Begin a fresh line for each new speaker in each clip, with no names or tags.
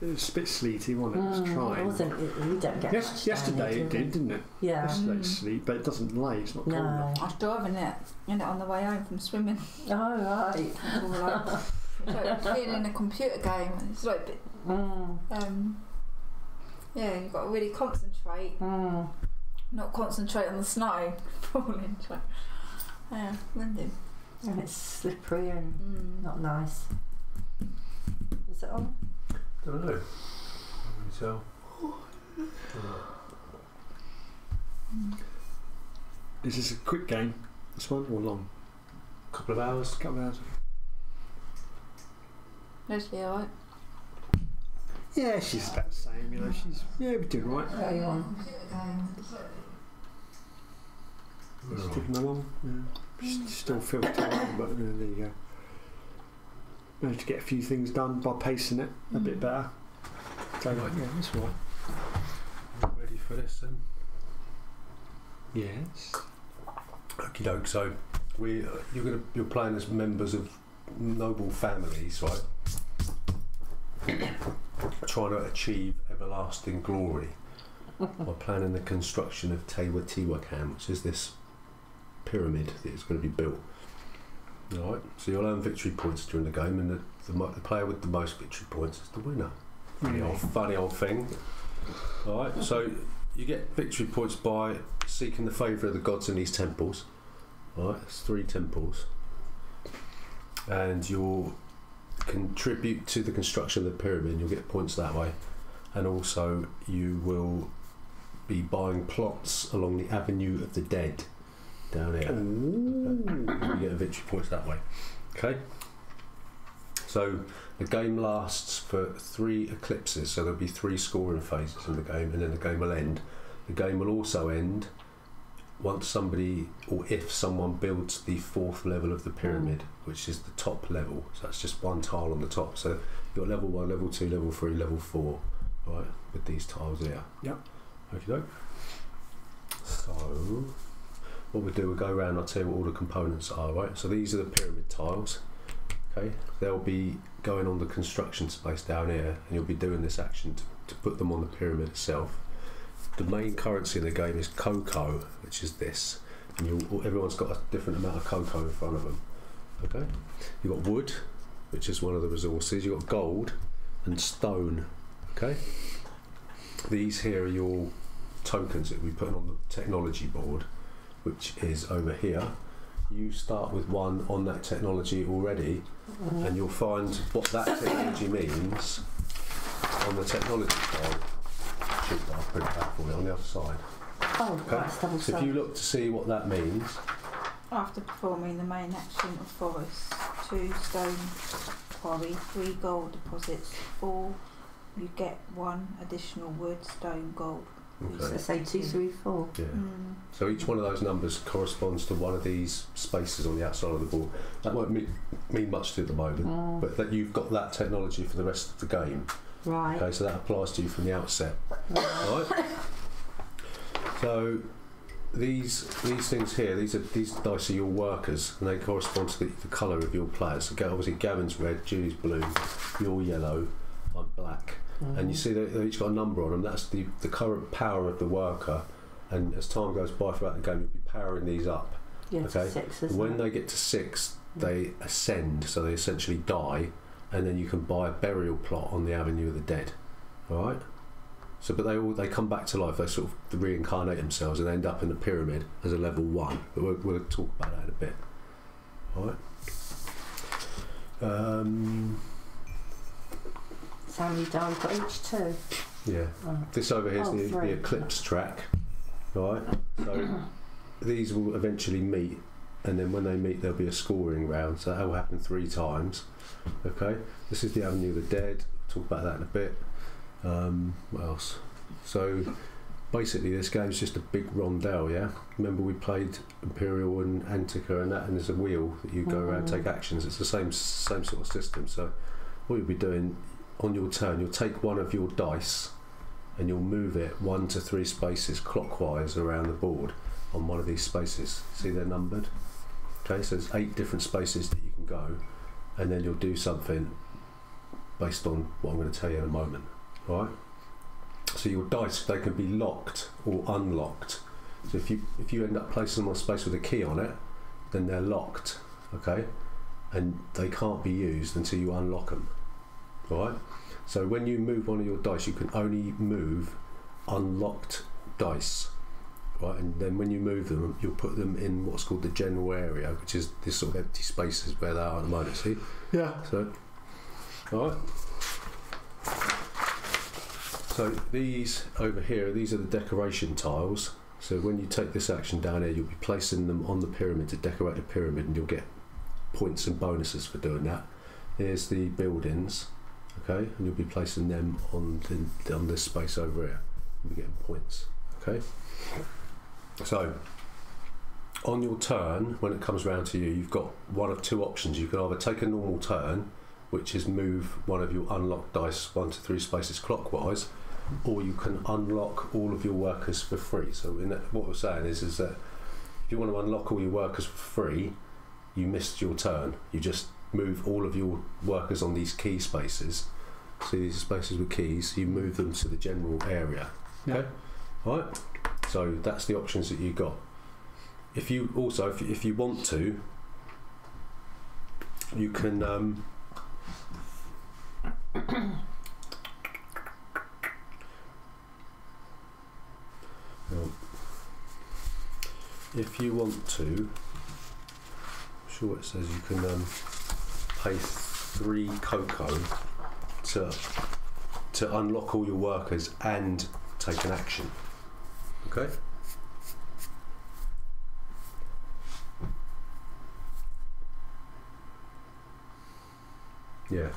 It was a bit sleety, wasn't it? It was trying.
It wasn't. You don't get much
yesterday
down
it did, didn't it?
Yeah.
Yesterday it's sleet, but it doesn't lay. It's not cold enough.
I was driving it on the way home from swimming.
Oh right.
It's like being in a computer game. It's like a bit. Yeah, you've got to really concentrate. Not concentrate on the snow falling. Yeah, windy.
And it's slippery and not nice. Is it on?
Don't know. So.
Is this a quick game? This one or long?
Couple of hours.
Leslie, alright?
Yeah, she's about the same. You know, we're doing right.
Going on.
Just ticking along. Yeah. Still feels tired, but there you go. Managed to get a few things done by pacing it a bit better. So yeah, that's right.
Ready for this then?
Yes.
Okie doke. So you're playing as members of noble families, right? Trying to achieve everlasting glory by planning the construction of Teotihuacan, which is this pyramid that is going to be built. Alright, so you'll earn victory points during the game, and the player with the most victory points is the winner. Funny old thing. Alright, so you get victory points by seeking the favour of the gods in these temples. Alright, it's 3 temples. And you'll contribute to the construction of the pyramid, you'll get points that way. And also you will be buying plots along the Avenue of the Dead down here. You get a victory points that way. Okay. So the game lasts for 3 eclipses, so there'll be 3 scoring phases in the game, and then the game will end. The game will also end once somebody, or if someone builds the 4th level of the pyramid, which is the top level. So that's just 1 tile on the top. So you've got level 1, level 2, level 3, level 4, right, with these tiles here.
Yep.
Okie doke. So what we'll do, we'll go around, I'll tell you what all the components are, right? So these are the pyramid tiles. Okay, they'll be going on the construction space down here, and you'll be doing this action to put them on the pyramid itself. The main currency in the game is cocoa, which is this, and everyone's got a different amount of cocoa in front of them. Okay, you've got wood, which is one of the resources. You've got gold and stone. Okay, these here are your tokens that we put on the technology board, which is over here. You start with 1 on that technology already, and you'll find what that technology means on the technology card. I'll print that for you on the other side.
Oh,
okay.
That's double
so if you look to see what that means.
After performing the main action of forest, 2 stone quarry, 3 gold deposits, 4 you get 1 additional wood, stone, gold.
Okay.
So say 2, 3, 4.
Yeah. So each one of those numbers corresponds to one of these spaces on the outside of the board. That won't mean much to you at the moment, but that you've got that technology for the rest of the game.
Right.
Okay, so that applies to you from the outset. Right. So these things here, these dice are your workers, and they correspond to the colour of your players. So obviously Gavin's red, Julie's blue, you're yellow, I'm black. And you see they've each got a number on them. That's the current power of the worker, and as time goes by throughout the game, you'll be powering these up.
Yeah,
okay.
6,
when they get to 6, they ascend, so they essentially die, and then you can buy a burial plot on the Avenue of the Dead. All right. So, but they come back to life. They sort of reincarnate themselves and end up in the pyramid as a level 1. But we'll talk about that in a bit. All right.
How many die for each 2?
Yeah. This over here is the Eclipse track. Right. So these will eventually meet, and then when they meet, there'll be a scoring round. So that will happen 3 times. Okay. This is the Avenue of the Dead. Talk about that in a bit. What else? So basically, this game's just a big rondel. Yeah. Remember we played Imperial and Antica and that, and there's a wheel that you go around, take actions. It's the same sort of system. So what you'll be doing on your turn, you'll take one of your dice and you'll move it 1 to 3 spaces clockwise around the board on one of these spaces. See, they're numbered. Okay, so there's 8 different spaces that you can go, and then you'll do something based on what I'm going to tell you in a moment. Right? So your dice, they can be locked or unlocked. So if you end up placing them on a space with a key on it, then they're locked, okay, and they can't be used until you unlock them. Right? So when you move one of your dice, you can only move unlocked dice. Right, and then when you move them, you'll put them in what's called the general area, which is this sort of empty spaces where they are at the moment. See?
Yeah.
So, all right. So these over here, these are the decoration tiles. So when you take this action down here, you'll be placing them on the pyramid to decorate the pyramid, and you'll get points and bonuses for doing that. Here's the buildings, okay, and you'll be placing them on this space over here. You'll be getting points, okay. So, on your turn, when it comes round to you, you've got one of two options. You can either take a normal turn, which is move one of your unlocked dice 1 to 3 spaces clockwise, or you can unlock all of your workers for free. So, what we're saying is that if you want to unlock all your workers for free, you missed your turn. You just move all of your workers on these key spaces. See these spaces with keys, you move them to the general area. Okay? Yeah. Right? So that's the options that you got. If you also, if you want to, you can if you want to, I'm sure it says you can pay 3 cocoa to unlock all your workers and take an action. Okay. Yeah.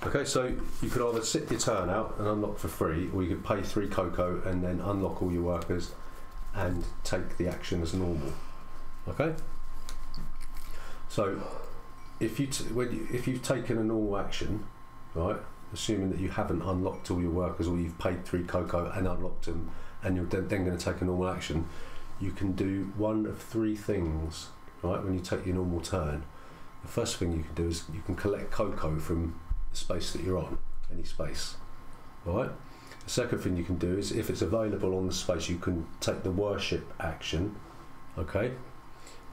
Okay, so you could either sit your turn out and unlock for free, or you could pay 3 cocoa and then unlock all your workers and take the action as normal. Okay. So if you've taken a normal action, right, assuming that you haven't unlocked all your workers, or you've paid 3 cocoa and unlocked them, and you're then going to take a normal action, you can do one of 3 things, right, when you take your normal turn. The first thing you can do is you can collect cocoa from the space that you're on, any space, right? The second thing you can do is, if it's available on the space, you can take the worship action, okay?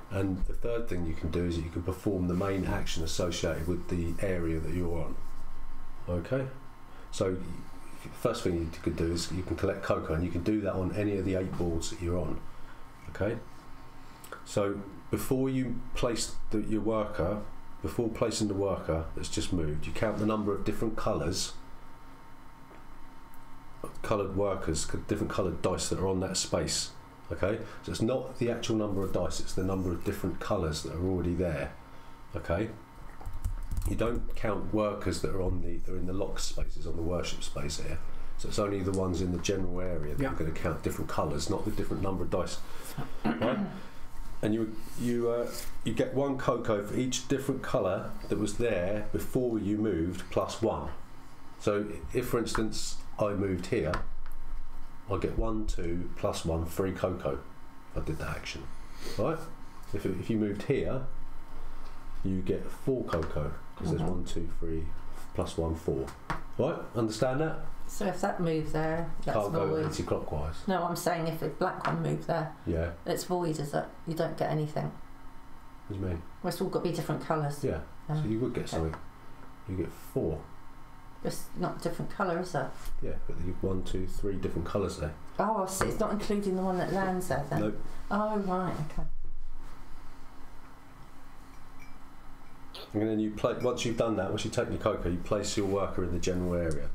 And the third thing you can do is you can perform the main action associated with the area that you're on, okay? So first thing you could do is you can collect cocoa, and you can do that on any of the 8 boards that you're on, okay? So before you place your worker, before placing the worker that's just moved, you count the number of different coloured workers, different coloured dice that are on that space, okay? So it's not the actual number of dice, it's the number of different colours that are already there, okay? You don't count workers that are in the locked spaces on the worship space here. So it's only the ones in the general area that are going to count different colours, not the different number of dice. Right? And you get 1 cocoa for each different colour that was there before you moved, plus 1. So if, for instance, I moved here, I'll get 1, 2, plus 1, 3 cocoa if I did that action. Right? If you moved here, you get 4 cocoa, because there's 1, 2, 3, plus 1, 4. Right? Understand that?
So if that moved there, that's
can't go
void.
anti-clockwise.
No, I'm saying if the black one moved there,
yeah,
it's void, is it? You don't get anything.
What do you mean?
Well, it's all got to be different colours.
Yeah, so you would get something. You get 4.
It's not different colour, is it?
Yeah, but you have 1, 2, 3 different colours there.
Oh, I see. It's not including the one that lands there then?
Nope.
Oh, right, okay.
And then you once you've done that, once you take your cocoa, you place your worker in the general area.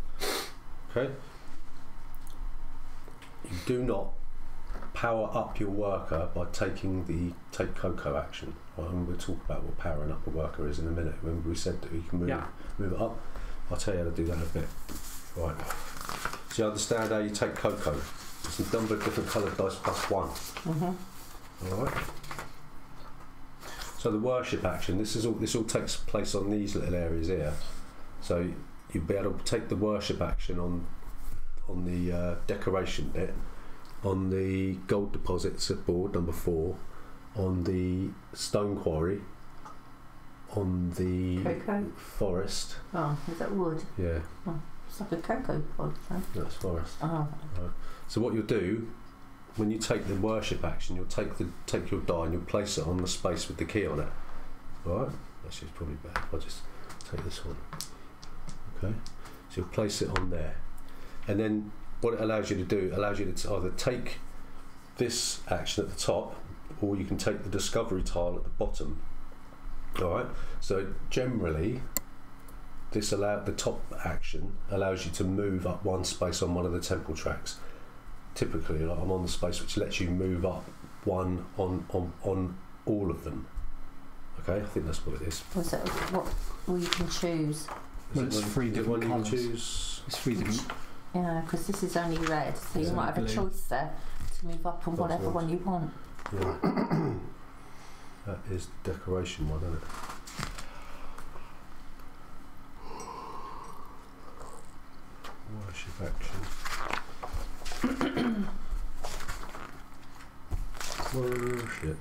Okay? You do not power up your worker by taking the take cocoa action. Well, and we'll talk about what powering up a worker is in a minute. Remember we said that you can move it up? I'll tell you how to do that in a bit. Right. So you understand how you take cocoa? There's a number of different coloured dice plus 1. Mm-hmm. Alright. So the worship action, this all takes place on these little areas here. So you'll be able to take the worship action on the decoration bit, on the gold deposits at board number 4, on the stone quarry, on the
Cocoa?
forest.
Oh, is that wood?
Yeah,
It's like a cocoa pod, then.
that's forest.
Oh.
So what you'll do when you take the worship action, you'll take your die and you'll place it on the space with the key on it. Right? Actually, it's probably better if I just take this one. Okay. So you'll place it on there, and then what it allows you to do allows you to either take this action at the top, or you can take the discovery tile at the bottom. All right. So generally, the top action allows you to move up one space on one of the temple tracks. Typically, like I'm on the space which lets you move up one on all of them. Okay, I think that's what it is.
Was it what? Well, you can choose.
Well, it's three different
one you can
colours.
choose.
It's 3 different.
Yeah, because this is only red, so you
It's
might have
only
a
blue.
choice there to move up on whatever one you want.
Yeah. That is the decoration one, isn't it? Worship action. Worship.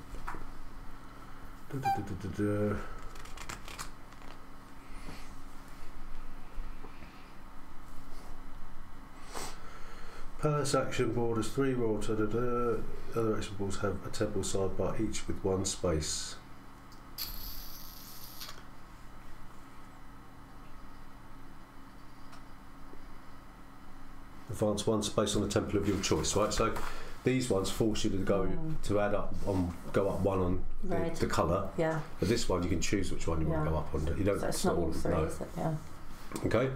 Da-da-da-da-da. Palace action board has 3 royal. Other action boards have a temple sidebar, each with 1 space. Advance 1 space on the temple of your choice, right? So these ones force you to go to add up on, go up 1 on the colour.
Yeah.
But this one you can choose which one you want to go up on. You don't.
So it's not all 3,
no.
is it? Yeah.
Okay.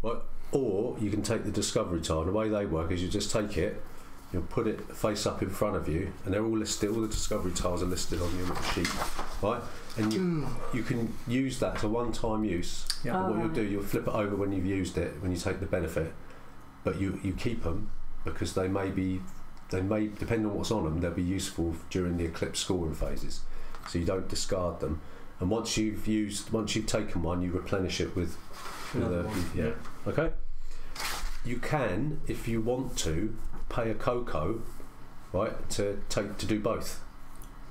Right. Or you can take the discovery tile. The way they work is you just take it, you'll put it face up in front of you, and they're all listed. All the discovery tiles are listed on your little sheet, right? And you can use that as a one-time use.
Yeah.
And what you'll do, you'll flip it over when you've used it, when you take the benefit, but you keep them because they may depending on what's on them, they'll be useful during the eclipse scoring phases. So you don't discard them. And once you've taken one, you replenish it with
Another one.
yeah. Okay. You can, if you want to, pay a cocoa, right, to do both.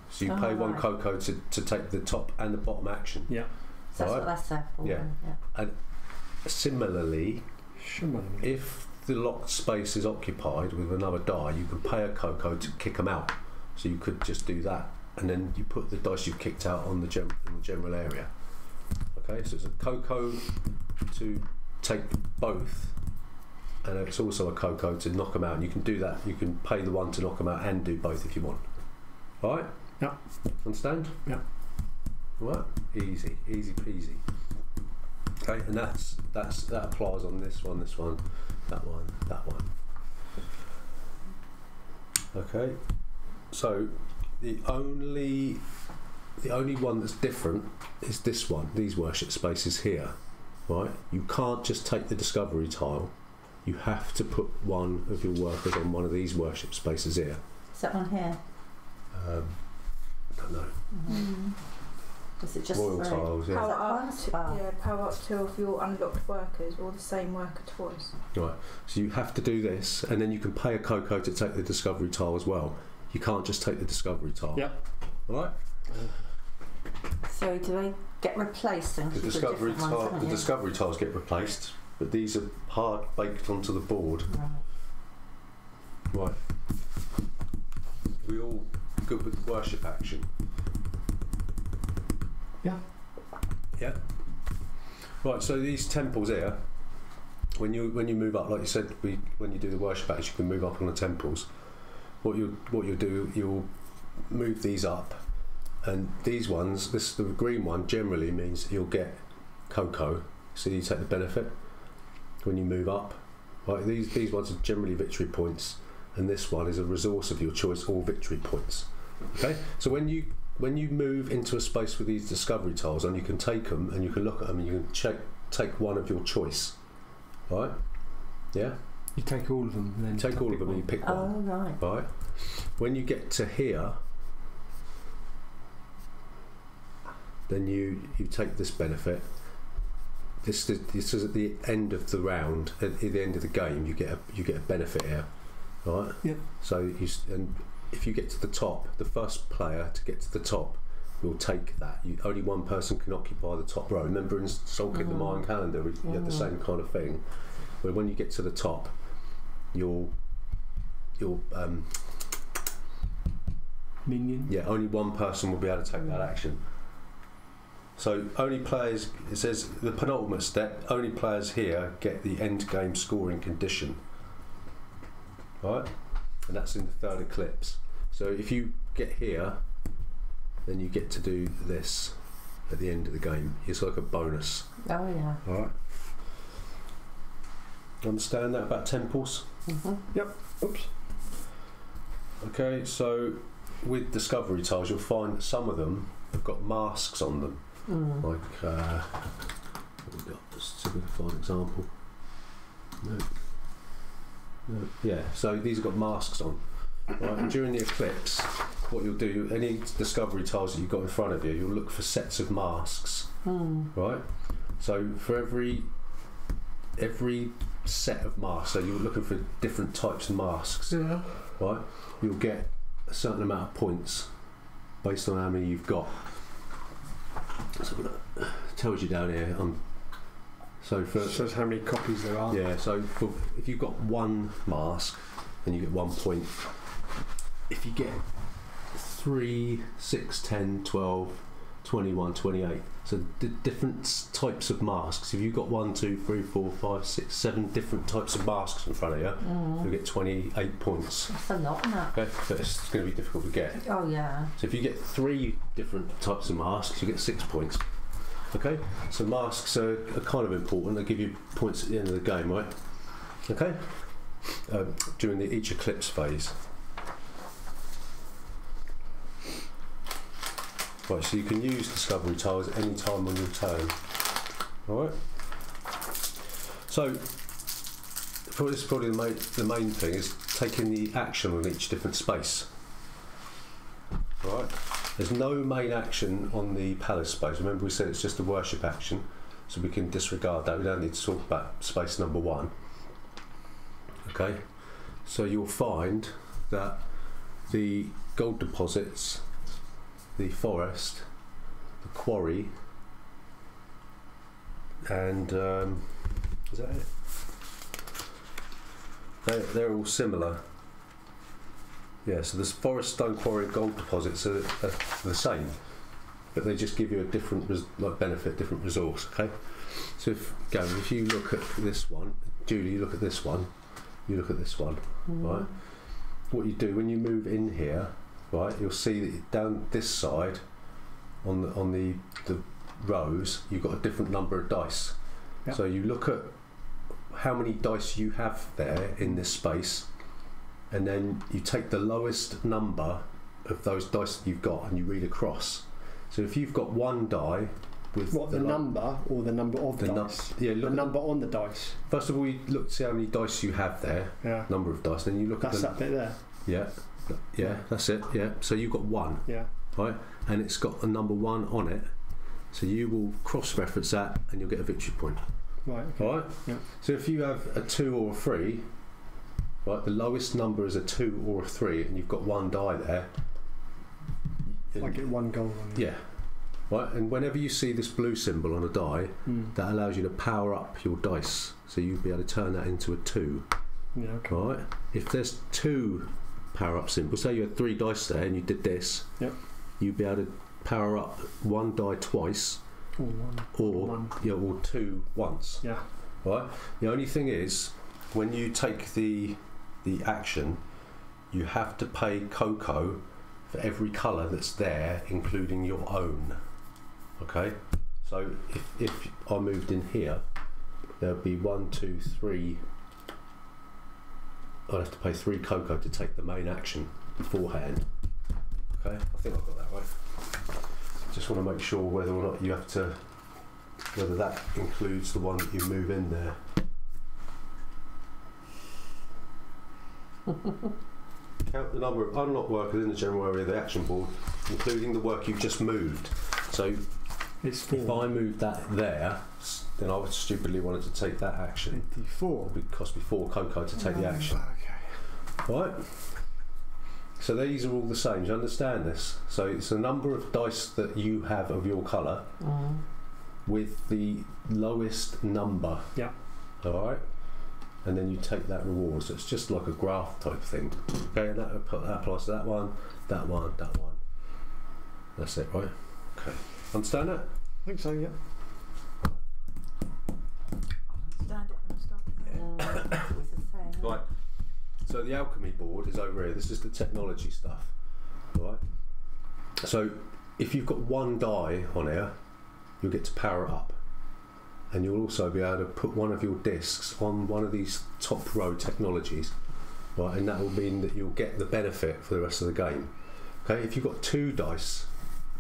So you pay 1 cocoa to take the top and the bottom action.
Yeah.
So that's
Right.
what that's there for.
Yeah.
Then, yeah.
And similarly, if the locked space is occupied with another die, you can pay a cocoa to kick them out. So you could just do that, and then you put the dice you've kicked out on in the general area. Okay, so it's a cocoa to take both, and it's also a cocoa to knock them out. And you can do that. You can pay the 1 to knock them out and do both if you want. All right?
Yeah.
Understand?
Yeah.
All right? Easy peasy. Okay, and that applies on this one, that one. Okay, so the only one that's different is this one. These worship spaces here, right? You can't just take the discovery tile. You have to put one of your workers on one of these worship spaces here.
Is that one here?
Don't know.
Mm-hmm. Is it just
Royal
3?
tiles, yeah.
Power up 2 of your unlocked workers, or the same worker twice.
Right. So you have to do this, and then you can pay a cocoa to take the discovery tile as well. You can't just take the discovery tile.
Yeah.
All right.
So do they get replaced then?
The discovery tiles get replaced, but these are hard baked onto the board. Right. We all good with worship action?
Yeah.
Yeah. Right. So these temples here, when you move up, like you said, when you do the worship action, you can move up on the temples. What you'll do, you'll move these up, and these ones, the green one generally means you'll get cocoa, so you take the benefit when you move up. Right, these ones are generally victory points, and this one is a resource of your choice, or victory points. Okay, so when you move into a space with these discovery tiles, and you can take them and you can look at them and you can take one of your choice. Right? Yeah.
You take all of them, and then
Take all of them and you pick one.
Oh, right.
Right. When you get to here, then you take this benefit. This is at the end of the round, at the end of the game. You get a benefit here, right?
Yeah.
So and if you get to the top, the first player to get to the top will take that. Only one person can occupy the top row. Remember in Sulking the Mayan calendar, you had the same kind of thing. Where when you get to the top, you'll
minion.
Yeah, only one person will be able to take that action. So only players, it says the penultimate step, only players here get the end game scoring condition. Right? And that's in the third eclipse. So if you get here, then you get to do this at the end of the game. It's like a bonus.
Oh yeah.
Alright. Understand that about temples?
Yep. Oops.
Okay, so with discovery tiles, you'll find that some of them have got masks on them. Like, what we got? Let's see if we can find an example. No. Yeah, so these have got masks on. Right, and during the eclipse, what you'll do, any discovery tiles that you've got in front of you, you'll look for sets of masks. Right? So for every set of masks, so you're looking for different types of masks.
Yeah.
Right? You'll get a certain amount of points based on how many you've got. So it tells you down here. So for
shows how many copies there are.
Yeah. So if you've got one mask, then you get 1 point. If you get 3, 6, 10, 12, 21, 28. So the different types of masks. If you've got 1, 2, 3, 4, 5, 6, 7 different types of masks in front of you, you'll get 28 points.
That's a lot, isn't it?
Okay, but it's going to be difficult to get.
Oh yeah.
So if you get 3 different types of masks, you get 6 points. Okay, so masks are kind of important. They give you points at the end of the game, right? Okay, during each eclipse phase. Right, so you can use discovery tiles at any time on your turn. Alright? So, this is probably the main thing, is taking the action on each different space. Alright? There's no main action on the palace space. Remember we said it's just a worship action, so we can disregard that. We don't need to talk about space number 1. Okay? So you'll find that the gold deposits, the forest, the quarry, and is that it? They're all similar. Yeah, so there's forest, stone quarry, and gold deposits are the same, but they just give you a different benefit, different resource. Okay, so if you look at this one, Julie, you look at this one, you look at this one, right? What you do when you move in here, right, you'll see that down this side on the rows you've got a different number of dice. Yep. So you look at how many dice you have there in this space, and then you take the lowest number of those dice that you've got and you read across. So if you've got 1 die with
the number or the number of the dice?
Yeah,
the number on the dice.
First of all, you look to see how many dice you have there. Yeah. Number of dice. Then you look at
that bit there.
Yeah, that's it. Yeah, so you've got 1. Yeah. Right, and it's got a number 1 on it. So you will cross-reference that, and you'll get a victory point.
Right. Okay.
All right.
Yeah.
So if you have a 2 or a 3, right, the lowest number is a 2 or a 3, and you've got 1 die there.
I get 1 gold on you.
Yeah. Right, and whenever you see this blue symbol on a die, that allows you to power up your dice, so you'll be able to turn that into a 2.
Yeah. Okay.
Right. If there's 2 power-up symbols, say you had 3 dice there and you did this, you'd be able to power up 1 die twice, or 2 once.
Yeah.
Right. The only thing is, when you take the action, you have to pay cocoa for every colour that's there, including your own. Okay. So if I moved in here, there'll be 1, 2, 3. I'd have to pay 3 cocoa to take the main action beforehand. Okay, I think I've got that right. Just want to make sure whether or not you have to, whether that includes the one that you move in there. Count the number of unlocked workers in the general area of the action board, including the work you've just moved. So if I moved that there, then I would stupidly wanted to take that action.
54.
It would cost me 4 cocoa to take the action.
Okay.
Right. So these are all the same. Do you understand this? So it's a number of dice that you have of your colour with the lowest number.
Yeah.
All right. And then you take that reward. So it's just like a graph type thing. Okay, and that applies to that one, that one, that one. That's it, right? Okay. Understand that?
I think so, yeah.
Understand it from start.
Right. So the alchemy board is over here. This is the technology stuff. Right. So if you've got one die on here, you'll get to power it up. And you'll also be able to put one of your discs on one of these top row technologies, right? And that will mean that you'll get the benefit for the rest of the game. Okay, if you've got 2 dice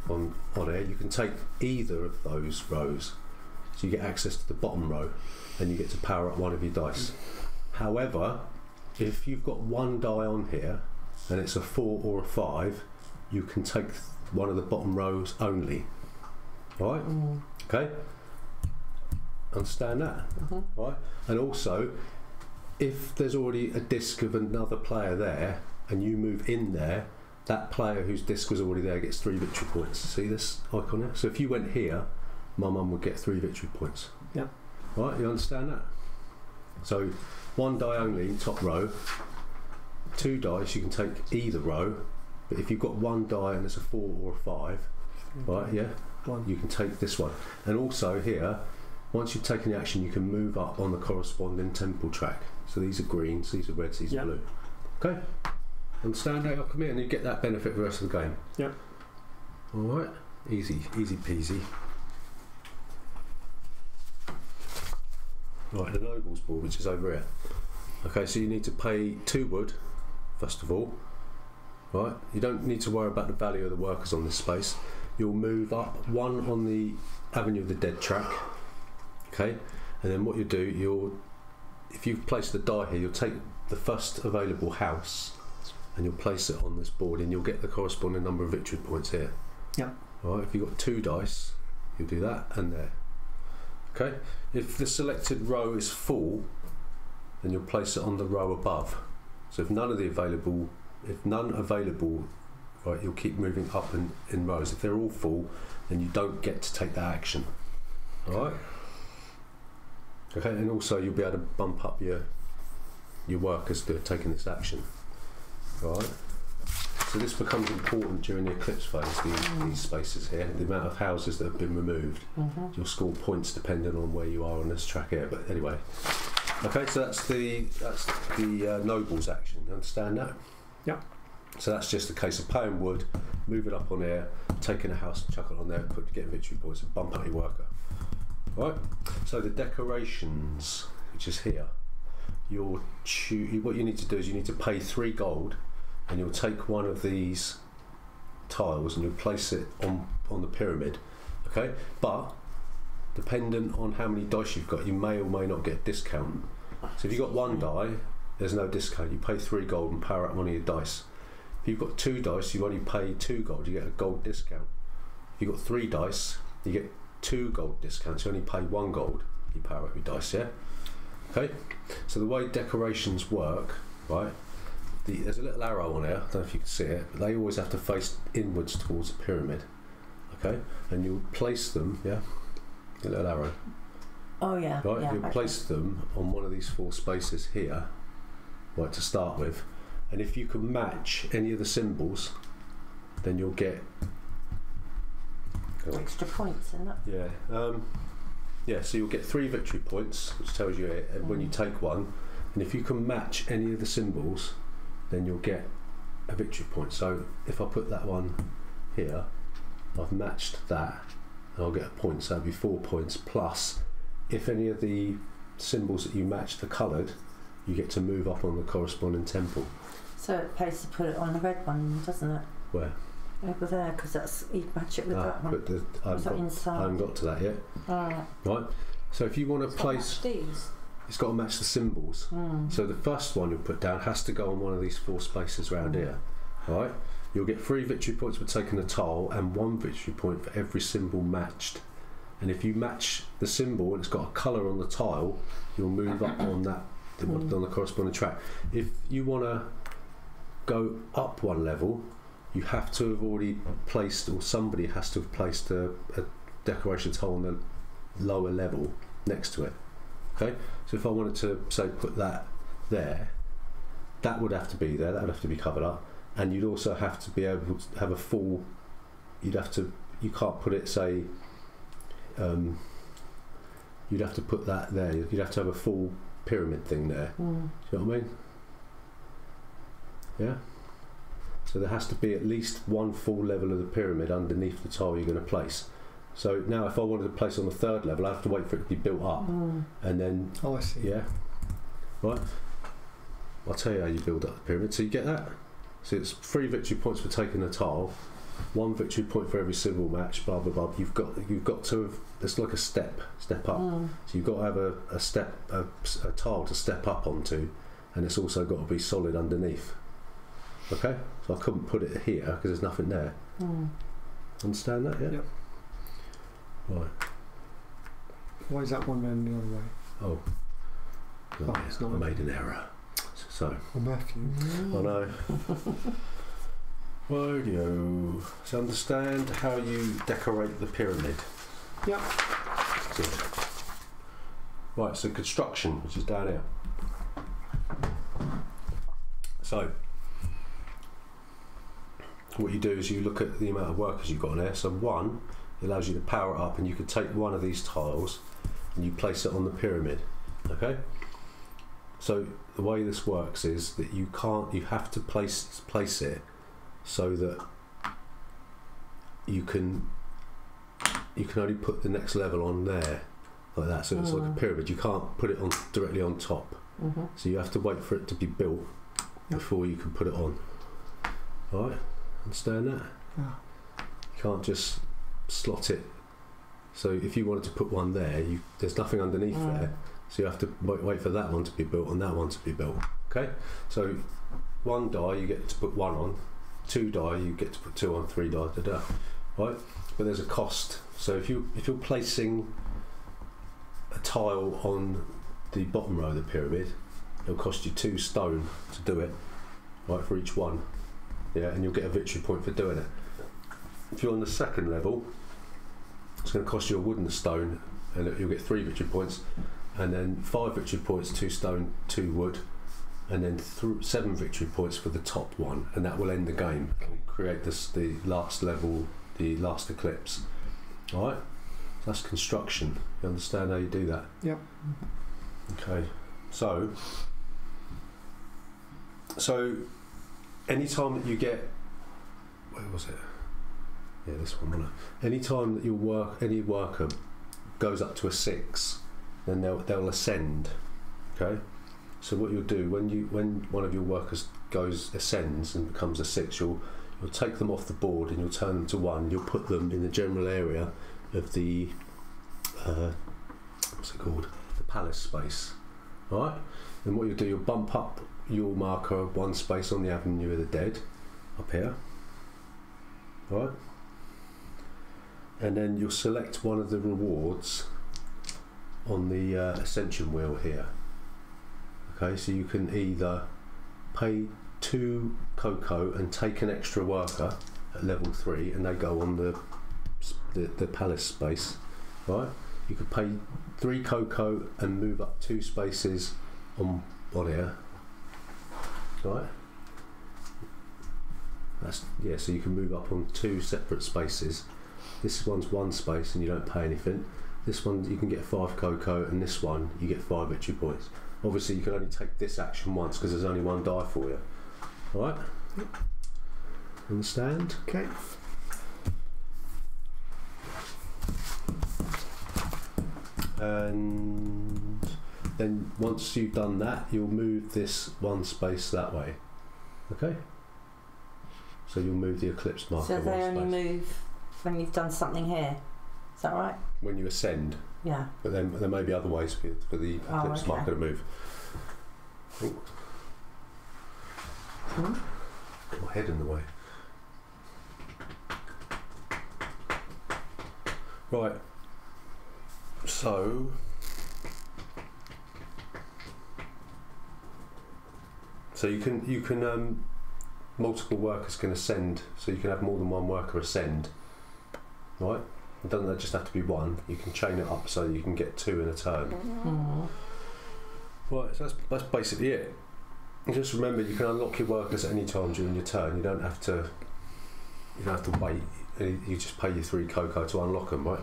on here, you can take either of those rows, so you get access to the bottom row, and you get to power up one of your dice. However, if you've got 1 die on here, and it's a 4 or a 5, you can take one of the bottom rows only. All right? Okay. Understand that, right? And also, if there's already a disc of another player there, and you move in there, that player whose disc was already there gets 3 victory points. See this icon here? So if you went here, my mum would get 3 victory points.
Yeah.
Right? You understand that? So 1 die only, top row. 2 dice, you can take either row. But if you've got 1 die and it's a 4 or a 5, right? Yeah. You can take this one. And also here, once you've taken the action, you can move up on the corresponding temple track. So these are greens, these are reds, these are blue. Okay? Understand how I come in and you get that benefit for the rest of the game.
Yep.
Alright? Easy peasy. Right, the nobles board, which is over here. Okay, so you need to pay 2 wood, first of all. Right? You don't need to worry about the value of the workers on this space. You'll move up 1 on the Avenue of the Dead track. Okay, and then what you do, if you place the die here, you'll take the first available house and you'll place it on this board, and you'll get the corresponding number of victory points here.
Yeah.
All right. If you've got 2 dice, you'll do that and there. Okay. If the selected row is full, then you'll place it on the row above. So if none available, right, you'll keep moving up in rows. If they're all full, then you don't get to take that action. All right. Okay, and also you'll be able to bump up your workers that are taking this action. Right. So this becomes important during the eclipse phase. These spaces here, the amount of houses that have been removed. You'll score points depending on where you are on this track here. But anyway, okay. So that's the nobles action. Understand that?
Yeah.
So that's just a case of paying wood, moving up on here, taking a house, chuck it on there, getting victory points, and bump up your worker. Right. So the decorations, which is here, what you need to do is you need to pay 3 gold, and you'll take one of these tiles and you'll place it on the pyramid. Okay. But dependent on how many dice you've got, you may or may not get a discount. So if you've got 1 die, there's no discount. You pay 3 gold and power up one of your dice. If you've got 2 dice, you only pay 2 gold. You get a gold discount. If you've got 3 dice, you get 2 gold discounts. You only pay 1 gold. You power up your dice, yeah? Okay? So the way decorations work, right? There's a little arrow on here. I don't know if you can see it, but they always have to face inwards towards the pyramid. Okay? And you'll place them, yeah? A little arrow.
Oh yeah.
Right?
Yeah,
You'll place them on one of these 4 spaces here, right, to start with. And if you can match any of the symbols, then you'll get
extra points, isn't it?
Yeah. Yeah, so you'll get 3 victory points, which tells you when you take one, and if you can match any of the symbols, then you'll get a victory point. So if I put that one here, I've matched that, and I'll get a point, so that'll be 4 points, plus if any of the symbols that you matched are coloured, you get to move up on the corresponding temple.
So it pays to put it on the red one, doesn't it?
Where?
Over there, because that's you match it with that one.
But I haven't got to that yet.
Alright.
Right. So if you want to place, it's got to match the symbols. So the first one you'll put down has to go on one of these 4 spaces around here. Right. You'll get 3 victory points for taking a tile and 1 victory point for every symbol matched. And if you match the symbol and it's got a colour on the tile, you'll move up on that on the corresponding track. If you want to go up one level, you have to have already placed, or somebody has to have placed a decoration tile on the lower level next to it. Okay, so if I wanted to say put that there, that would have to be there, that would have to be covered up, and you'd also have to be able to have a full, you can't put it, say, you'd have to put that there, you'd have to have a full pyramid thing there. Do you know what I mean? Yeah? So there has to be at least one full level of the pyramid underneath the tile you're going to place. So now if I wanted to place on the third level, I have to wait for it to be built up. And then...
Oh, I see.
Yeah. Right. I'll tell you how you build up the pyramid. So you get that? So it's 3 victory points for taking a tile, 1 victory point for every civil match, blah, blah, blah. You've got to have... It's like a step up. So you've got to have a tile to step up onto, and it's also got to be solid underneath. Okay? So I couldn't put it here because there's nothing there. Understand that, yeah?
Yep.
Right.
Why is that one going the other way?
Oh.
Oh, it's not.
I made an error. So.
Oh, Matthew.
I know. Radio. So understand how you decorate the pyramid.
Yep.
Good. Right, so construction, which is down here. So, what you do is you look at the amount of workers you've got on there. So 1 allows you to power it up, and you can take one of these tiles and you place it on the pyramid. Okay? So the way this works is that you have to place it so that you can only put the next level on there, like that. So it's like a pyramid. You can't put it on directly on top. So you have to wait for it to be built before you can put it on. Alright? Understand that?
Yeah.
You can't just slot it. So if you wanted to put one there, there's nothing underneath there. So you have to wait for that one to be built and that one to be built. Okay? So 1 die you get to put 1 on, 2 die you get to put 2 on, 3 die, right? But there's a cost. So if you're placing a tile on the bottom row of the pyramid, it'll cost you 2 stone to do it, right, for each one. Yeah, and you'll get a victory point for doing it. If you're on the second level, it's going to cost you a wooden stone, and you'll get 3 victory points, and then 5 victory points, 2 stone, 2 wood, and then 7 victory points for the top one, and that will end the game. It'll create the last level, the last eclipse. Alright? So that's construction. You understand how you do that?
Yep.
Okay. So anytime that you get, where was it? Yeah, this one, wasn't it? Anytime that any worker goes up to a 6, then they'll ascend. Okay? So what you'll do when one of your workers ascends and becomes a 6, you'll take them off the board and you'll turn them to 1. You'll put them in the general area of the what's it called? The palace space. Alright? And what you'll do, you'll bump up your marker 1 space on the Avenue of the Dead, up here. Alright? And then you'll select one of the rewards on the ascension wheel here. Okay, so you can either pay 2 cocoa and take an extra worker at level 3, and they go on the palace space, right? You could pay 3 cocoa and move up 2 spaces on here, right? So you can move up on 2 separate spaces. This one's 1 space and you don't pay anything. This one you can get 5 cocoa, and this one you get 5 victory points. Obviously you can only take this action once because there's only 1 die for you. Alright?
Yep.
Understand?
Okay.
And then once you've done that, you'll move this 1 space that way. Okay? So you'll move the eclipse marker.
So they only move when you've done something here. Is that right?
When you ascend.
Yeah.
But then there may be other ways for the eclipse marker to move. Get my head in the way. Right. So you can multiple workers can ascend, so you can have more than one worker ascend, right? It doesn't just have to be one. You can chain it up so you can get 2 in a turn. Right, so that's basically it. And just remember, you can unlock your workers at any time during your turn. You don't have to wait. You just pay your 3 cocoa to unlock them, right?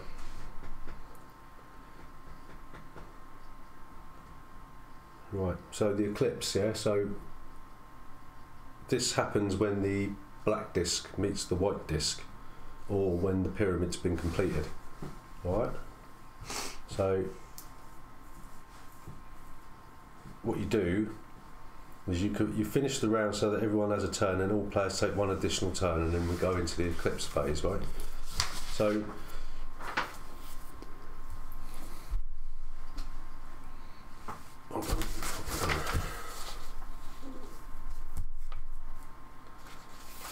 Right, so the eclipse, yeah, so this happens when the black disc meets the white disc, or when the pyramid's been completed. Alright? So what you do is you finish the round so that everyone has a turn, and all players take 1 additional turn, and then we go into the eclipse phase, right? So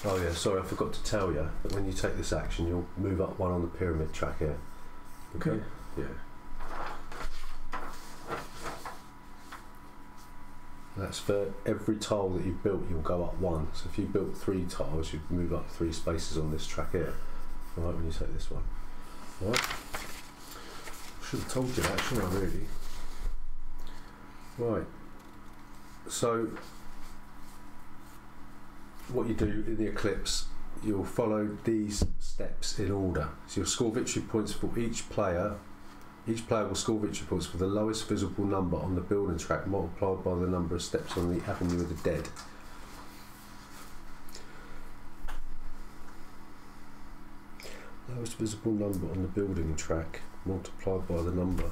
oh yeah, sorry, I forgot to tell you that when you take this action, you'll move up 1 on the pyramid track here. Okay? Yeah. That's for every tile that you've built, you'll go up 1. So if you built 3 tiles, you'd move up 3 spaces on this track here. Alright, when you take this one. Alright? Should have told you that, shouldn't I, really? Right. So what you do in the eclipse, you'll follow these steps in order. So you'll score victory points for each player. Each player will score victory points for the lowest visible number on the building track multiplied by the number of steps on the Avenue of the Dead. Lowest visible number on the building track multiplied by the number.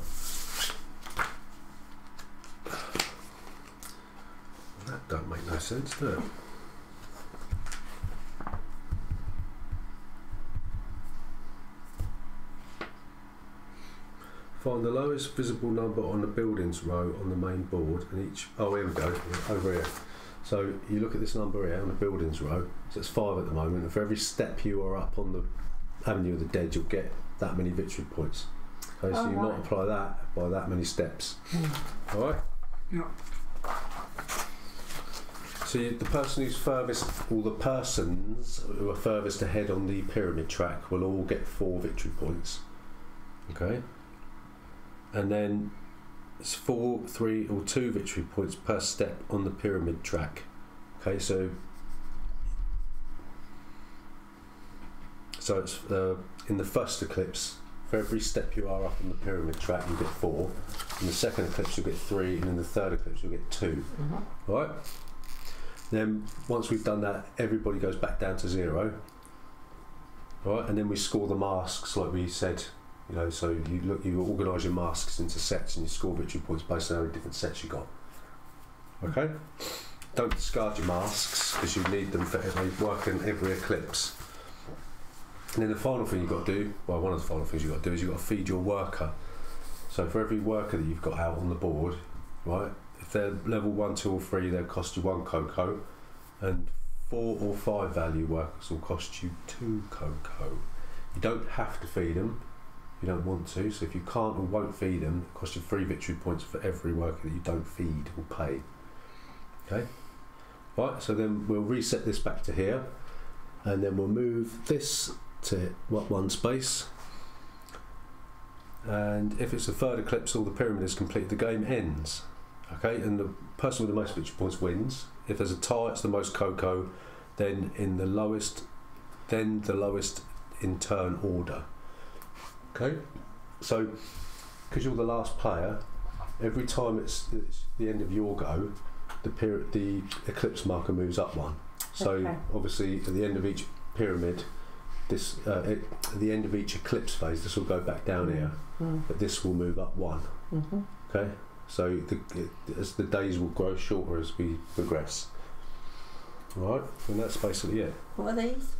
That don't make no sense, does it? Find the lowest visible number on the buildings row on the main board, and each... oh, here we go, over here. So you look at this number here on the buildings row, so it's 5 at the moment, and for every step you are up on the Avenue of the Dead, you'll get that many victory points. Okay, so you multiply that by that many steps. Alright?
Yeah.
So the person who's furthest, or the persons who are furthest ahead on the pyramid track will all get 4 victory points. Okay? And then it's 4, 3 or 2 victory points per step on the pyramid track. Okay, so it's in the first eclipse, for every step you are up on the pyramid track you get 4, in the second eclipse you'll get 3, and in the third eclipse you'll get 2. Right? Then once we've done that, everybody goes back down to 0. Right? And then we score the masks like we said. You know, so you organise your masks into sets, and you score victory points based on how many different sets you got. Okay? Don't discard your masks, because you need them for every work in every eclipse. And then the final thing you've got to do, well, one of the final things you've got to do is you've got to feed your worker. So for every worker that you've got out on the board, right, if they're level 1, 2 or 3, they'll cost you 1 cocoa, and 4 or 5 value workers will cost you 2 cocoa. You don't have to feed them. You don't want to, so if you can't or won't feed them, it costs you 3 victory points for every worker that you don't feed or pay. Okay? Right, so then we'll reset this back to here, and then we'll move this to 1 space, and if it's the third eclipse or the pyramid is complete, the game ends. Okay, and the person with the most victory points wins. If there's a tie, it's the most cocoa, then the lowest in turn order. Okay, so because you're the last player, every time it's the end of your go, the eclipse marker moves up 1. So obviously at the end of each pyramid, at the end of each eclipse phase, this will go back down here, but this will move up 1. Okay, so as the days will grow shorter as we progress. All right, and that's basically it.
What are these?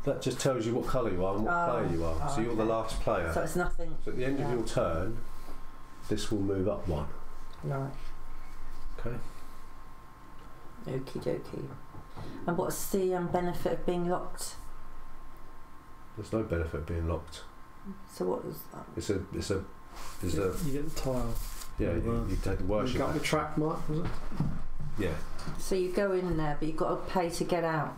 That just tells you what colour you are and what player you are. So you're the last player.
So it's nothing.
So at the end of your turn, this will move up 1.
Right.
Okay.
Okie dokie. And what's the benefit of being locked?
There's no benefit of being locked.
So what is that?
You get the tile.
Yeah, you take the worship.
You got the track mark, was it?
Yeah.
So you go in there, but you've got to pay to get out.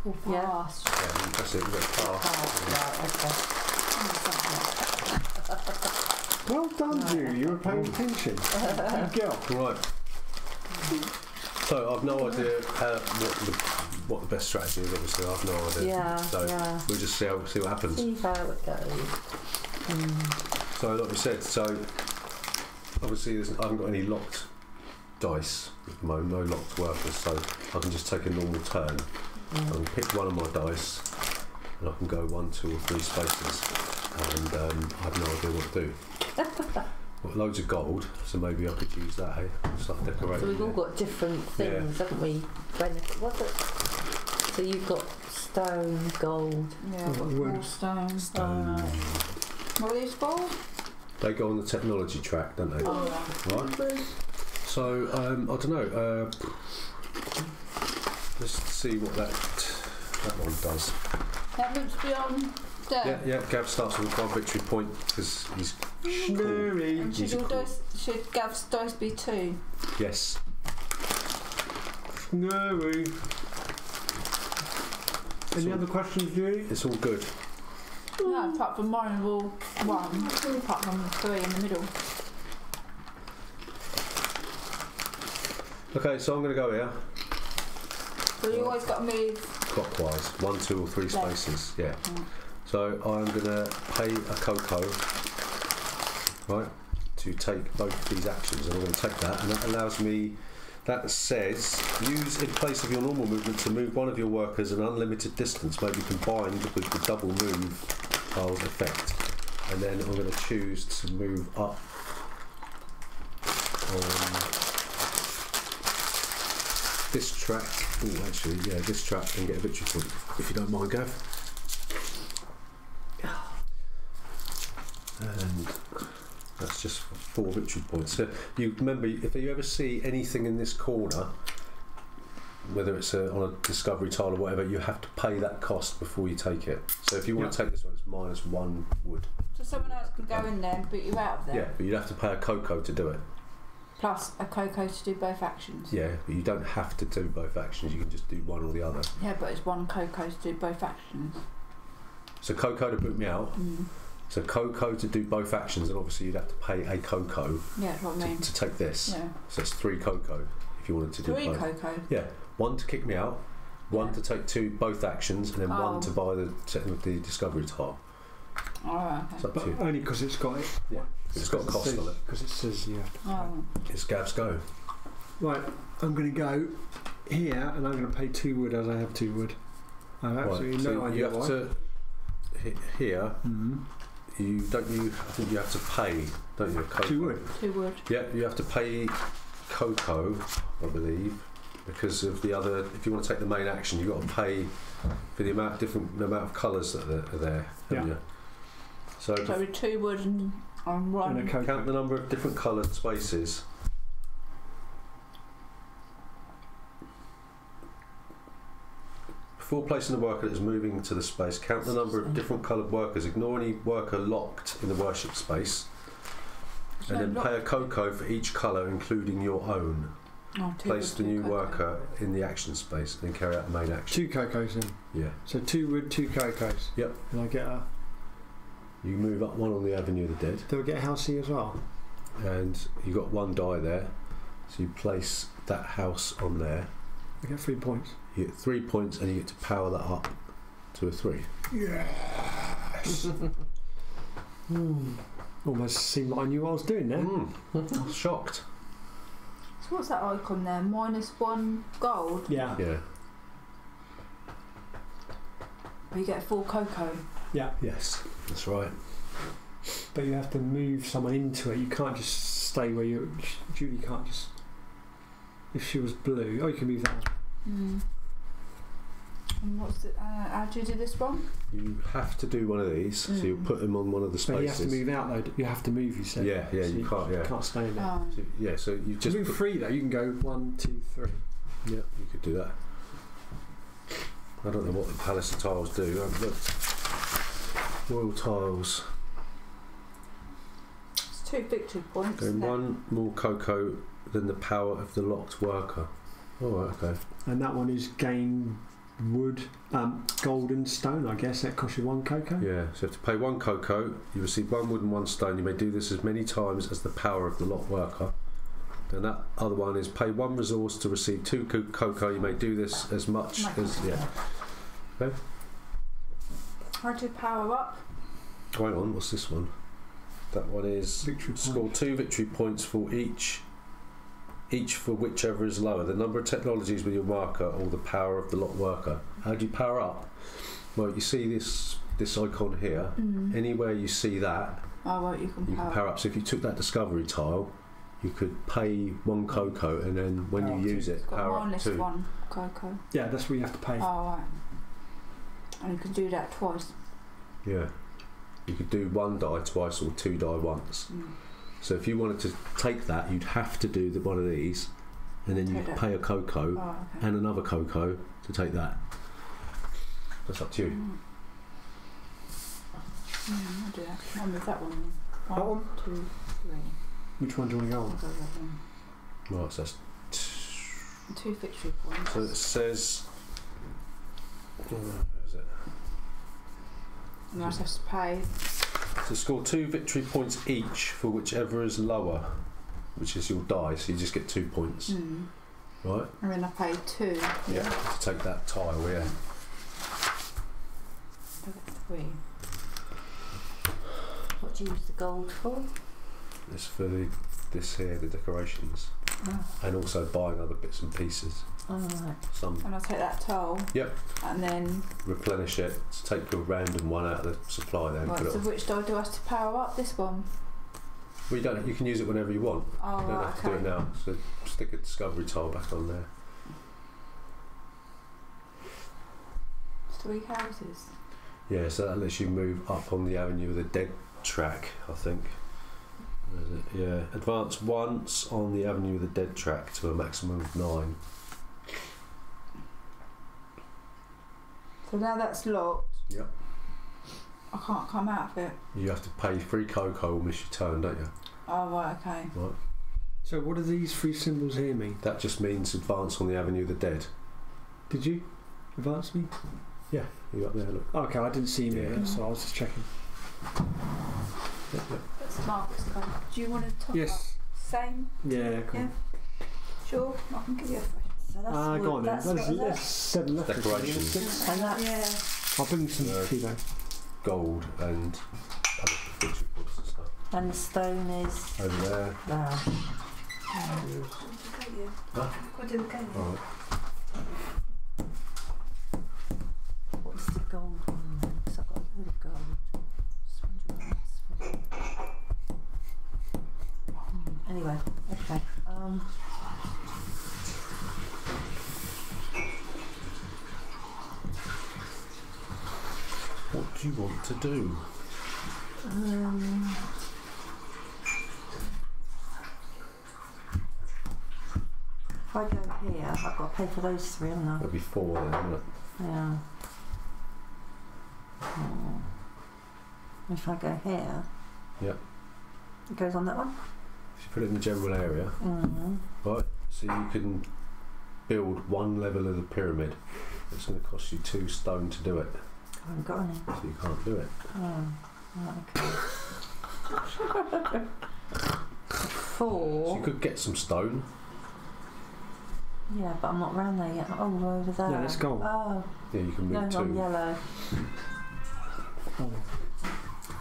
Or
Yeah.
past.
Yeah, that's it. We've got past.
Right, okay.
Well done, you were paying attention. Good girl.
Right. So I've no idea what the best strategy is. Obviously, I've no idea.
Yeah,
So
yeah.
we'll just see what happens.
See how it goes.
So like we said, so obviously I haven't got any locked dice at the moment, no locked workers, so I can just take a normal turn. I can pick one of my dice and I can go 1, 2 or 3 spaces, and I have no idea what to do. Got loads of gold, so maybe I could use that, start decorating.
So we've all got different things, haven't we? What's it? So you've got stone, gold.
Yeah, I've got
wood.
4 stones. What are these for?
They go on the technology track, don't they?
Oh,
Right. So I don't know. Let's see what that one does.
that looks beyond there.
Yeah. Gav starts with 1 victory point because he's
Schnurry.
And should Gav's dice be 2?
yes.
Schnurry. Any other questions, Julie?
It's all good.
No, apart from mine are all 1, apart from the 3 in the middle.
Okay, so I'm going to go here.
So you always got to move.
Clockwise, 1, 2 or 3 spaces. Yeah. So I'm going to pay a cocoa, right, to take both of these actions, and I'm going to take that, and that allows me. That says use in place of your normal movement to move one of your workers an unlimited distance, may be combined with the double move tiles effect, and then I'm going to choose to move up on this track. Oh, actually, yeah, this track, and get a victory point, if you don't mind, Gav. And that's just 4 victory points. So you remember, if you ever see anything in this corner, whether it's on a discovery tile or whatever, you have to pay that cost before you take it. So if you want to take this one, it's -1 wood.
So someone else can go in there and boot you out of there?
Yeah, but you'd have to pay a cocoa to do it.
Plus a cocoa to do both actions?
Yeah, but you don't have to do both actions, you can just do one or the other.
Yeah, but it's 1 cocoa to do both actions.
So cocoa to boot me out. So cocoa to do both actions, and obviously you'd have to pay a cocoa
Yeah, that's what I mean.
to take this.
Yeah.
So it's 3 cocoa if you wanted to do
3
both.
cocoa?
Yeah, 1 to kick me out, 1 to take both actions, and then 1 to buy the discovery tile.
Alright,
It's
okay.
up to you.
Only because it's got it.
Yeah, it's got a cost on it.
Because it says you have to.
Oh.
It's Gav's go.
Right, I'm going to go here, and I'm going to pay 2 wood as I have 2 wood. I have absolutely
so
no idea
you have
why.
to here. I think you have to pay, don't you? Cocoa.
2 wood.
2 wood.
Yeah, you have to pay cocoa, I believe, because of the other. If you want to take the main action, you've got to pay for the amount of colours that are there, haven't you? So
with 2 wood and 1.
And a cocoa.
count the number of different coloured spaces. Before placing the worker that is moving to the space, count the number of different coloured workers. Ignore any worker locked in the worship space, and then pay a cocoa for each colour, including your own.
Oh,
Place the new worker in the action space, and then carry out the main action.
2 cocos then.
Yeah.
So 2 wood, 2 cocos.
Yep.
And I get a.
You move up 1 on the Avenue of the Dead,
Do I get a housey as well?
and you got 1 die there, so you place that house on there.
I get 3 points.
You get 3 points, and you get to power that up to a 3.
Yes. Almost seemed like I knew what I was doing there.
I was shocked.
So what's that icon there? -1 gold?
Yeah.
Yeah.
You get 4 cocoa.
Yeah.
Yes, that's right.
But you have to move someone into it. You can't just stay where you. Julie can't just. If she was blue, oh, you can move that one.
And what's the? How do you do this one?
You have to do one of these, so you put them on one of the spaces.
But you have to move out though. You have to move. You said.
Yeah,
So
you can't. Yeah,
can't stay in there.
Oh.
so, yeah. So you just
Move 3 though. You can go 1, 2, 3.
Yeah, you could do that. I don't know what the palace of tiles do. I've looked. Royal tiles.
It's 2 victory points.
Gain 1 more cocoa than the power of the locked worker. Alright, okay.
And that one is gain wood, gold and stone, I guess. That costs you 1 cocoa.
Yeah, so you have to pay 1 cocoa, you receive 1 wood and 1 stone. You may do this as many times as the power of the locked worker. And that other one is pay 1 resource to receive 2 cocoa. You may do this as much as... Yeah. Okay.
How do you power up?
Hang on, what's this one? That one is
Victory
score
point.
2 victory points for each for whichever is lower. The number of technologies with your marker or the power of the locked worker. How do you power up? Well, you see this icon here. Anywhere you see that,
Oh, right, you can power
up. So if you took that discovery tile, you could pay 1 cocoa, and then when you use it,
It's got
power up
minus
2.
1 cocoa.
Yeah, that's what you have to pay.
Oh, right. And you can do that twice.
Yeah. You could do 1 die twice or 2 die once. So if you wanted to take that, you'd have to do one of these, and then you'd pay a cocoa
Okay.
and another cocoa to take that. That's up to you.
I'll do that. I'll move that one then.
That one?
2, 3.
Which one do you want to go
I'll
on?
go that one.
Right, so that's
2 victory points.
so it says. Where is it?
And I have to pay.
To score 2 victory points each for whichever is lower, which is your die, so you just get 2 points. Right?
And then I pay 2.
Yeah, to take that tile, yeah.
I get 3.
What do you use the gold for?
It's for this here, the decorations. And also buying other bits and pieces.
Oh, right.
Some
And I'll take that tile.
Yep.
And then.
replenish it, take a random one out of the supply then.
Right,
Put it
so
on.
which die do I have to power up? This one?
Well, you can use it whenever you want.
Oh,
You don't
right,
have to
okay.
do it now. So stick a discovery tile back on there.
3 houses.
Yeah, so that lets you move up on the Avenue of the Dead track, I think. Where is it? Yeah, advance once on the Avenue of the Dead track to a maximum of 9.
So now that's locked.
Yep.
I can't come out of it.
You have to pay 3 cocoa or miss your turn, don't you?
Oh, right, okay.
Right.
So what do these 3 symbols here mean?
That just means advance on the Avenue of the Dead.
Did you advance me?
Yeah, you up there, look.
Okay, I didn't see me,
Yeah.
so I was just checking.
Yep, yep.
That's Marcus code. Do you want to top up?
Yes.
Same?
Yeah, cool.
Yeah. Sure, I can give you a fresh.
So that's wood.
Go on then.
That's
There's
what
there's 7 left.
Decorations.
6.
And that's
Yeah.
I'll bring some tea though.
Gold and other victory points and stuff.
and the stone is
Over there.
there.
Huh? Alright.
What's the gold one then? 'Cause I've got a load of gold. Just wondering what that's for. Anyway, okay.
What do you want to do?
If I go here, I've got to pay for those 3, haven't I?
There'll be 4 then, won't it?
Yeah. If I go here,
Yep.
it goes on that one.
If you put it in the general area, right, so you can build 1 level of the pyramid. It's going to cost you 2 stone to do it,
I haven't got any.
so you can't do it.
Oh, right, okay.
So
4.
you could get some stone.
Yeah, but I'm not round there yet. Oh, we're over there.
Yeah, let's go.
Oh,
Yeah, you can
no,
move
I'm
2.
yellow.
Oh.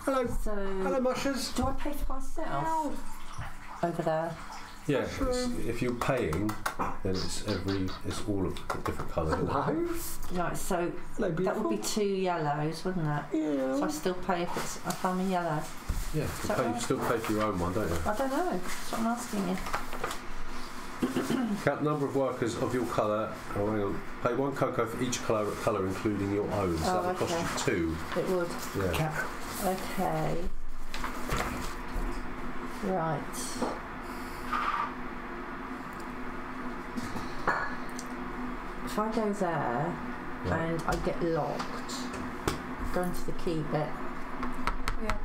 Hello.
So,
Hello, mushers.
do I pay for myself? Over there.
Yeah, if you're paying, then it's all of the different colours.
Hello.
Right, so
Hello, beautiful.
that would be 2 yellows, wouldn't it?
Yeah.
So I still pay if I'm a yellow.
Yeah,
Is that
you
right?
still pay for your own one, don't you?
I don't know. That's what I'm asking you.
Count the number of workers of your colour. Oh, hang on. Pay 1 cocoa for each colour, including your own. So
Oh,
that would
okay.
cost you 2.
It would.
Yeah.
Okay. Right. If I go there
Right.
and I get locked, go into the key bit,
Yeah,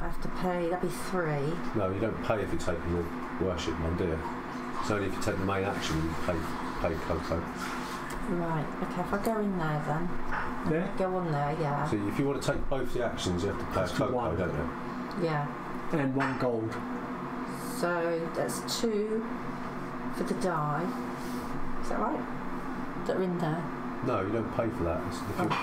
have to pay. That'd be 3.
No, you don't pay if you're taking the worship one, do you? It's only if you take the main action you pay cocoa.
Right. Okay. If I go in there then.
There?
Go on there. Yeah.
So if you want to take both the actions, you have to pay a cocoa,
one.
don't you?
Yeah.
And 1 gold.
So that's 2 for the die. Is that right? That are in there.
No, you don't pay for that.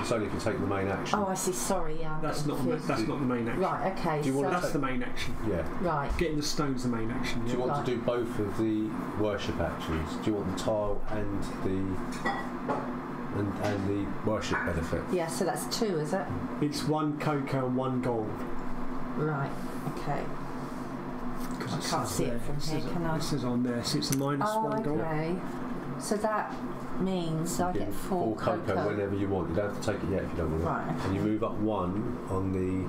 It's only if you take the main action.
Oh, I see. Sorry. Yeah. I'm
That's not
confused.
the main action.
Right. Okay.
Do you want to
That's the main action.
Yeah.
Right.
Getting the stone's the main action.
Do
Yeah.
you want to do both of the worship actions? Do you want the tile and the worship benefit?
Yeah. So that's 2, is it?
It's 1 cocoa and 1 gold.
Right. Okay.
Because
I can't see it from here, can I?
It says on there, so it's a minus 1 gold.
Okay. So that means I get 4
cocoa whenever you want. You don't have to take it yet if you don't want it.
Right.
And you move up 1 on the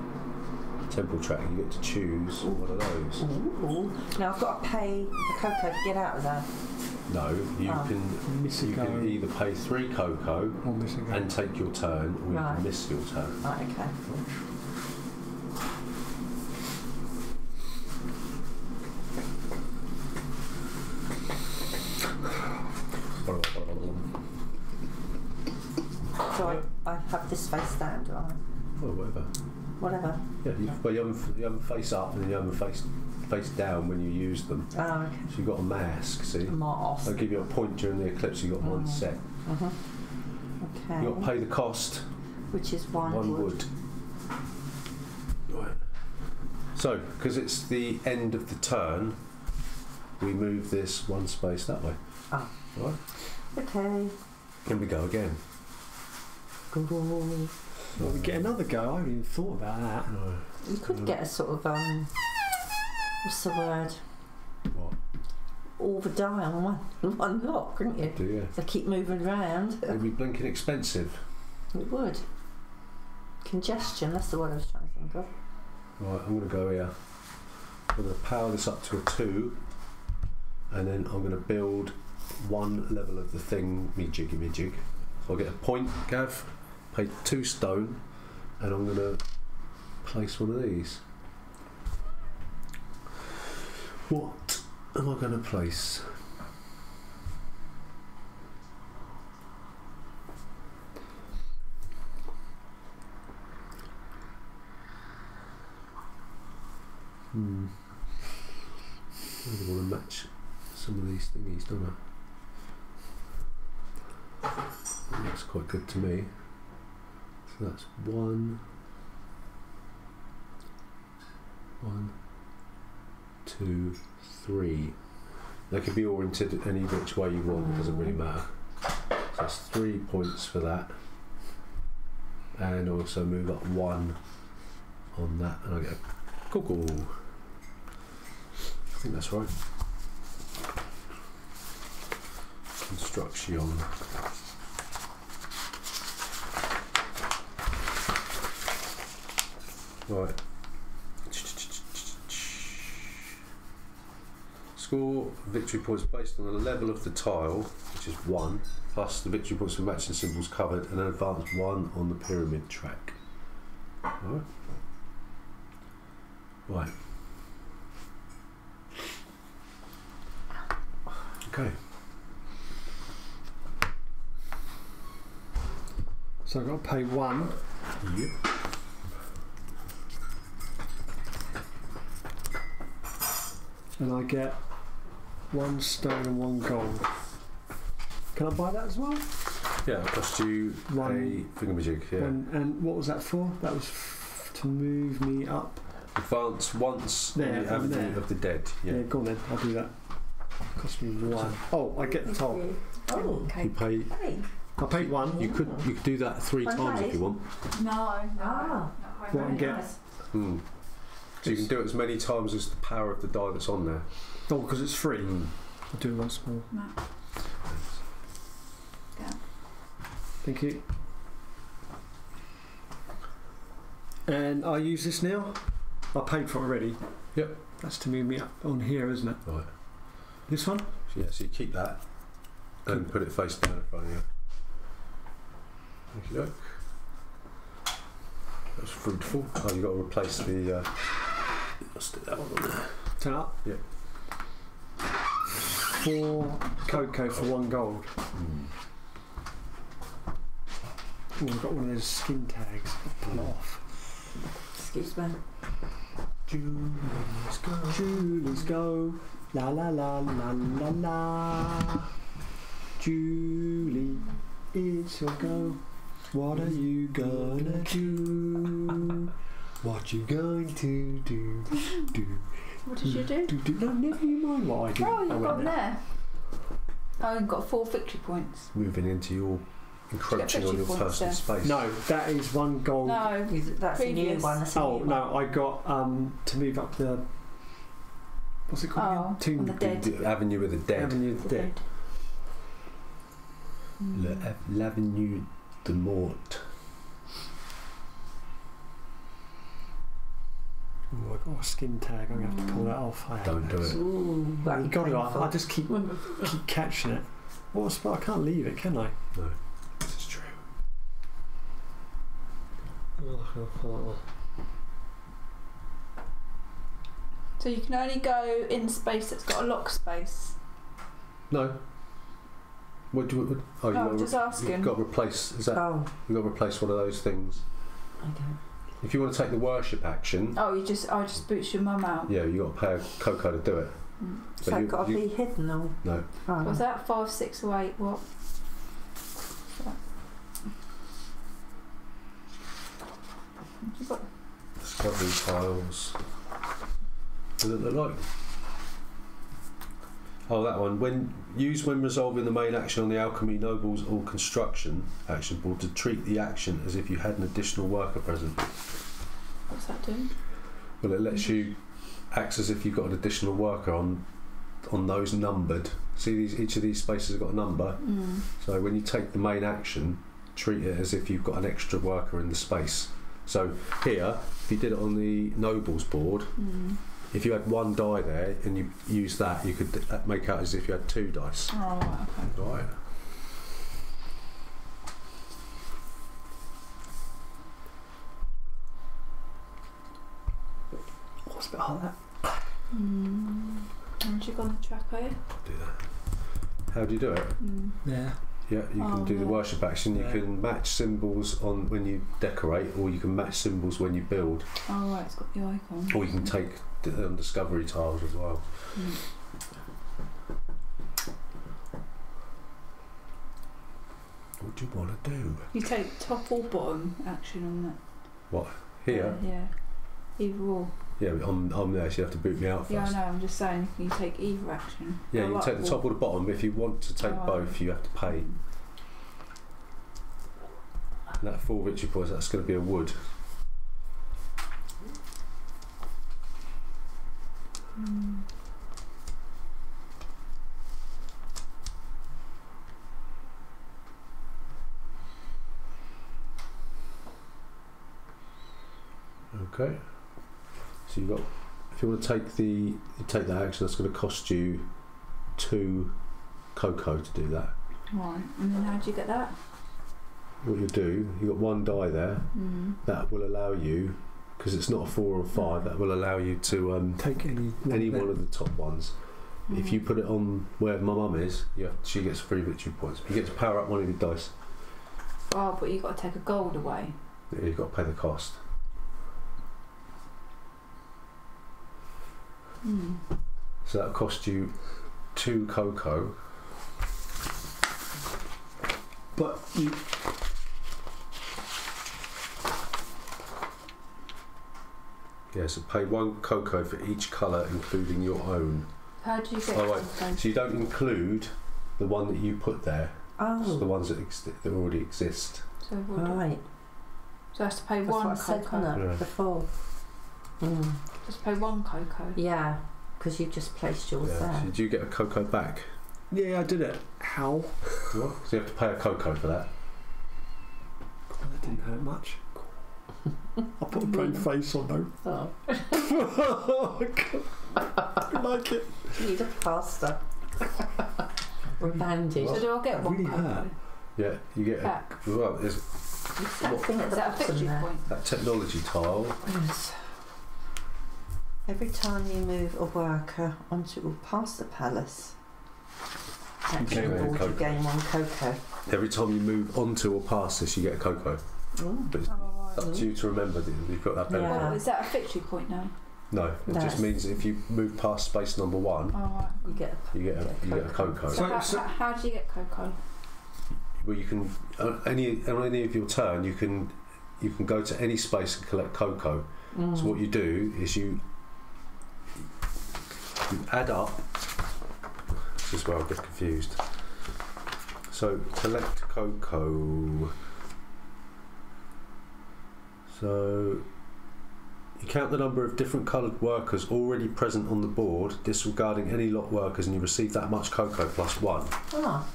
temple track. You get to choose one of those.
Ooh. Now I've got to pay the cocoa to get out of there.
No, you
Miss a
can
go.
either pay 3 cocoa
Or miss a go.
and take your turn, or you
Right.
can miss your turn.
Right. Okay. So I have this face down, do I?
Or whatever.
Whatever.
Yeah, you have them face up and then you have them face down when you use them.
Oh, okay.
So you've got a mask, see?
Mask.
I'll give you a point during the eclipse, you've got 1 set.
Okay.
You've got to pay the cost.
Which is 1
wood. Right. So, because it's the end of the turn, we move this 1 space that way.
Ah.
Right?
Okay.
Then we go again.
Well, we get another go. I haven't even thought about that.
No.
You could get a sort of what's the word?
What?
All the die on one lot, couldn't you?
Do you?
They keep moving around.
It'd be blinking expensive.
It would. Congestion, that's the word I was trying to think of.
Right, I'm going to go here. I'm going to power this up to a 2, and then I'm going to build 1 level of the thing, me jig. So I'll get a point, Gav, pay 2 stone, and I'm going to place one of these. What am I going to place? I really want to match some of these thingies, don't I? That looks quite good to me. So that's 1, 2, 3. They can be oriented any which way you want, it doesn't really matter. So that's 3 points for that. And also move up 1 on that, and I get a cuckoo. I think that's right. Construction. Right. Score victory points based on the level of the tile, which is 1, plus the victory points for matching symbols covered, and then advance 1 on the pyramid track. Right. Right. Okay.
So I've got to pay 1.
Yep.
And I get 1 stone and 1 gold. Can I buy that as well?
Yeah, it cost you a thingamajig, yeah.
And what was that for? That was to move me up.
Advance once
There,
on the
over
Avenue
there.
of the Dead. Yeah.
Yeah, go on then. I'll do that. Cost me 1. Oh, I get the top.
Oh, okay.
You pay.
Hey.
I paid 1.
You could do that 3 times if you want.
No.
Ah.
What I get?
Nice.
So you can do it as many times as the power of the die that's on there.
Oh, because it's free. I'll do it once more.
No. Yeah.
Thank you. And I use this now. I paid for it already.
Yep.
That's to move me up on here, isn't it?
Right.
This one?
So, yeah, so you keep that and put it face down in front of you. Thank you. That's fruitful. Oh, you've got to replace the I'll stick that one on there.
Turn up.
Yep.
4 cocoa for 1 gold. Oh, I've got one of those skin tags. Pull it off.
Excuse me.
Julie's go. Julie's go. La la la la la la. Julie, it's your go. What are you gonna do? What you going to do?
What did you do?
No, never you mind what I did.
Oh, you've got there. Oh, you've got 4 victory points.
Moving into your encroaching on your
victory points
personal
there.
space.
No, that is 1 gold.
No,
That's a new
previous.
one. That's a
Oh
new
no, I got to move up the. What's it called?
Oh,
again?
on the dead.
The Avenue of the Dead.
Avenue of the Dead.
L'Avenue de Mort.
Oh, I got a skin tag. I'm gonna have to pull that off.
Don't do it.
Ooh,
You got it off. I just keep catching it. What a spot! I can't leave it, can I?
No, this is true.
So you can only go in space that's got a lock space.
No. What do you? Oh,
No, just asking.
You've got to replace. Is that?
Oh,
You've got to replace one of those things.
okay.
If you want to take the worship action,
Oh, I just boots your mum out.
yeah, you got to pay a cocoa to do it.
So
But
it's got to be hidden or?
No.
Oh.
Was that 5, 6 or 8? What? You've got
Discovery tiles. What does it look like? Oh, that one. When resolving the main action on the Alchemy Nobles or Construction action board to treat the action as if you had an additional worker present.
What's that doing?
Well, it lets you acts as if you've got an additional worker on those numbered. See, each of these spaces have got a number. So when you take the main action, treat it as if you've got an extra worker in the space. So here, if you did it on the Nobles board, if you had 1 die there and you use that, you could make out as if you had 2 dice.
Oh, right, okay.
Right.
What's a bit hard that?
Haven't you got on the track, are you?
I'll do that. How do you do it?
Yeah.
Yeah, you can do the
yeah.
worship action. You
Yeah.
can match symbols on when you decorate, or you can match symbols when you build,
Oh, right, it's got the icon.
or you can take discovery tiles as well. What do you want to do?
You take top or bottom action on that.
What? Here?
Yeah. Either or.
Yeah, but I'm there, so you have to boot me out first.
Yeah, I know, I'm just saying, you take either action.
Yeah,
I
you can
like
take the top or the bottom, but if you want to take
Oh,
both, you have to pay. And that 4 victory points, that's going to be a wood. Okay. So you've got, if you want to take that action, that's going to cost you 2 cocoa to do that.
Right, and then how do you get that?
What you do, you've got 1 die there. That will allow you, because it's not a 4 or 5, that will allow you to
Take
any one of the top ones. If you put it on where my mum is, she gets 3 victory points. You get to power up one of your dice.
Oh, but you've got to take a gold away.
You've got to pay the cost. So that'll cost you 2 cocoa.
But you.
Yeah, so pay 1 cocoa for each colour, including your own.
How do you get
Oh, wait.
those?
So you don't include the one that you put there. It's the
Oh,
ones that already exist.
So, what
right.
so I have to pay
That's
one
what I said,
cocoa.
wasn't it,
Yeah.
before?
Just pay 1 cocoa.
Yeah, because you've just placed yours
Yeah.
there.
So do you get a cocoa back?
Yeah, I did it. How?
What? So you have to pay a cocoa for that.
Well, that didn't hurt much. I put a brave face on though.
Oh.
I like it.
You need a plaster. Or a bandage.
So do I get 1
Really
cocoa?
hurt.
Yeah, you get
Back.
well, there's
It's that thing at
Is
the
that a
bottom
victory
there.
point?
that technology tile.
Yes. Every time you move a worker onto or past the palace,
Okay,
action board, you
cocoa.
gain 1 cocoa.
Every time you move onto or past this, you get a cocoa.
Ooh.
But it's
Oh, right.
up to you to remember that you've got that benefit.
Yeah.
Oh, is that a victory point now?
No, it
No.
just means if you move past space number 1,
Oh, right.
You get
you get a cocoa.
So, how do you get cocoa?
Well, you can on any of your turn, you can go to any space and collect cocoa. So what you do is you add up. This is where I get confused. So collect cocoa. So you count the number of different coloured workers already present on the board, disregarding any lot workers, and you receive that much cocoa plus 1.
Ah,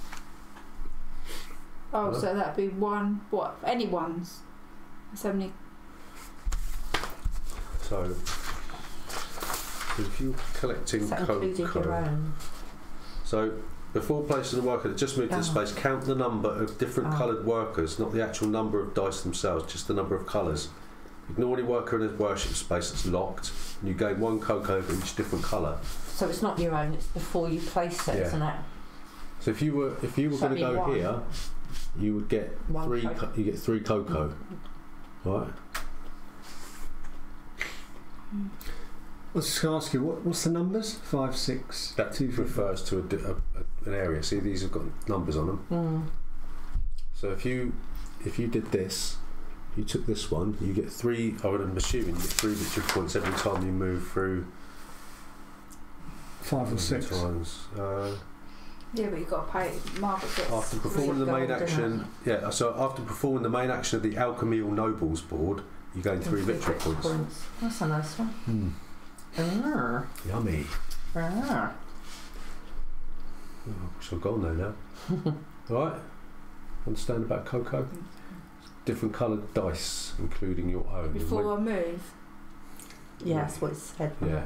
Oh,
Huh?
so that'd be 1. What? Any ones? So many.
So if you're collecting
is that including your
cocoa,
own?
so before placing a worker that just moved to the space, count the number of different
Oh.
coloured workers, not the actual number of dice themselves, just the number of colours. Ignore any worker in a worship space that's locked, and you gain 1 cocoa for each different colour.
So it's not your own, it's before you place it,
Yeah.
isn't it?
So if you were
So
going to
that'd be
go
1.
here, you would get
1
3.
cocoa.
You get 3 cocoa, right?
I was just going to ask you, what's the numbers? 5, 6,
That
2, 3, 4.
refers to an area. See, these have got numbers on them. So if you did this, you took this one, you get 3. I'm assuming you get 3 victory points every time you move through.
5 or 6.
Times.
Yeah, but you've got to pay. Margaret gets.
After performing the main
gold,
action, yeah. So after performing the main action of the Alchemial Nobles board, you gain 3 victory points.
That's a nice one. Ah.
Yummy.
Ah.
Oh, I wish I'd gone there now. All right. Understand about cocoa? Different coloured dice, including your own.
Before I move.
Yeah, that's what it said.
Yeah.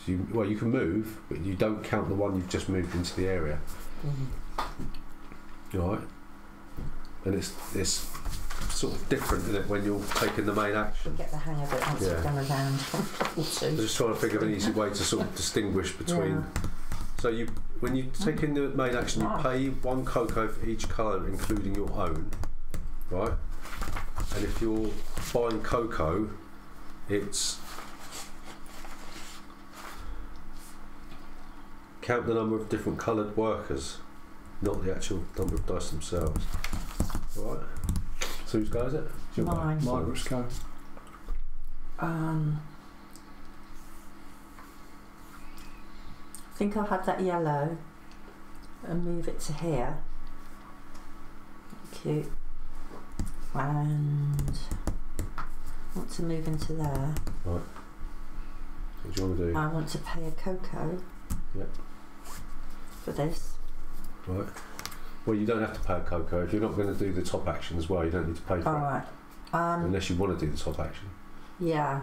So you can move, but you don't count the one you've just moved into the area. All right. And it's sort of different, isn't it, when you're taking the main action?
You'll get the hang of it once you've done a round or 2.
I'm just trying to think of an easy way to sort of distinguish between. So when you take in the main action, you pay 1 cocoa for each colour, including your own, right? And if you're buying cocoa, it's count the number of different coloured workers, not the actual number of dice themselves. Right. So whose go is it? It's your go.
Mine.
Margaret's go.
I think I'll have that yellow and move it to here. Cute. And I want to move into there.
Right. What do you want to do?
I want to pay a cocoa.
Yep.
For this.
Right. Well, you don't have to pay a cocoa. If you're not going to do the top action as well, you don't need to pay for it.
Alright.
Unless you want to do the top action.
Yeah.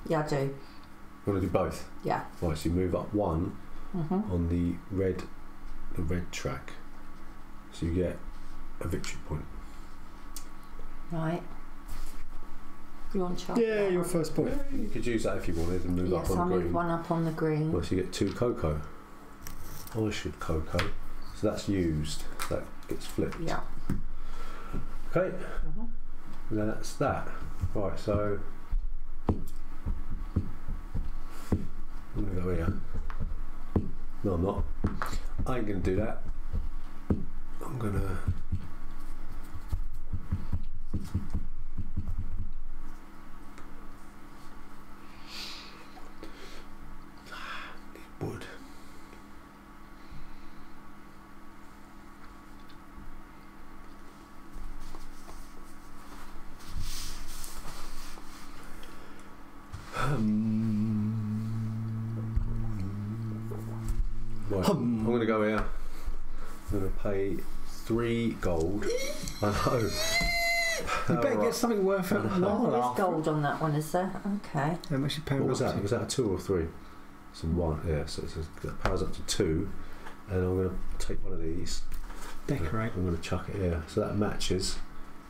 Yeah, I do.
You want to do both?
Yeah.
Right, so you move up 1
Mm-hmm.
on the red track. So you get a victory point.
Right. You want chop?
Yeah, your first point.
You could use that if you wanted and move
Yes,
up
I'll
on the
move
green.
1 up on the green.
Well, so you get 2 cocoa. I should cocoa. So that's used. That gets flipped.
Yeah.
Okay.
Mm-hmm.
And that's that. Right, so I'm going to go here. No, I'm not. I ain't going to do that. I'm going to... need wood. Right, I'm going to go here. I'm going to pay 3 gold. I know.
You better
Right.
get something worth it.
Oh, there's gold on that one, is there? Okay.
How much you paying?
What was that? Was that a 2 or 3? It's a 1, yeah. So it powers up to 2. And I'm going to take one of these.
Decorate.
I'm going to chuck it here. So that matches.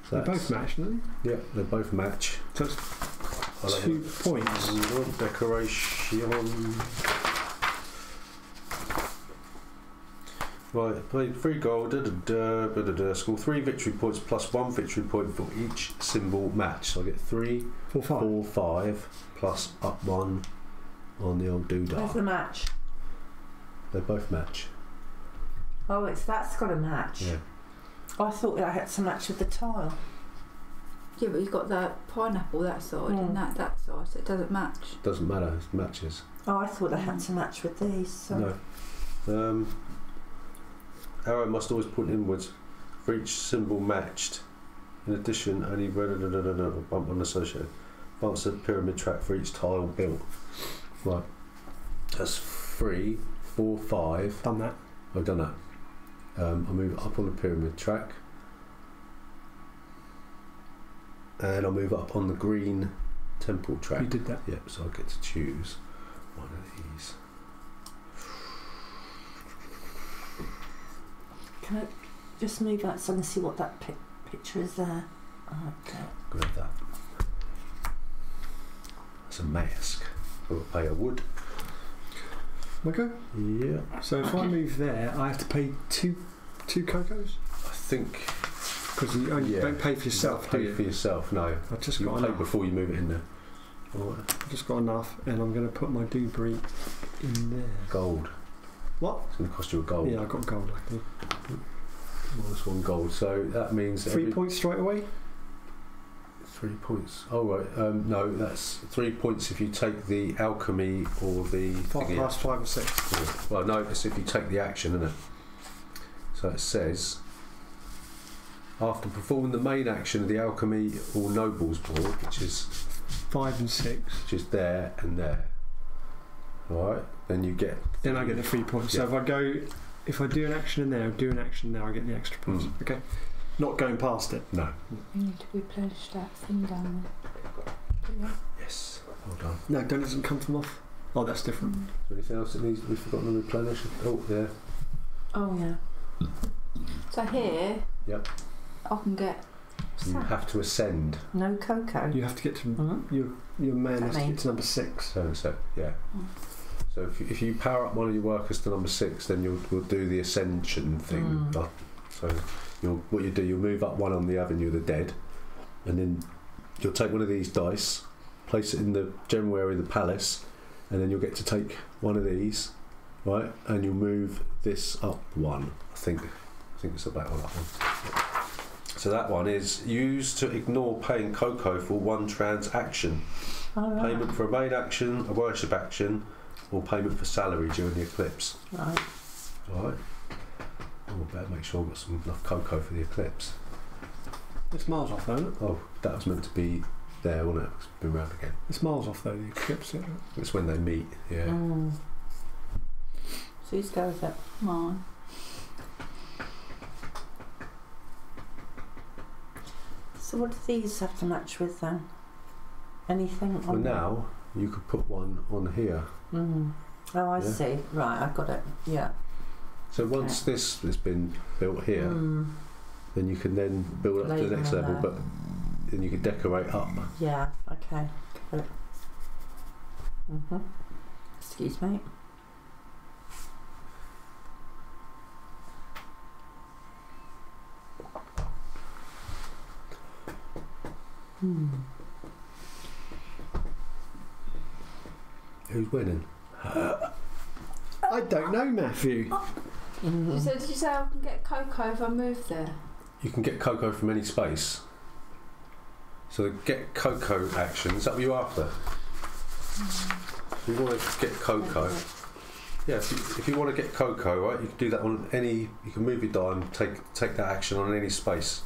So
They both
that's-
match, don't
Yeah, they both match.
they? So it's
I'll have
2 points.
Decoration. Right, played 3 gold, score 3 victory points plus 1 victory point for each symbol match. So I get 3,
4, 5.
4, 5 plus up 1 on the old doodah.
Where's the match?
They both match.
Oh, that's got a match.
Yeah.
Oh, I thought I had to match with the tile.
Yeah, but you've got the pineapple that side and that side, so it doesn't match.
Doesn't matter, it matches.
Oh, I thought I had to match with these. So.
No. Arrow must always point inwards for each symbol matched. In addition, only bump unassociated. Advance the pyramid track for each tile built. Right. That's 3, 4, 5.
Done that.
I've done that. I'll move up on the pyramid track. And I'll move up on the green temple track.
You did that.
Yep, so I get to choose one of these.
Can I just move that so I can see what that picture is there? Okay.
Grab that. That's a mask for a pay of wood.
Okay.
Yeah.
So if I move there, I have to pay two cocos?
I think
Because you only don't pay for yourself,
you
do
pay
you?
for yourself, no.
I've just
You
got
pay
enough.
before you move it in there. Alright.
I've just got enough, and I'm going to put my debris in there.
Gold.
What?
It's going to cost you a gold.
Yeah, I got gold, luckily.
Minus 1 gold. So that means
3 points straight away?
3 points. Oh right. No, that's 3 points if you take the alchemy or the
5
thingy
plus
action.
5 or 6.
Yeah. Well, no, it's if you take the action, isn't it? So it says, after performing the main action of the alchemy or nobles board, which is
5 and 6.
there and there. Alright, then you get.
Then I get the 3 points.
Yeah.
So if I do an action in there, do an action there, I get the extra points. Okay. Not going past it.
No.
You need to replenish that thing down there.
Yes. Well done.
No, doesn't come from off. Oh, that's different.
Is there anything else that we've forgotten to replenish? Oh, yeah.
Oh yeah.
So here,
Yep.
I can get.
You have to ascend.
No cocoa.
You have to get to
Mhm.
your man has to
mean?
get to number 6.
So yeah. So if you power up one of your workers to number 6, then we'll do the ascension thing. So what you do, you'll move up one on the Avenue of the Dead, and then you'll take one of these dice, place it in the general area of the palace, and then you'll get to take one of these, right? And you'll move this up one. I think it's about that one. So that one is used to ignore paying cocoa for one transaction.
Oh, right.
Payment for a main action, a worship action, or payment for salary during the eclipse.
Right.
Alright. Oh, I better make sure I've got enough cocoa for the eclipse.
It's miles off, though, isn't it?
Oh, that was meant to be there, wasn't it? It's been round again.
It's miles off, though, the eclipse. Isn't it?
It's when they meet, yeah.
So whose go is it?
Mine.
So what do these have to match with then? Anything on
Well, now you could put one on here.
Oh, I
Yeah.
see. Right, I've got it. Yeah.
So once this has been built here, then you can then build up
Lay
to the
them
next
on
level,
there.
but then you can decorate up.
Yeah. Okay. Excuse me.
Who's winning?
I don't know, Matthew.
So did you say I can get cocoa if I move there?
You can get cocoa from any space. So the get cocoa action, is that what you're after? If you want to get cocoa, yeah, if you want to get cocoa, right, you can do that on any, you can move your die and take that action on any space.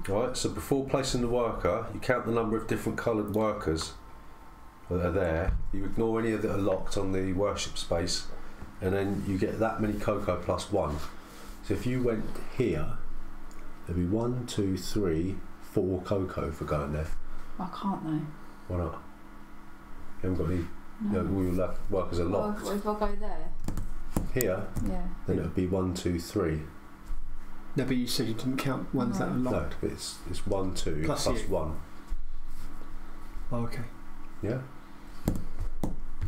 Right, so before placing the worker, you count the number of different coloured workers that are there, you ignore any that are locked on the worship space, and then you get that many cocoa plus 1. So if you went here, there'd be 1, 2, 3, 4 cocoa for going there.
I can't though.
Why not? You haven't got any,
No.
all your workers are
Well,
locked.
if I go there,
Here,
yeah.
then it would be 1, 2, 3.
No, but you said you didn't count ones that are
No,
locked.
it's 1, 2
Plus
plus
you.
1.
Oh, okay.
Yeah.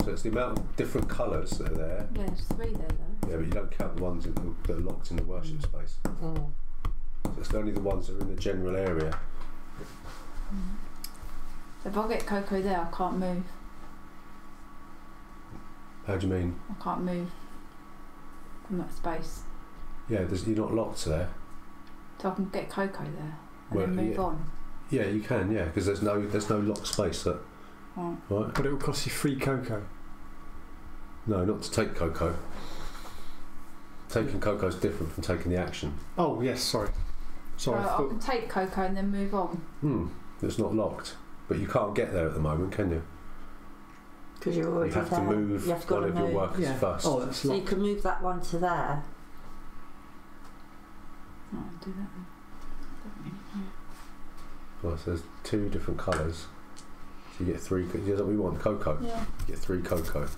So it's the amount of different colours that are there.
Yeah, there's 3 there though.
Yeah, but you don't count the ones that are locked in the worship space.
Mm.
So it's only the ones that are in the general area.
So if I get cocoa there, I can't move.
How do you mean?
I can't move from that space.
Yeah, you're not locked there.
So I can get cocoa there and
Well,
then move
yeah.
on.
Yeah, you can. Yeah, because there's no locked space. That
Right.
right?
But it will cost you 3 cocoa.
No, not to take cocoa. Taking cocoa is different from taking the action.
Oh yes, sorry. Sorry.
So I can take cocoa and then move on.
It's not locked, but you can't get there at the moment, can you?
Because you're
You
already
have to
there.
move
You have to go
one
to
of your
move.
workers
Yeah.
first.
Oh, that's
So you
locked.
can move that one to there.
Right, I'll do that then.
Well, so there's 2 different colours. So you get 3. Is that what we want? Cocoa.
Yeah.
You get 3 cocoa.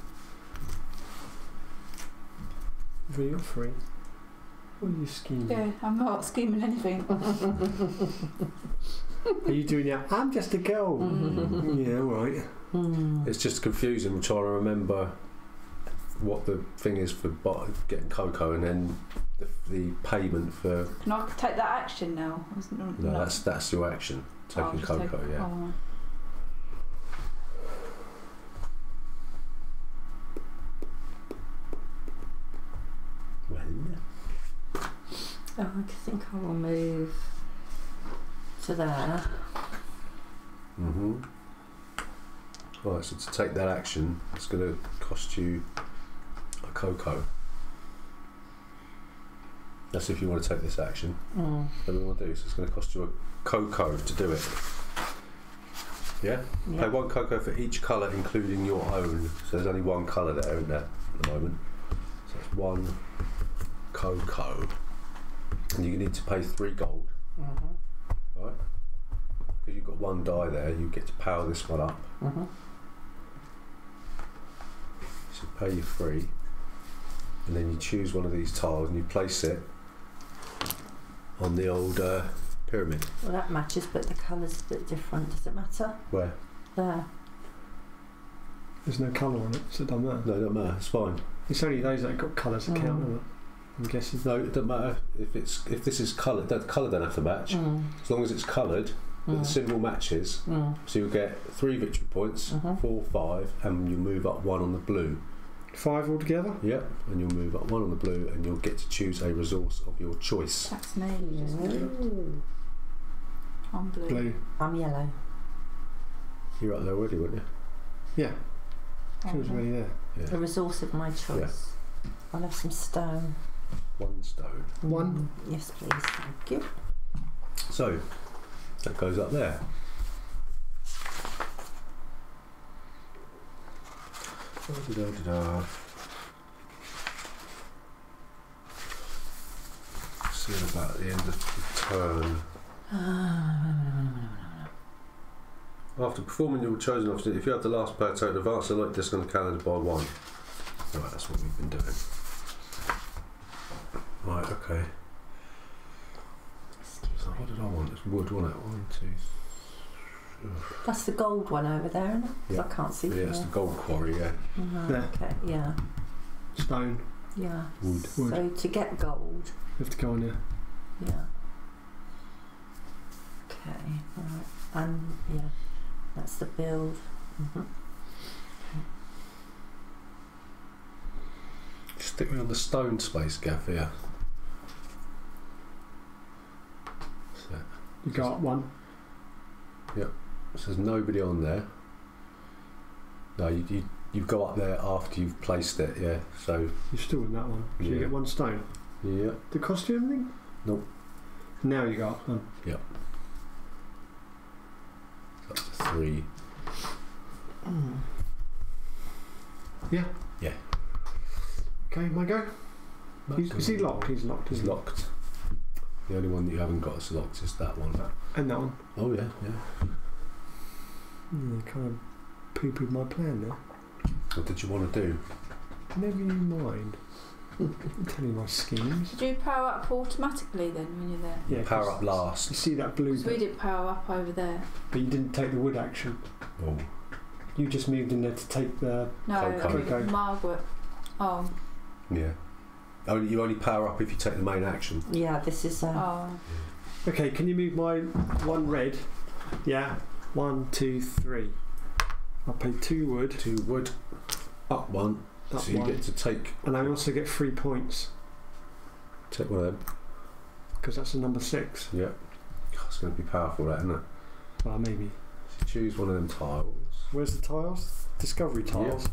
Really, 3. What are you scheming?
Yeah, I'm not scheming anything.
Are you doing that? I'm just a girl. Yeah, right.
It's just confusing. We're trying to remember what the thing is for getting cocoa, and then the payment for.
Can I take that action now?
No, that's your action. Taking
just
cocoa,
take-
yeah.
oh,
Well,
Oh, I think I will move to there.
Right, so to take that action, it's going to cost you a cocoa. That's if you want to take this action. What we want to do, so it's going to cost you a cocoa to do it. Yeah? Pay 1 cocoa for each colour, including your own. So there's only 1 colour there, isn't there, at the moment? So it's 1 cocoa. And you need to pay 3 gold. Right? Because you've got 1 die there, you get to power this one up. So pay your 3. And then you choose one of these tiles and you place it on the old pyramid.
Well, that matches, but the colour's a bit different. Does it matter?
Where?
There.
There's no colour on it, so it doesn't matter.
No, it doesn't matter, it's fine.
It's only those that have got colours that count, isn't it? I'm guessing.
No, it doesn't matter if this is coloured. The colour don't have to match. As long as it's coloured, but the symbol matches. So you'll get 3 victory points, 4, 5, and you'll move up 1 on the blue.
5 altogether?
Yeah, and you'll move up 1 on the blue, and you'll get to choose a resource of your choice.
that's me. I'm blue.
Blue.
I'm yellow.
You're up there already, weren't you?
Yeah. She was already there.
A resource of my choice. I'll have some stone.
1 stone.
1.
Yes, please. Thank you.
So that goes up there. Da-da-da-da-da. See about the end of the turn. After performing your chosen option, if you have the last player total advance the light disc on the calendar by 1. Right, that's what we've been doing. Right, okay. So what did I want? It's wood, wasn't it? 1, 2.
That's the gold one over there, isn't it? 'Cause
Yeah.
I can't see
Yeah,
from
it's the
there.
gold quarry, yeah.
There.
Okay, yeah.
Stone.
Yeah.
Wood.
So to get gold,
You have to go on there.
yeah. Okay, right. And yeah, that's the build.
Stick me on the stone space, Gav, here. So,
You go up 1.
so there's nobody on there. No, you go up there after you've placed it, yeah. So,
You're still in that one. So you
Yeah.
get 1 stone.
yeah.
Did it cost you anything?
Nope.
Now you go up 1.
That's a 3.
Yeah.
Yeah.
Okay, my go. Is he locked? He's locked.
He's
Isn't he?
locked. The only one that you haven't got is locked is that one.
And that one.
Oh, yeah, yeah.
Kind of poo-pooed my plan now.
What did you want to do?
Never you mind. I'm telling you my schemes.
Did you power up automatically then when you're there?
Yeah,
Power
'cause
up last.
You see that blue
Because we
bit,
did power up over there.
but you didn't take the wood action.
Oh.
You just moved in there to take the.
No,
Coco.
Margaret. Oh,
Yeah. You only power up if you take the main action.
Yeah, this is.
oh.
Okay, can you move my one red? Yeah. 1, 2, 3. I'll pay 2 wood.
2 wood. Up 1.
Up
So you
1.
get to take
And I also get 3 points
one of them.
because that's a number 6.
Yeah. God, it's going to be powerful, that, isn't it?
Well, maybe.
So choose one of them tiles.
Where's the tiles? Discovery tiles.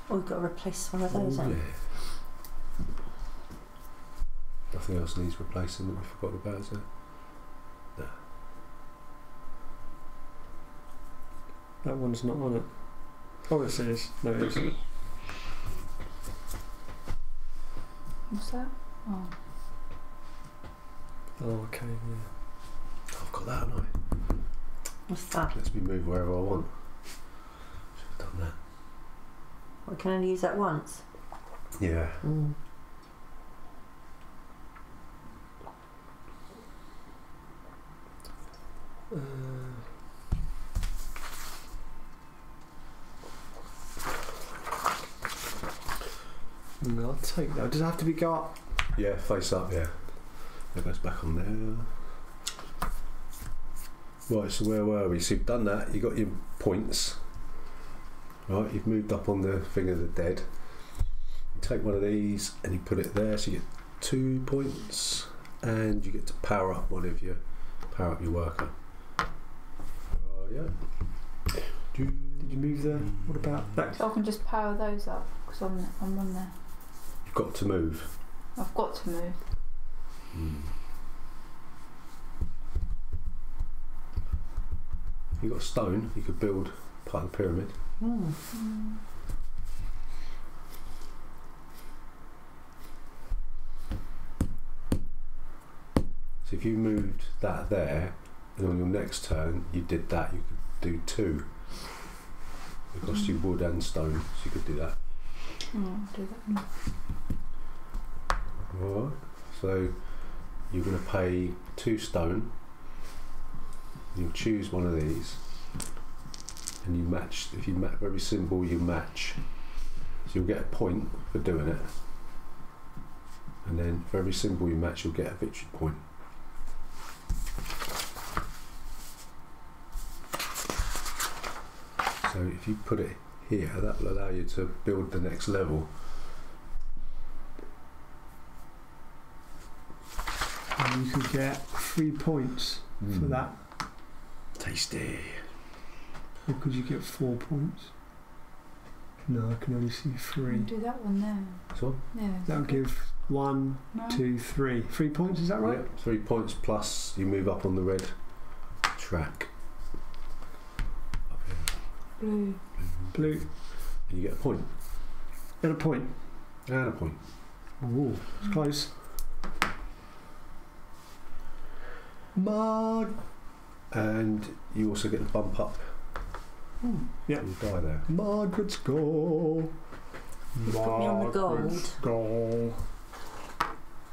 Oh, we've got to replace one of those.
Oh,
then.
yeah. Nothing else needs replacing that we forgot about, is there? No.
That one's not on it. Oh, yes, it is. No, it isn't.
What's that? Oh.
Oh, okay, yeah.
I've got that, haven't I?
What's that?
Lets me move wherever I want. Should have done that.
I can only use that once.
Yeah.
Mm.
No, I'll take that. Does it have to be go up?
Yeah, face up, yeah. That goes back on there. Right, so where were we? So you've done that, you got your points. Right, you've moved up on the thing of the dead. You take one of these and you put it there, so you get 2 points, and you get to power up one of your worker. Yeah.
Did you move the? What about that?
So I can just power those up because I'm on there.
You've got to move.
I've got to move.
If you've got stone, you could build part of the pyramid.
Mm.
So if you moved that there, and on your next turn you did that, you could do 2. It cost you wood and stone, so you could do that.
I'll do that.
Alright, so you're going to pay 2 stone, you'll choose one of these, and you match. If you match every symbol, you match, so you'll get a point for doing it, and then for every symbol you match you'll get a victory point. So if you put it here, that will allow you to build the next level.
And you could get 3 points for that.
Tasty.
Or could you get 4 points? No, I can only see 3.
I'll do that one there.
So
Yeah.
That'll give 1,
No?
2, 3. 3 points, is that right?
yeah, 3 points plus you move up on the red track. Up here.
Blue.
Blue.
And you get a point.
And a point.
And a point.
Ooh, it's close. Marg.
And you also get the bump up.
Yeah.
You die there.
Margaret's goal.
Put me on the gold.
Margaret's goal.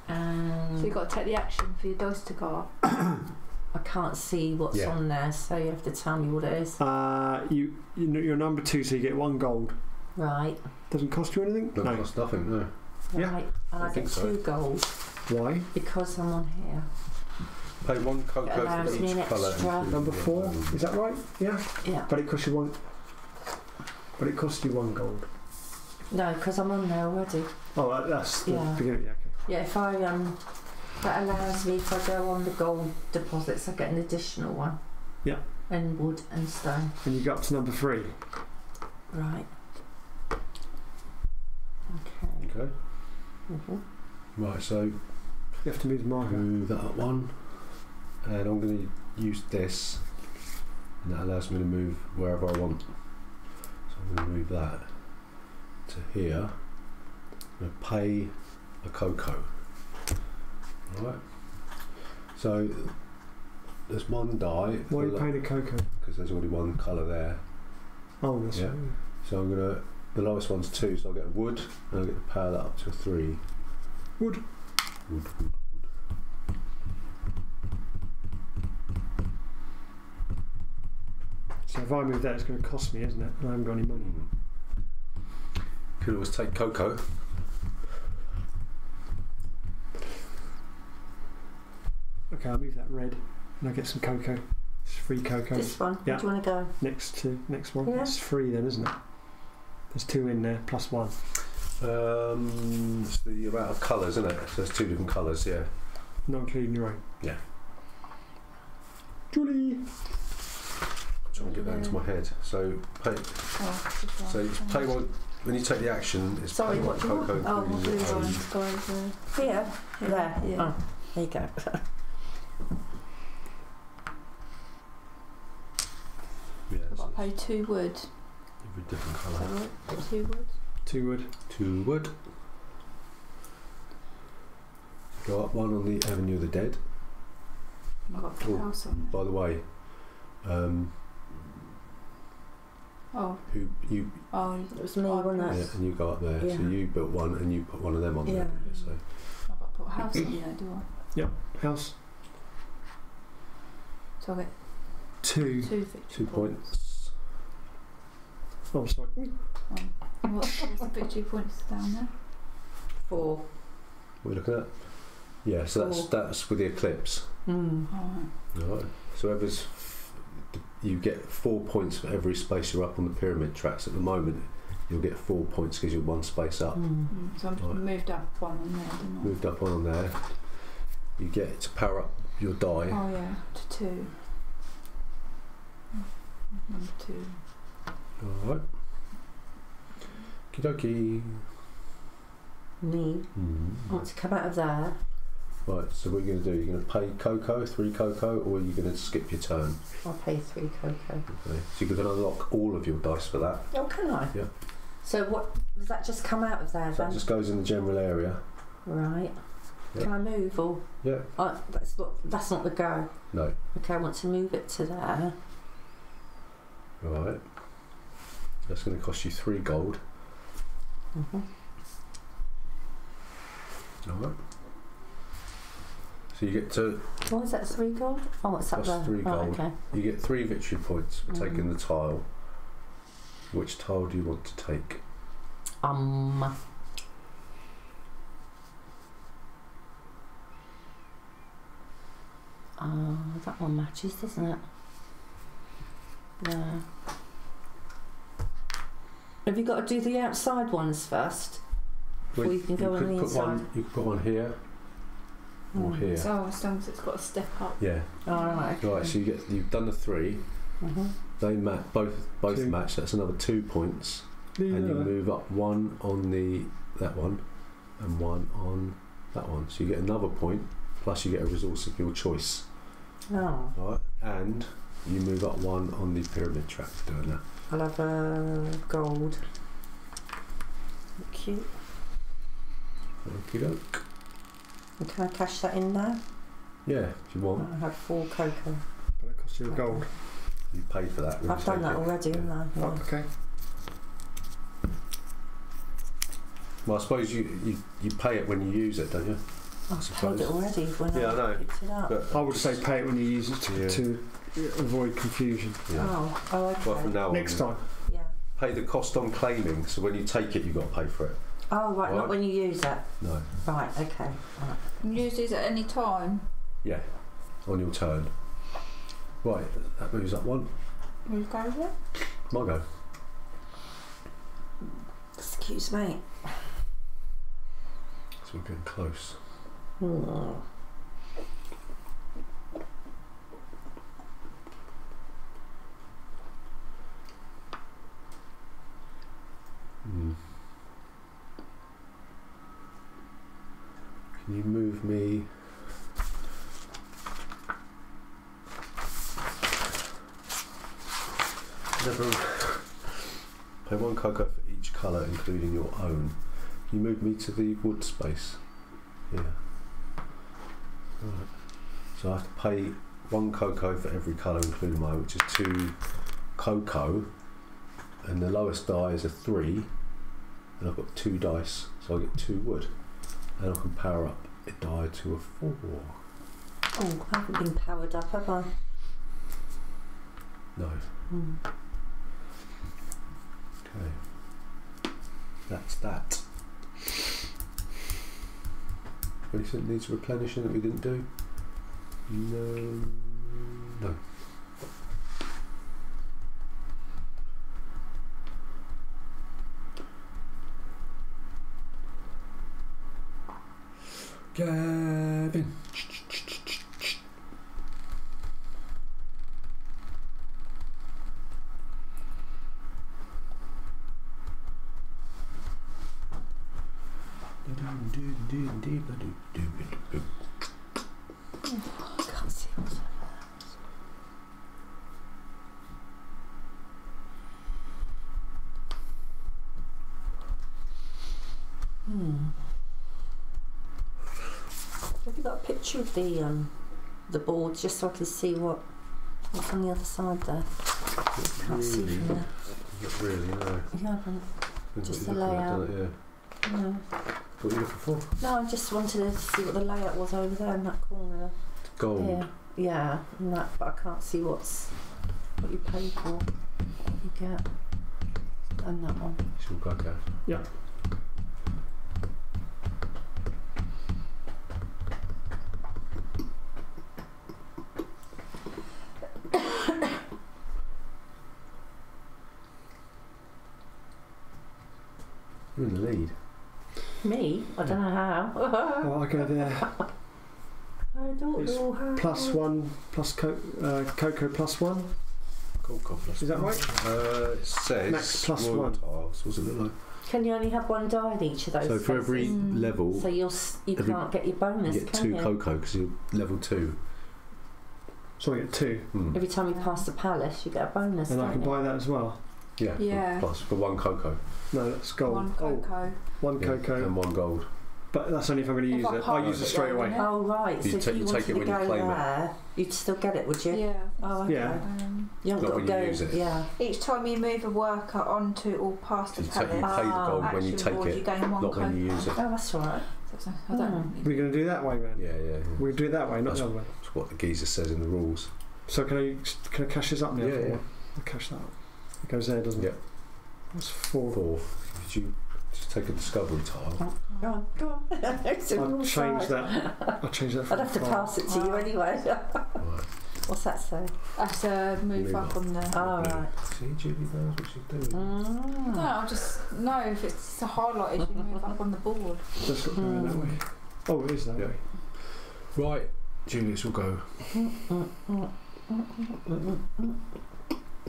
And
So you've got to take the action for your dice to go up.
I can't see what's
Yeah.
on there, so you have to tell me what it is.
You know, you're number 2, so you get 1 gold.
Right.
Doesn't cost you anything?
Doesn't cost nothing, no.
Yeah.
Right. And
I
I
think
get
so.
2 gold
Why?
because I'm on here.
Pay 1 cocoa
It allows
for
me
each
an
colour.
extra-
Number 4, is that right? Yeah.
Yeah.
But it costs you 1. But it costs you 1 gold.
No, because I'm on there already.
Oh, that's the
Yeah.
beginning. Yeah, okay.
Yeah, if I that allows me, if I go on the gold deposits, I get an additional one.
Yeah.
And wood and stone.
And you go up to number 3.
Right. Okay.
Okay.
Mhm.
Right, so
You have to move the marker.
move that up 1. And I'm going to use this. And that allows me to move wherever I want. So I'm going to move that to here. I'm going to pay a cocoa. Alright. So there's one die.
Why are you paying a cocoa?
Because there's already one colour there.
Oh, that's
Yeah.
right.
So I'm gonna. The lowest one's 2, so I'll get a wood, and I'll get to power that up to a 3.
Wood.
Wood.
So if I move that, it's going to cost me, isn't it? And I haven't got any money.
Could always take cocoa.
Okay, I'll move that red, and I'll get some cocoa. It's free cocoa.
This one?
Yeah.
Do you want to go?
Next one.
Yeah.
It's free then, isn't it? There's 2 in there, plus 1.
It's the amount of colours, isn't it? So there's 2 different colours, yeah.
Not including your own.
Yeah.
Julie!
Try and get that into my head. So pay. So it's pay one. When you take the action, it's
Sorry,
pay one
what do you
cocoa,
Oh,
including
blue
your own.
ones go over.
Here?
Yeah.
There?
Yeah.
Oh, there you go.
Yeah,
I've
so
got to pay 2 wood.
every different
Is
colour.
that right? 2 wood.
2 wood.
2 wood. Go up 1 on the Avenue of the Dead.
I've got the
Oh,
house on
By the way,
there. Oh,
who you
oh,
It was me, wasn't
yeah,
it?
and you go up there. So
Yeah.
you built one, and you put one of them on there.
Yeah.
didn't you? So
I've got to put a house on there, do I?
House.
So I get
2.
2 victory
2 points.
Oh, sorry.
What's the victory points down there?
4.
What are we looking at? Yeah, so that's with the Eclipse.
Mm.
Alright.
Alright. So you get 4 points for every space you're up on the pyramid tracks. At the moment, you'll get 4 points because you're 1 space up.
So I'm
Right.
moved up 1 on there, didn't I?
Moved up on there. You get to power up your die.
Oh yeah, to 2. Number 2.
Alright. Okie dokie.
Me. I want to come out of there.
Right, so what are you going to do? You're going to pay cocoa, 3 cocoa, or are you going to skip your turn?
I'll pay 3 cocoa.
Okay. So you're going to unlock all of your dice for that.
Oh, can I?
Yeah.
So what, does that just come out of there
So
then?
that just goes in the general area.
Right.
Yeah.
Can I move or?
Yeah.
That's not the go.
No.
Okay, I want to move it to there.
Right. That's going to cost you 3 gold.
Mm-hmm.
Alright. So you get to
Oh, is that 3 gold? Oh, what's up
That's
there?
3
Oh,
gold.
okay.
You get 3 victory points for taking the tile. Which tile do you want to take?
That one matches, doesn't it? Yeah. Have you got to do the outside ones first? Before you can go on
could
the
put
inside?
you could put one here or here.
So as long as it's got a step up.
Yeah.
Oh, right. Okay.
Right. So you've done the 3.
Mm-hmm.
They match both
2.
match. That's another 2 points,
Yeah.
and you move up 1 on that one, and 1 on that one. So you get another point. Plus you get a resource of your choice.
Oh.
Right. And you move up 1 on the pyramid track for doing that.
I'll have a gold. Cute.
Okie doke.
And can I cash that in there?
Yeah, if you want.
I have 4 cocoa.
But it costs you a gold.
You paid for that. when
I've
you
done
take
that
it.
already,
Yeah.
haven't I?
Oh,
Yeah.
okay.
Well, I suppose you pay it when you use it, don't you?
I've
suppose.
paid it already when
Yeah, I know.
I picked it up.
But
I would say pay it when you use it
Yeah.
to avoid confusion.
yeah.
Oh, okay.
Well, from now
Next
on,
time.
Yeah.
pay the cost on claiming. So when you take it, you've got to pay for it.
Oh, right,
Right.
not when you use it.
No.
Right, okay. Right.
Can you use these at any time?
Yeah. On your turn. Right. That moves up 1.
Will you go there?
My go.
Excuse me.
So we're getting close.
Hmm.
Can you move me? Never. Pay 1 cocoa for each colour, including your own. Can you move me to the wood space? Yeah. Right. So I have to pay 1 cocoa for every colour including mine, which is 2 cocoa, and the lowest die is a 3, and I've got 2 dice, so I get 2 wood, and I can power up a die to a 4.
Oh, I haven't been powered up, have I?
No. Okay. That's that. Anything needs replenishing that we didn't do? No. No. Gavin.
I can't see what's over there. Have you got a picture of the board just so I can see what's on the other side there? Can't see from there.
Not really, no.
You haven't?
Depends
Just
what
the
you're looking at,
layout.
doesn't it? Yeah.
No.
What are you looking for?
No, I just wanted to see what the layout was over there in that corner.
Gold.
Yeah, yeah, and that, but I can't see what you pay for, what you get, and that one.
She'll go, Gav.
Yeah.
You're in the lead.
Me? I don't know how.
Oh, I go there.
I don't
It's
know how.
+1 plus cocoa +1.
Cocoa plus
Is that
one.
right?
It says
Max plus
royal
1.
tiles. What's it look like?
Can you only have one die in each of those?
So for every
spaces?
level,
So you
every-
can't get your bonus,
you get
can
2
you?
cocoa because you're level 2.
So I get 2.
Every time you pass the palace, you get a bonus.
And I
don't
can
you?
buy that as well.
Yeah.
Yeah.
Plus for 1 cocoa.
No, that's gold.
1
Oh,
cocoa.
1
Yeah,
cocoa.
and 1 gold.
But that's only if I'm going to use it. I'll use it straight away.
Oh right, so
You
if
take-
you
you
wanted
take it
to
when you
go
claim it.
there, you'd still get it, would you?
Yeah.
Oh, okay.
Yeah.
You haven't
Not
got
when
to
you
go.
use it.
Yeah.
Each time you move a worker onto or past the
You take- you
palace,
pay the gold when you
action
take
board,
it,
you gain 1
not
cocoa.
when you use it.
Oh, that's all right.
So I don't
We're going to do that way, man.
Yeah, yeah.
We're going to do it that way, not
That's-
the other way.
That's what the geezer says in the rules.
So can I cash this up now?
Yeah,
for
yeah.
one? I'll cash that up. It goes there, doesn't
Yeah.
it? That's 4.
4. Did you just take a discovery tile?
Go on, go on. It's a
I'll
rule
change
side.
that. I'll change that.
I'd
from
have to
5.
pass it to you anyway.
Right.
What's that say?
That's a move
Move
up
up.
on the.
Oh, right.
See, Julie knows what she's doing.
No, I'll just know if it's a highlighted, you move up on the board.
Just got going that way. Oh, it is that
Yeah.
way.
Right, Julius will go.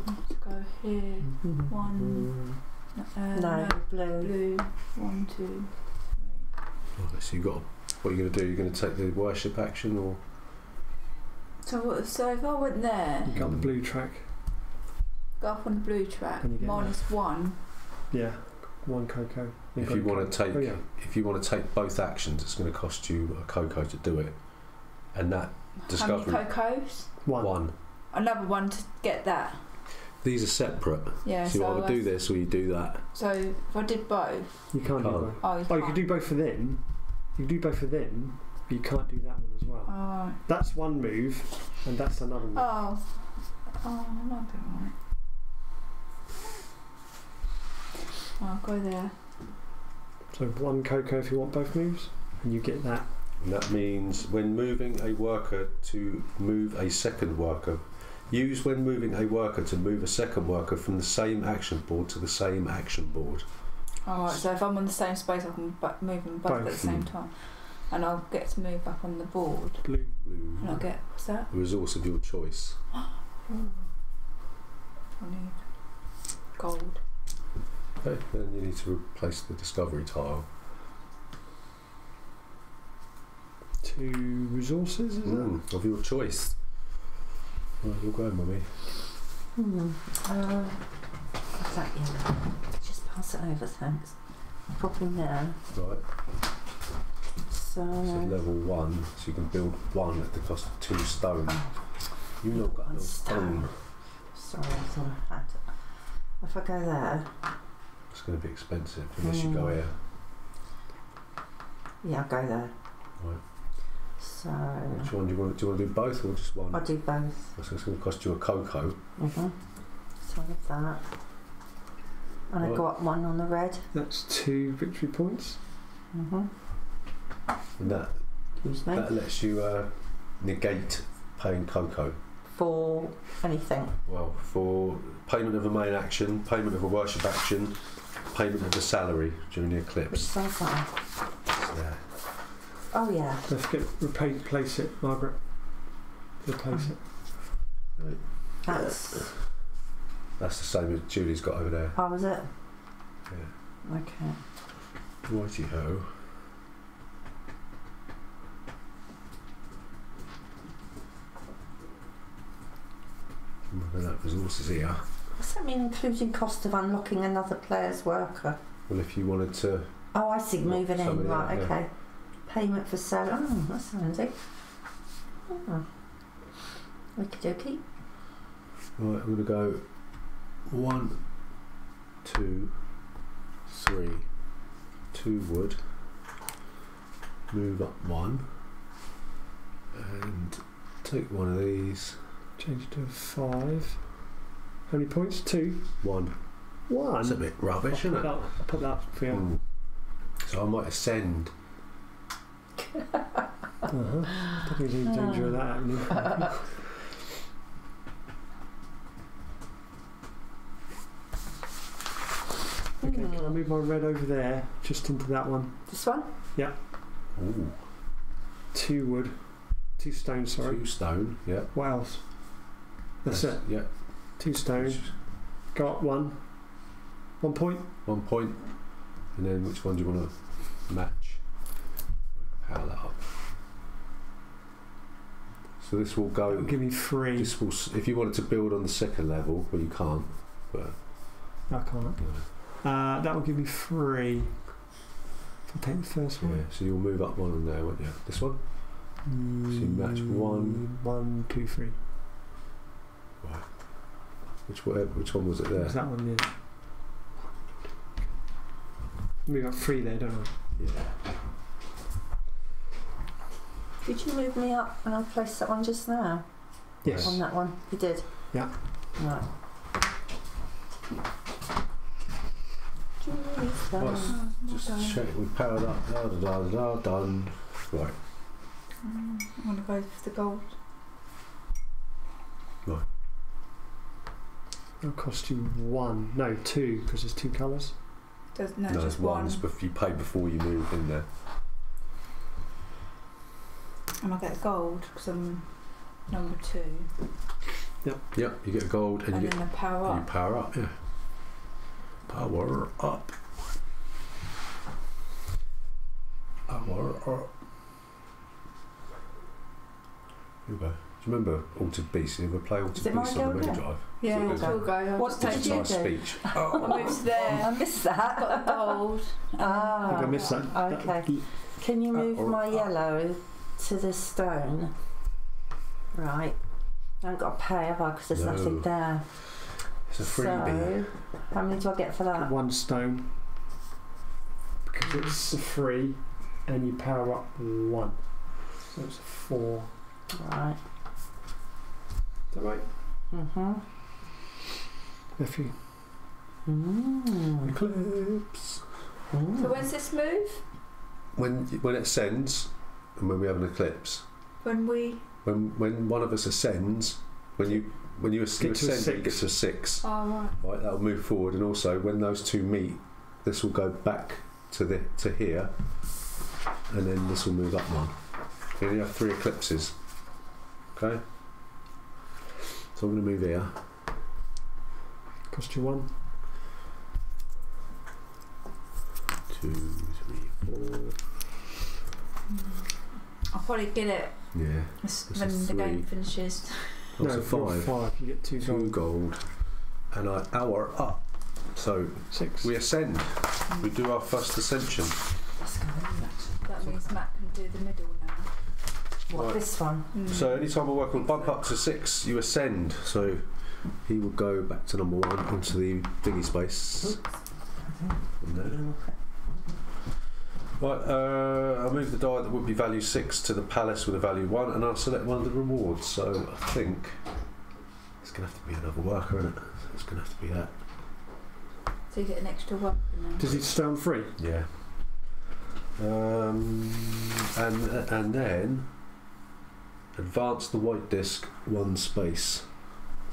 Let's go here. 1.
No, blue.
Blue. 1, 2, 3.
Right, so you got. What are you going to do? You're going to take the worship action, or
So if I went there,
You got the blue track.
go up on the blue track,
And you get
-1.
Yeah. 1 cocoa.
if you want to take,
Oh, yeah.
if you want to take both actions, it's going to cost you a cocoa to do it, and that discovery
How many cocos?
1.
1.
Another 1 to get that.
These are separate.
Yeah.
So you either do
that's-
this or you do that.
So if I did both,
You can't do
Can't.
both.
oh, you
Oh, you
can't.
can do both for them. You can do both for them, but you can't do that one as well.
Oh,
That's one move, and that's another move.
oh, I'm not doing right. I'll go there.
So 1 cocoa if you want both moves, and you get that.
And that means when moving a worker to move a second worker. Use when moving a worker to move a second worker from the same action board to the same action board.
Alright, so if I'm on the same space, I can move them both at the
Both.
same time. And I'll get to move up on the board.
Blue.
And I'll get, what's that?
A resource of your choice.
Ooh. I need gold.
Okay, then you need to replace the discovery tile.
2 resources, is it?
Of your choice. Right, you'll go, mummy.
What's that? Yeah. Just pass it over, thanks. Pop in there.
Right.
So
So level 1, so you can build 1 at the cost of 2 stone. You not got no stone.
Sorry, I thought I had it. If I go there...
It's going to be expensive unless you go here.
Yeah, I'll go there.
Right.
So...
Which one do you want to do both or just one?
I'll do both.
So it's going to cost you a cocoa.
So I have that. And I go up 1 on the red.
That's 2 victory points.
And that lets you negate paying cocoa.
For anything?
Well, for payment of a main action, payment of a worship action, payment of the salary during the eclipse.
Which size that?
Yeah.
Oh yeah.
Don't forget replace it, Margaret. Replace it.
That's
the same as Julie's got over there.
Oh, is it?
Yeah.
Okay.
Righty ho. That resources here.
What's that mean, including cost of unlocking another player's worker?
Well, if you wanted to.
Oh, I see. Moving in. Right.
Yeah.
Okay. Payment for sale. Oh, that's handy. Oh. Okie dokie.
Right, I'm going to go 1, 2, 3, 2 wood, move up 1, and take one of these.
Change it to a 5. How many points? 2?
1.
1?
That's a bit rubbish, isn't it?
I'll put that for you.
So I might ascend.
Don't think there's any danger of that happening. Okay, can I move my red over there, just into that one?
This one?
Yeah.
Ooh.
2 wood. 2 stone, sorry.
2 stone, yeah.
What else? That's it.
Yeah.
2 stone. Go up 1. 1 point.
1 point. And then which one do you want to match? Power that up. So this will go.
That'll give me 3.
This will, if you wanted to build on the second level, well you can't. But
I can't. That will give me 3. If I take the first one.
yeah, so you'll move up 1 on there, won't you? This one. So you match 1.
1, 2, 3.
Right. Which one was it there?
Was that one? Yeah. Move up 3 there, don't I?
Yeah.
Did you move me up and I placed that one just now?
Yes.
On that one? You did?
Yeah.
Right.
Just check, we powered up, done. Right.
I want to go for the gold.
It'll cost you 1. No, 2, because there's 2 colours.
No,
No,
just
it's 1. It's you pay before you move in there.
And I get gold because I'm number 2.
Yep, you get a gold and you
then
get
the power up.
you power up, yeah. Power up. Power up. Here we go. Do you remember Altered Beast? You ever play Altered
Is it
Beast
my
on the
go
Mega
again?
Drive?
Yeah,
We'll
we'll
go.
go. I'll
What
just
did
take
you
Nice
do?
speech.
I moved there.
I missed that.
Got the gold.
I think I missed that.
Okay. Can you move my yellow to this stone? Right. I haven't got to pay, have I? Because there's nothing there.
It's a freebie.
So, how many do I get for that?
1 stone. Because it's a 3, and you power up 1. So it's 4.
Right.
Is that right? If you Eclipse.
So when's this move?
When it ascends, and when we have an eclipse.
When
When one of us ascends, when you ascend, you get to 6.
Oh, right.
Right, that'll move forward, and also when those 2 meet, this will go back to here, and then this will move up 1. Then you have 3 eclipses. Okay. So I'm going to move here.
Cost you 1.
2, 3, 4.
I'll probably get it
Yeah.
when the game finishes.
No,
That's a 5.
5. You get 2
2
gold.
gold, and I hour up. So
6.
we ascend. We do our first ascension.
Let's go.
That means Matt can do the middle now.
What,
Right.
this one?
So anytime a worker will bump up to 6, you ascend. So he will go back to number 1 onto the thingy space. And there. Right, I'll move the die that would be value 6 to the palace with a value 1, and I'll select one of the rewards. So I think it's going to have to be another worker, isn't it? So it's going to have to be that.
So you get an extra worker now.
Does it stay on free?
Yeah. And then advance the white disc 1 space.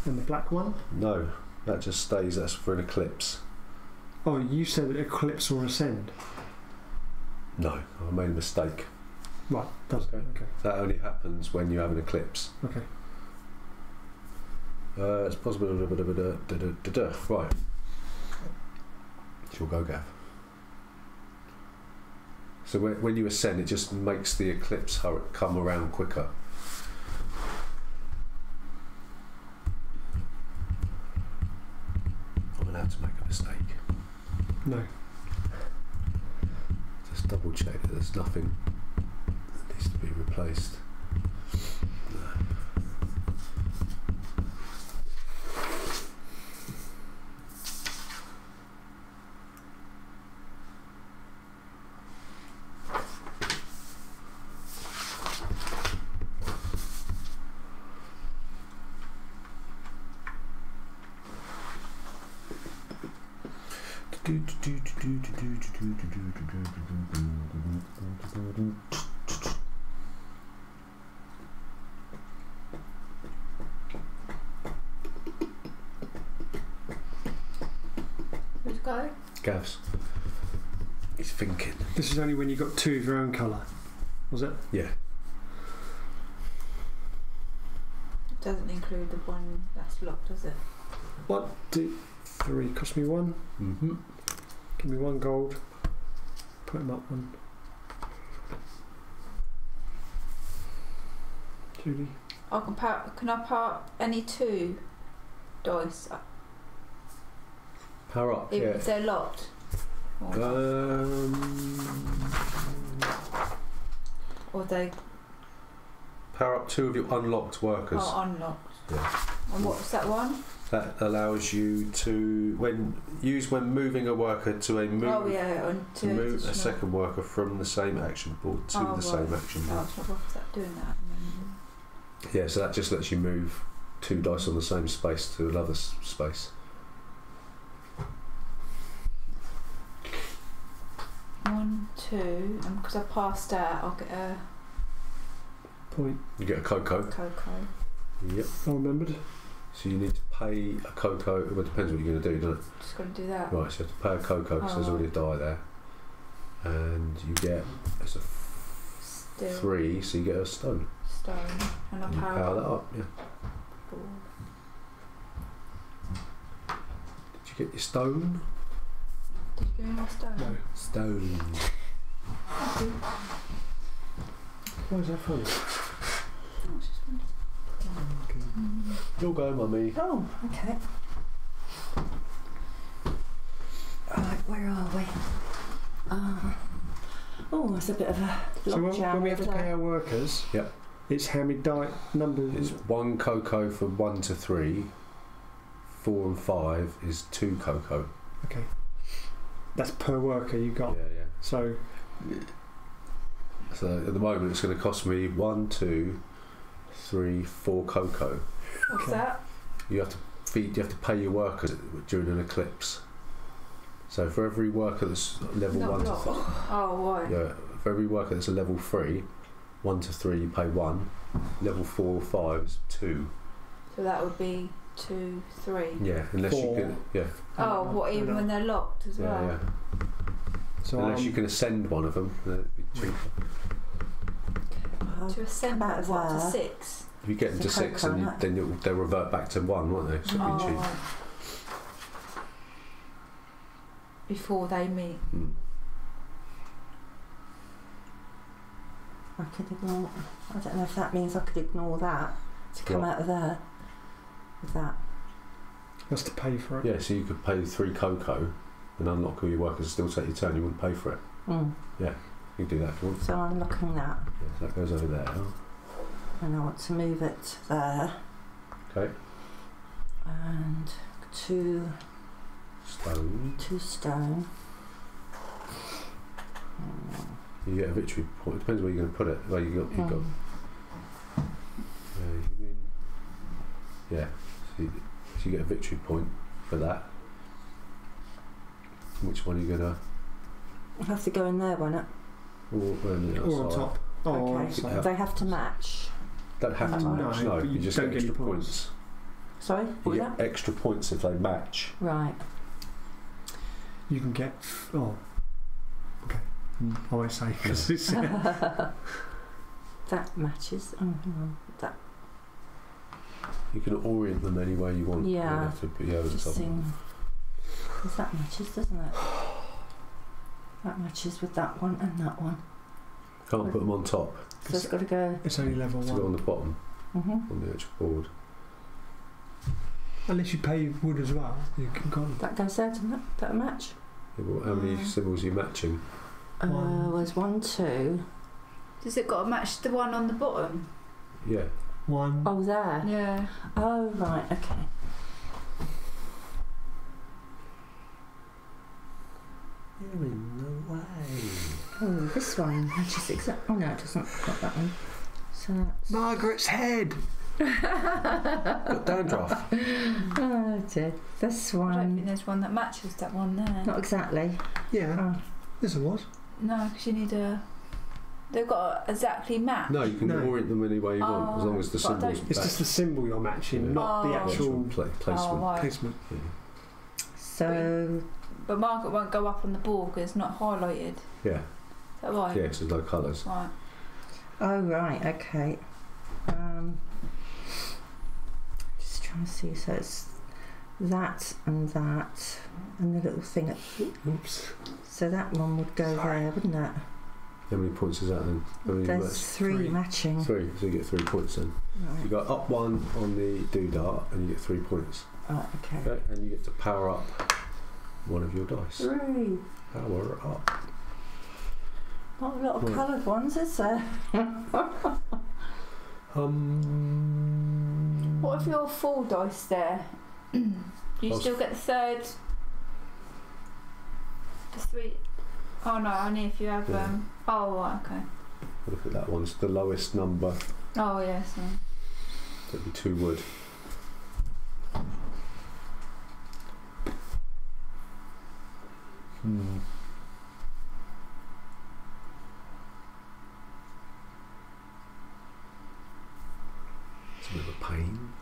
And the black one?
No, that just stays. That's for an eclipse.
Oh, you said Eclipse or Ascend.
No, I made a mistake.
Right, does
Okay.
Okay.
That only happens when you have an eclipse.
Okay.
It's possible. Right. She'll go, Gav. So when you ascend, it just makes the eclipse come around quicker. I'm allowed to make a mistake.
No.
Just double check that there's nothing that needs to be replaced. No.
Who's go?
Gavs. He's thinking.
This is only when you got 2 of your own colour, was it?
Yeah.
It doesn't include the one that's locked, does it?
1, 2, 3. Cost me 1.
Mm-hmm.
Give me 1 gold. Put him up 1. Judy.
Can I power any 2 dice
Power up.
even
Yeah.
if they're locked? Or they
Power up 2 of your unlocked workers.
are unlocked?
Yeah.
And what's that one?
That allows you to when moving a worker to a move.
Oh yeah, and
To move a second worker from the same action board to the same action
Oh,
board.
it's not worth that doing that.
Yeah, so that just lets you move 2 dice on the same space to another space.
1, 2, and because I passed out, I'll get a
Point.
You get a cocoa.
cocoa.
Yep.
I remembered.
So you need to pay a cocoa. Well, it depends what you're going to do, doesn't it?
Just got to do that.
Right, so you have to pay a cocoa because there's already a die there. And you get it's a
Still
3, so you get a stone.
stone, and I
And you power that up, yeah.
board.
Did you get your stone?
Did you give me my stone?
No.
Stone.
Why is that funny?
Oh, it's just one.
You'll go, mummy.
Oh, okay. Right, where are we? Oh, that's a bit of a
So
logjam.
when we have to pay our workers,
Yep.
it's how many numbers?
It's 1 cocoa from 1 to 3. 4 and 5 is 2 cocoa.
Okay. That's per worker you got.
Yeah.
So
So at the moment it's going to cost me 1, 2, 3, 4 cocoa.
What's
Okay.
that?
You have to pay your workers during an eclipse. So for every worker that's level
Not
1 to
locked.
3,
Oh, why?
yeah, for every worker that's a level 3, 1 to 3 you pay 1. Level 4 or 5 is 2.
So that would be 2, 3.
Yeah, unless
4.
you can. Yeah,
Oh, what, even when they're locked as well?
yeah.
so
Unless you can ascend one of them, then it'd be cheaper.
I'll
To ascend
come out of
what, to
there.
6?
If you get them to
It's a
6,
cocoa
and
nut.
then they'll revert back to 1, won't they? So it'd be cheap.
right. Before they meet.
Mm.
I could ignore. I don't know if that means I could ignore that to come
What?
out of there with that.
That's to pay for it.
Yeah, so you could pay 3 cocoa and unlock all your workers and still take your turn. You wouldn't pay for it.
Mm.
Yeah. You can do that if you want.
So I'm looking that,
Yeah, so that goes over there.
and I want to move it there,
Okay.
and two
Stone.
stone.
You get a victory point. It depends where you're going to put it. Where you got. Yeah. So you get a victory point for that. Which one are you going to?
I have to go in there, won't it?
Or on top. Oh,
Okay.
sorry.
They have to match.
Don't have to
No,
match. No,
but
you
you
just
don't
get
get
extra
any
points.
points.
Sorry,
You
what was
get
that?
extra points if they match.
Right.
You can get. Oh. Okay. I won't say because it's.
That matches. Oh, hang on. That.
You can orient them any way you want. You don't
Yeah.
have to put your own
Just
something.
seeing. Because that matches, doesn't it? That matches with that one and that one.
Can't put them on top.
So it's got to go.
It's only level
To go on
one.
the bottom on the actual board.
Unless you pay wood as well, you can go.
That goes there, doesn't it? That'll match.
Yeah, but how many symbols are you matching?
There's 1, 2.
Does it got to match the one on the bottom?
Yeah.
One.
Oh, there.
Yeah.
Oh, right. Okay.
You're in the way.
Oh, this one matches exactly. Oh no, it doesn't. Not that one. So that's.
Margaret's head.
Got dandruff.
Oh dear. This
I don't think
one.
there's one that matches that one there.
Not exactly.
Yeah.
Oh.
This was.
No, because you need a. They've got to exactly match.
No, you can
No.
orient them any way you want, as long as the
but I
symbols
don't-
It's
match.
just the symbol you're matching,
Yeah.
not the
Oh.
actual
placement.
Oh, right.
placement.
Yeah.
So
But Margaret won't go up on the board because it's not highlighted.
Yeah.
Is that right?
Yeah, so there's no colours.
Right.
oh right, okay. Just trying to see. So it's that and the little thing.
Oops.
So that one would go there, wouldn't it?
How many points is that then? How many
There's
match?
three matching.
3, so you get 3 points then.
Right.
You got up 1 on the doodah and you get 3 points.
Oh, okay.
Okay, and you get to power up one of your dice.
3.
Power up.
Not a lot of
Right.
coloured ones, is there?
What if you're 4 dice there? Do you
I'll
still get the third? The 3? Oh no, only if you have.
Yeah.
Oh right, okay.
Look at that one. It's the lowest number.
Oh yes.
That'd be 2 wood. It's a bit of a pain.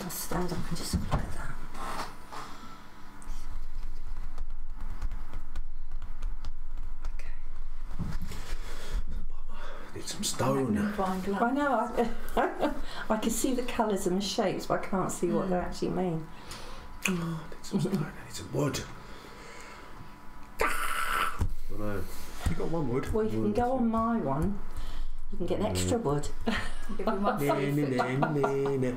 I'll stand up and just look at that.
Need some stone.
I know, I can see the colours and the shapes, but I can't see what they actually mean.
Need some stone. I need some wood. I know.
You got one wood.
Well, you can go on my one, you can get an extra wood.
Give me one favourite.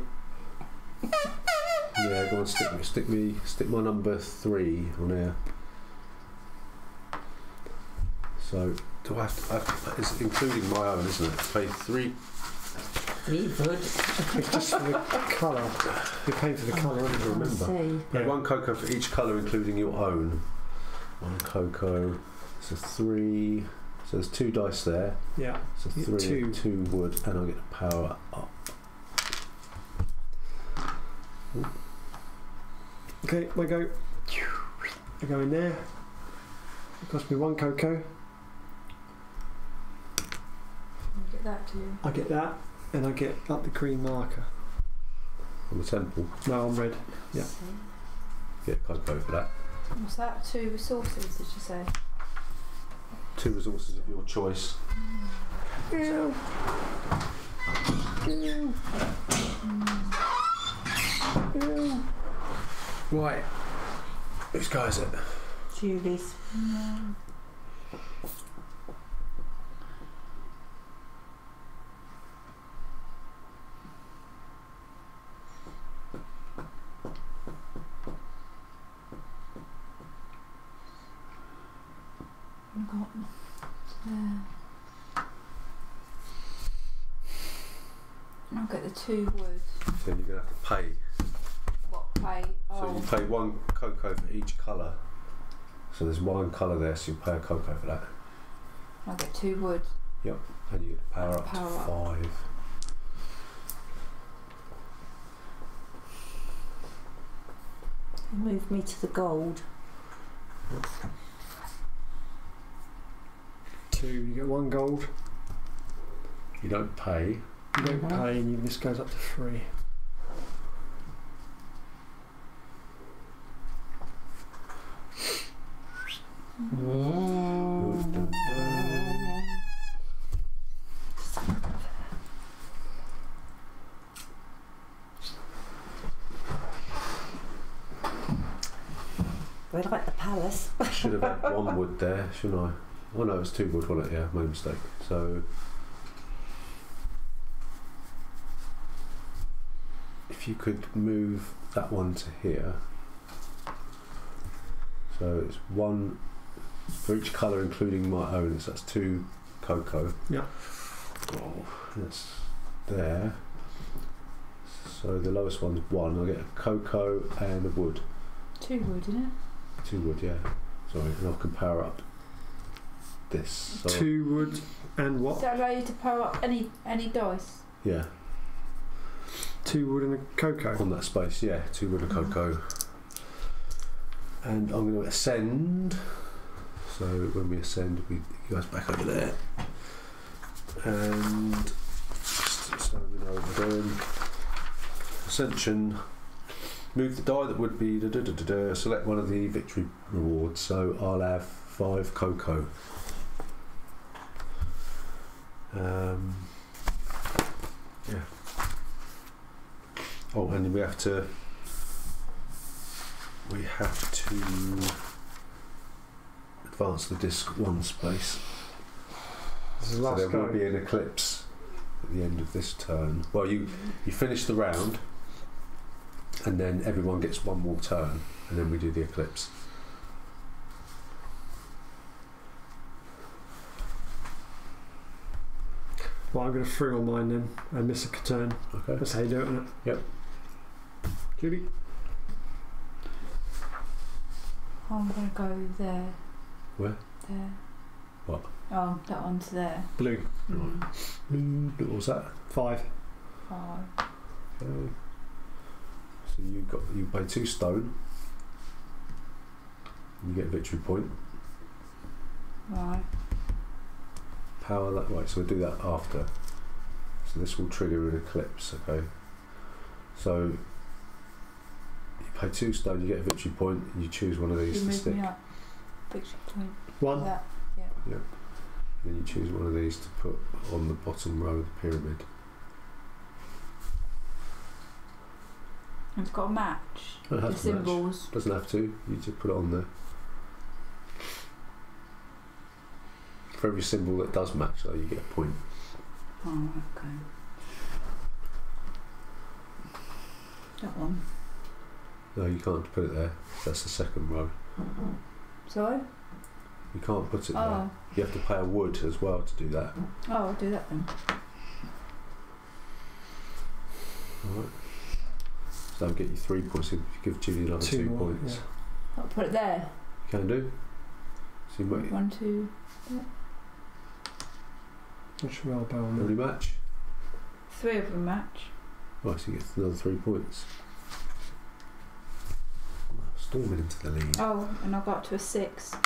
Yeah, go on, stick my number 3 on here. So, do I have to, it's including my own, isn't it? Pay 3.
3 wood.
It's just for the colour. You're paying for the colour, I don't remember.
See.
Pay
Yeah.
1 cocoa for each colour, including your own. 1 cocoa. So 3. So there's 2 dice there.
Yeah.
So
You get
3,
2.
2 wood, and I'll get the power up.
Okay, I go. I go in there. It cost me 1 cocoa.
Get that to you.
I get that, and I get up the green marker.
On the temple.
No, I'm red. Yeah.
Get cocoa for that.
What's that? 2 resources? Did you say?
2 resources of your choice. Right. Whose guy is it?
Julie's.
got? I'll get the 2 wood.
Then you're going to have to pay.
What pay?
So
Oh,
you pay 1 cocoa for each colour. So there's 1 colour there, so you pay a cocoa for that.
I'll get 2 wood.
Yep. And you get to power up to 5.
Move me to the gold.
2, you get 1 gold.
You don't pay.
You don't pay, and this goes up to 3.
We like the palace.
Should have had 1 wood there, shouldn't I? Oh no, it was 2 wood, wasn't it? Yeah, my mistake. So if you could move that one to here. So it's 1 for each colour, including my own. So that's 2 cocoa.
Yeah.
Oh, that's there. So the lowest one's 1. I'll get a cocoa and a wood.
2 wood, isn't it?
2 wood, yeah. Sorry, and I can power up this. So
2 wood and what?
Does that allow you to power up any dice?
yeah,
2 wood and a cocoa.
on that space, yeah. 2 wood and cocoa. And I'm going to ascend. So when we ascend, you guys back over there. And just so we know what we're doing. Ascension. Move the die that would be select one of the victory rewards. So I'll have 5 cocoa. Yeah. Oh, and we have to advance the disc 1 space.
This is the
So
last
there
go.
will be an eclipse at the end of this turn. Well, you finish the round, and then everyone gets 1 more turn, and then we do the eclipse.
Well, I'm going to 3 on mine then and miss a turn.
Okay.
That's how you do it, isn't it?
Yep.
Judy?
I'm going to go there.
Where?
There.
What?
Oh, that one's there.
Blue.
What was that?
5.
5.
Okay. So you pay 2 stone. And you get a victory point.
Right.
Power that right, so we'll do that after. So this will trigger an eclipse, okay? So you pay 2 stone, you get a victory point, and you choose one of these
You
to
move
stick.
me up. Victory point.
1.
That. Yeah.
Then you choose one of these to put on the bottom row of the pyramid.
It's got a match.
It
The
has to match.
symbols.
Doesn't have to, you just put it on there. For every symbol that does match, though, you get a point.
Oh, okay. That one.
No, you can't put it there. That's the second row.
Sorry?
You can't put it there.
Oh.
You have to pay a wood as well to do that.
Oh, I'll do that then.
Alright. So that'll get you 3 points. If you give Julie another 2
more,
points.
yeah.
I'll put it there.
You can do. So you might
1, 2.
Which roll bow on
every
that?
match.
3 of them match.
Right, so you get another 3 points. Storming into the lead.
Oh, and I got up to a 6.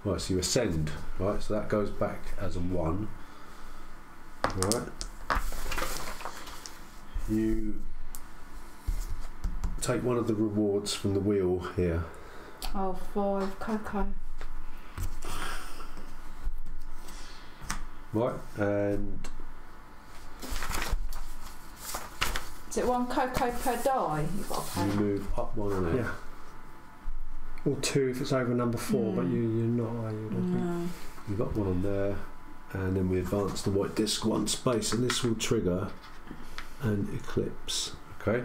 Right, so you ascend. Right, so that goes back as a 1. Right. You take one of the rewards from the wheel here.
Oh, 5 cocoa.
Right, and
Is it 1 cocoa per die? You've got to
you
pay.
move up 1 on it.
Yeah. Or 2 if it's over number 4, but you're not, are you? I don't think.
No.
You've got 1 on there, and then we advance the white disc 1 space, and this will trigger an eclipse. Okay.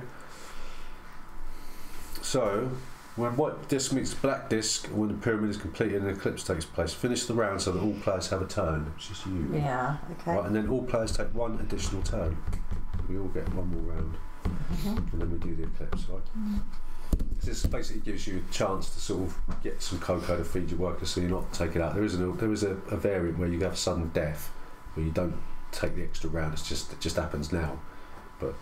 So When white disc meets black disc, when the pyramid is completed and an eclipse takes place, finish the round so that all players have a turn, which is you.
Yeah, okay.
Right, and then all players take one additional turn. We all get one more round, and then we do the eclipse, right? This basically gives you a chance to sort of get some cocoa to feed your workers, so you're not taking out. There is a variant where you have sudden death, where you don't take the extra round. It just happens now, but.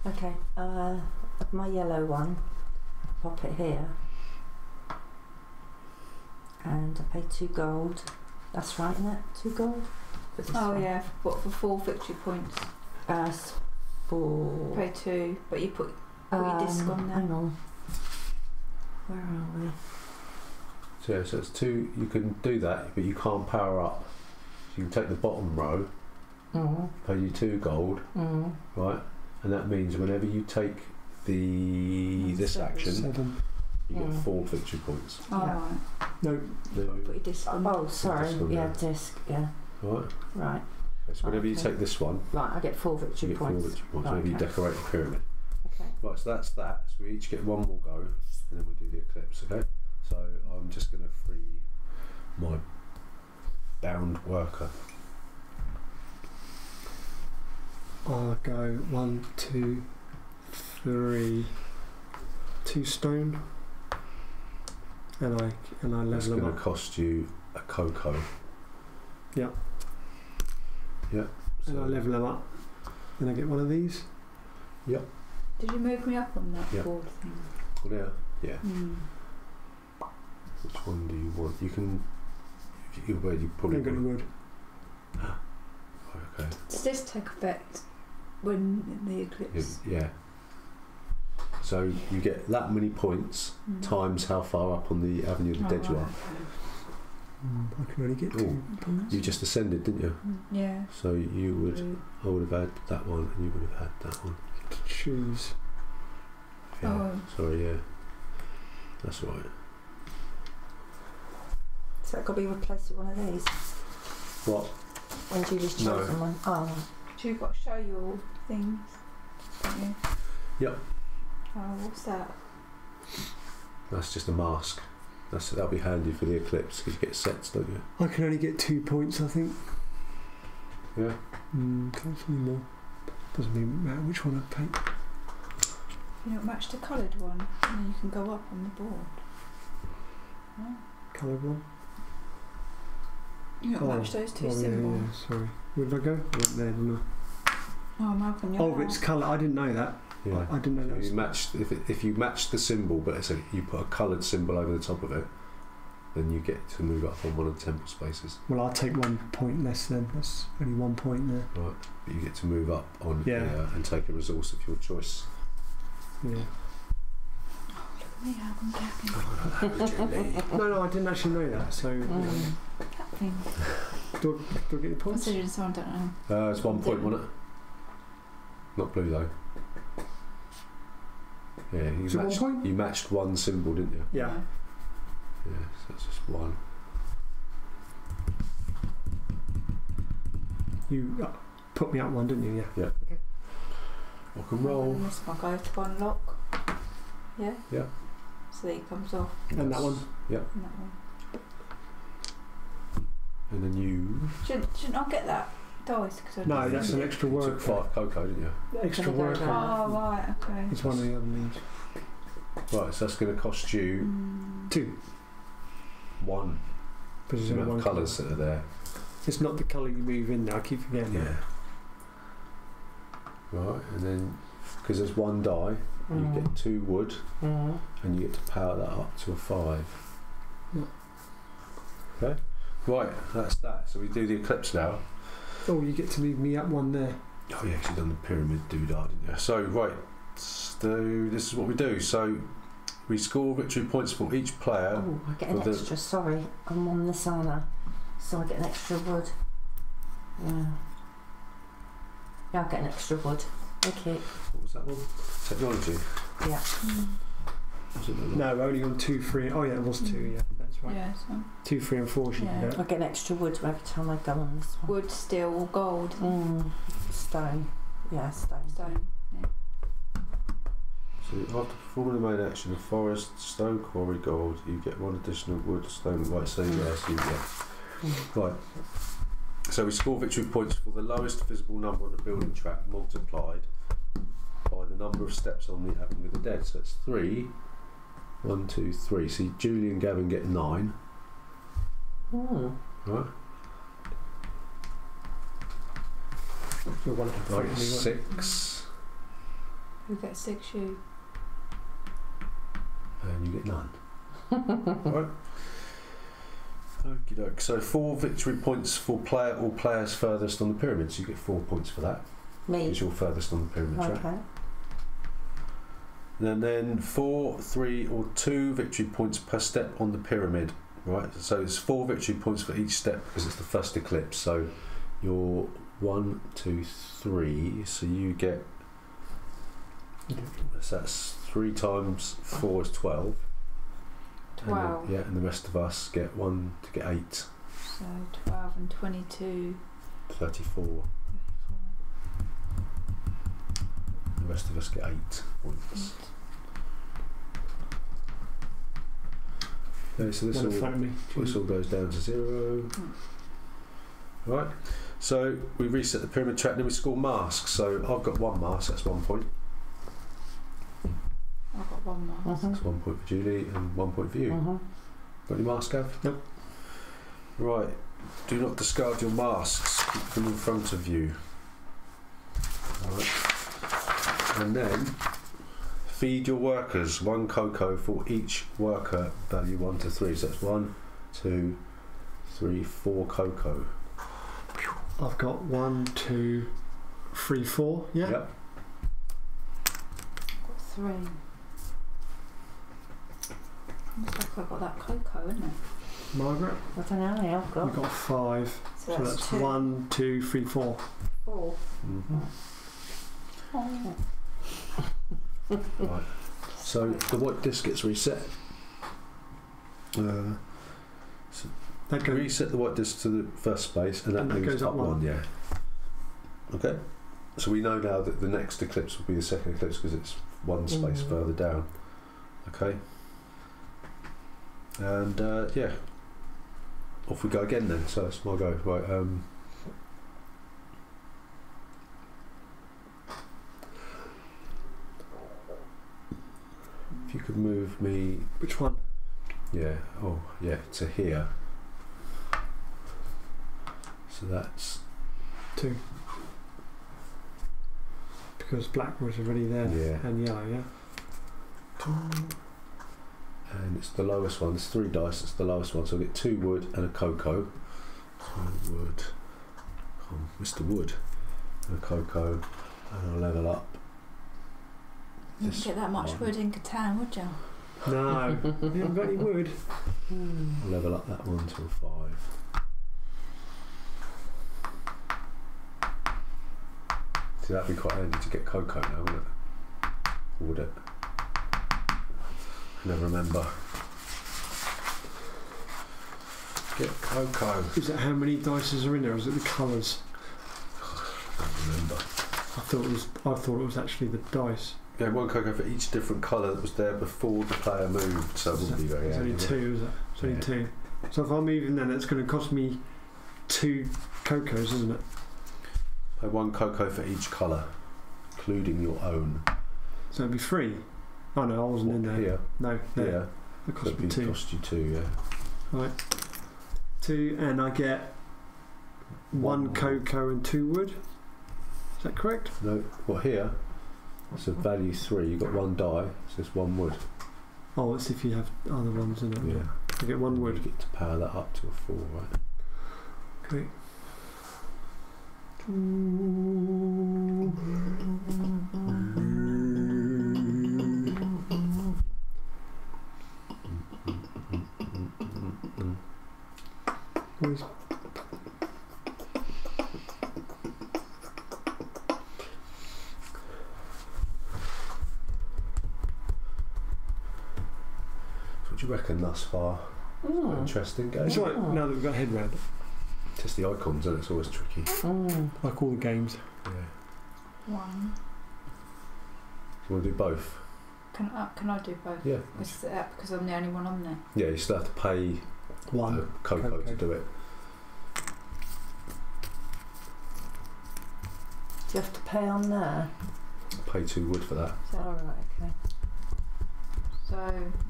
Okay, my yellow one, pop it here, and I pay 2 gold. That's right, isn't it? 2 gold? For this one.
yeah, what, for 4 victory points?
For...
Pay 2, but you put your disc on there.
Hang on. Where are we?
So it's 2, you can do that, but you can't power up. So you can take the bottom row, pay you 2 gold, right? And that means whenever you take this action,
7.
you get 4 victory points.
Oh,
Yeah.
right.
No.
Put your disc on.
Oh, sorry.
Disc on
Yeah,
there.
disc. Yeah.
Right.
Right.
So whenever you
Okay.
take this one,
Right. I get 4
you
victory
get 4
points.
victory points.
Right,
Whenever you
okay.
decorate the pyramid.
Okay.
Right. So that's that. So we each get one more go, and then we do the eclipse. Okay. So I'm just going to free my bound worker.
I'll go 1, 2, 3, 2 stone, and I
That's
level
going
them
to
up.
cost you a cocoa.
Yeah.
Yeah.
And I
So
level them up. Then I get one of these.
Did you move me up on that
Yeah.
board thing?
well, yeah.
Mm.
Which one do you want? You can. Where you probably
I'm going wood.
Okay.
Does this take effect when in the eclipse?
Yeah. So you get that many points times how far up on the Avenue of the Dead you are.
I can only get 2 points.
You just ascended, didn't you?
Yeah.
So you would. I would have had that one, and you would have had that one.
Choose.
Yeah. Sorry. Yeah. That's right.
So that got to be replaced with one of these.
What?
When Julie's
No.
chosen one. Oh.
So you've got to show your things, don't you?
Yep.
Oh, what's that?
That's just a mask. That'll be handy for the eclipse because you get sets, don't you?
I can only get 2 points, I think.
Yeah.
Can't see more. Doesn't even matter which one I take.
You don't match the coloured one, and then you can go up on the board. Oh.
Coloured one.
You don't match those two symbols.
Yeah, sorry. Where did I go? I went there, didn't
Oh, Malcolm,
I?
you're
Oh, it's colour. I didn't know that.
Yeah.
I didn't know that.
You matched if you match the symbol, but you put a coloured symbol over the top of it, then you get to move up on one of the temple spaces.
Well, I'll take 1 point less then. That's only 1 point there.
Right. But you get to move up on
Yeah.
and take a resource of your choice.
Yeah.
Me, I'm capping.
No, I didn't actually know that. So,
Capping.
do I get the points?
Considering so I don't know.
It's 1 point, wasn't it? Not blue though. Yeah,
Is it 1 point?
you matched one symbol, didn't you?
Yeah.
Yeah, so that's just 1.
You put me up 1, didn't you? Yeah.
Yeah. Rock and roll.
This one go to unlock. Yeah?
Yeah.
So that it comes off.
And that one.
Yeah.
And that one.
And then you
Shouldn't I get that dice? Cause I
No,
didn't
that's
see
an
it.
extra
took
work.
5 cocoa, didn't you?
Extra
Gonna go
work.
down.
Oh, right, okay.
It's one of the other needs.
Right, so that's going to cost you
2.
1.
Because
The
there's only
amount
one
of colours that are there.
It's not the colour you move in now. I keep forgetting that.
Right, and then because there's 1 die, you get 2 wood, and you get to power that up to a 5.
Yeah.
Okay. Right, that's that. So we do the eclipse now.
Oh, you get to move me up 1 there.
Oh yeah, 'cause you've done the pyramid doodah, didn't you? So right, so this is what we do. So we score victory points for each player.
Oh, I get an
With the-
extra. Sorry, I'm on this honour, so I get an extra wood. Yeah. Yeah, I get an extra wood. Okay.
What was that one? Technology.
Yeah.
Was it that one?
No, only on 2, 3. Oh yeah, it was 2. Yeah. that's right.
Yeah, so
2, 3 and 4 she can
Yeah.
get.
I get an extra wood every time I go on this one.
wood, steel, or gold.
Stone. Yeah, stone.
Stone. Yeah.
So after performing the main action of forest, stone, quarry, gold, you get 1 additional wood, stone, right, so yeah, so you get. Right. So we score victory points for the lowest visible number on the building track multiplied by the number of steps on the Avenue of the Dead. So it's 3. 1, 2, 3. See, Julie and Gavin get 9. Right.
You're 1 to 3.
Right, 6.
You get 6, you.
And you get none. Right. Okie doke. So 4 victory points for player or players furthest on the pyramid. So you get 4 points for that.
Me.
Because you're furthest on the pyramid track.
Okay.
And then 4, 3 or 2 victory points per step on the pyramid. Right. So it's 4 victory points for each step because it's the first eclipse. So you're 1, 2, 3. So you get. So that's 3 times 4 is 12.
12.
And and the rest of us get 1 to get 8.
So 12 and 22.
34. The rest of us get 8 points. Okay, so this all goes down to 0. Right. So we reset the pyramid track, and then we score masks. So I've got 1 mask, that's 1 point.
I've got 1 more.
That's 1 point for Julie and 1 point for you. Got any mask, Gav?
Nope.
Right. Do not discard your masks. Keep them in front of you. Right. And then feed your workers 1 cocoa for each worker, value 1 to 3. So that's 1, 2, 3, 4 cocoa.
I've got 1, 2, 3, 4. Yeah.
Yep.
I've got 3. Looks like I've got that cocoa, isn't it?
Margaret,
I don't know. I've
you've
got
got 5.
So
So that's
2.
1, 2, 3, 4.
4.
Oh.
Right. So the white disc gets reset.
That goes.
Reset the white disc to the first space, and that
And that
moves
goes
up
up
1.
one.
Yeah. Okay. So we know now that the next eclipse will be the second eclipse because it's 1 space further down. Okay. And yeah, off we go again then. So that's my go. Right. If you could move me.
Which one?
Yeah. Oh, yeah. To here. So that's
2. Because black was already there.
Yeah.
And yellow, yeah.
and it's the lowest one. There's 3 dice. It's the lowest one. So I get 2 wood and a cocoa. 2 wood. Oh, Mr. Wood and a cocoa, and I'll level up.
You wouldn't get that much wood in Catan, would you?
No, you haven't got any wood.
I'll level up that one till 5. See, that'd be quite handy to get cocoa now, wouldn't it? Or would it? I never remember. Get cocoa.
Is it how many dices are in there, or is it the colours?
I don't remember.
I thought it was actually the dice.
Yeah, 1 cocoa for each different colour that was there before the player moved, so it wouldn't be very
It's
handy.
only 2, is it? It's only
Yeah.
2. So if I'm moving then, it's going to cost me 2 cocos, isn't it?
Pay 1 cocoa for each colour, including your own.
So it'd be 3. Oh no, I wasn't in there.
Here,
No, there.
yeah.
It cost me
That'd
2.
cost you 2, yeah.
Right. 2, and I get 1 cocoa and 2 wood. Is that correct?
No, well here, it's a value 3. You've got 1 die, so it's 1 wood.
Oh, it's if you have other ones in it.
Yeah.
I get 1
You
wood.
get to power that up to a 4, right?
Okay. Where's
What do you reckon thus far?
Mm.
Interesting game.
It's alright now that we've got a head round it.
Test the icons, and it's always tricky.
Like all the games.
Yeah.
One.
You want to do both?
Can I do both?
Yeah.
Is that because I'm the only one on there?
Yeah, you still have to pay
One.
Coco to do it.
Do you have to pay on there?
Pay 2 wood for that.
So,
All right, okay.
so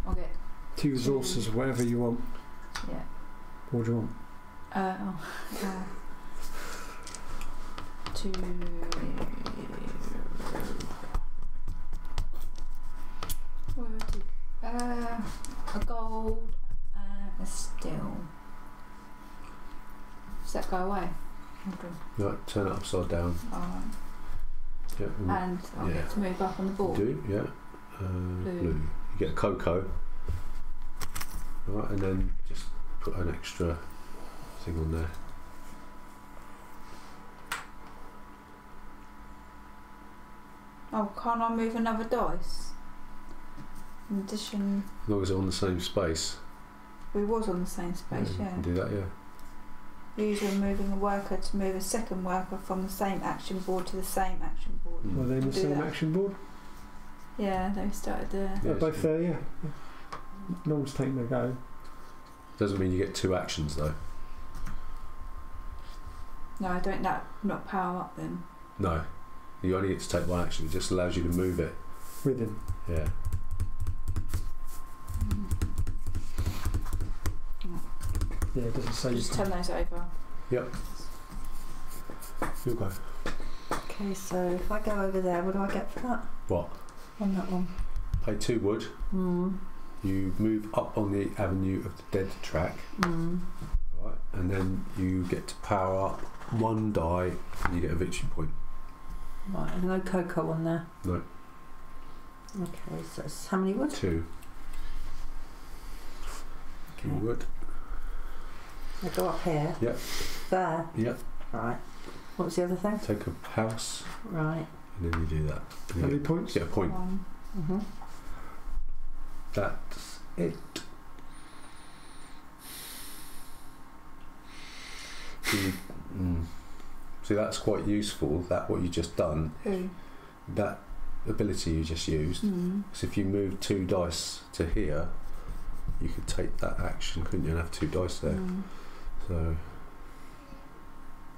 I'll get
2 resources, whatever you want.
yeah.
What do you want?
Two. A gold and a steel. Does that go away? Hold on.
Right, turn it upside down.
Alright.
Yeah.
And I'll
Yeah.
get to move up on the board.
Do, yeah. Blue. You get Coco. Right, and then just put an extra thing on there.
Oh, can't I move another dice? In addition,
As long as it's on the same space.
we was on the same space,
You
yeah.
can do that, yeah.
Usually moving a worker to move a second worker from the same action board to the same action board.
Mm.
Are they in the
Do
same
that.
action board?
Yeah, they started there.
They're
Yes.
both there, yeah. No one's taking their go.
Doesn't mean you get 2 actions though.
No, I don't not power up then.
No. You only get to take 1 action. It just allows you to move it.
With him.
Yeah.
Yeah, it doesn't say you
Just
can.
turn those over.
You'll go.
Okay, so if I go over there, what do I get for that?
What?
On that one?
Pay 2 wood.
Mm.
You move up on the avenue of the dead track.
Mm.
Right. And then you get to power up 1 die and you get a victory point.
Right, and no cocoa on there?
No.
Okay, so it's how many wood?
2.
Okay.
2 wood.
I go up here.
Yep.
There.
Yep.
Right. What was the other thing?
Take a house
Right.
and then you do that. And
How
you
many points?
get a point.
One.
Mm-hmm.
That's it. See, that's quite useful, that what you just done,
Who?
that ability you just used.
Mm.
Because if you move 2 dice to here, you could take that action, couldn't you, and have 2 dice there.
Mm.
So, I'm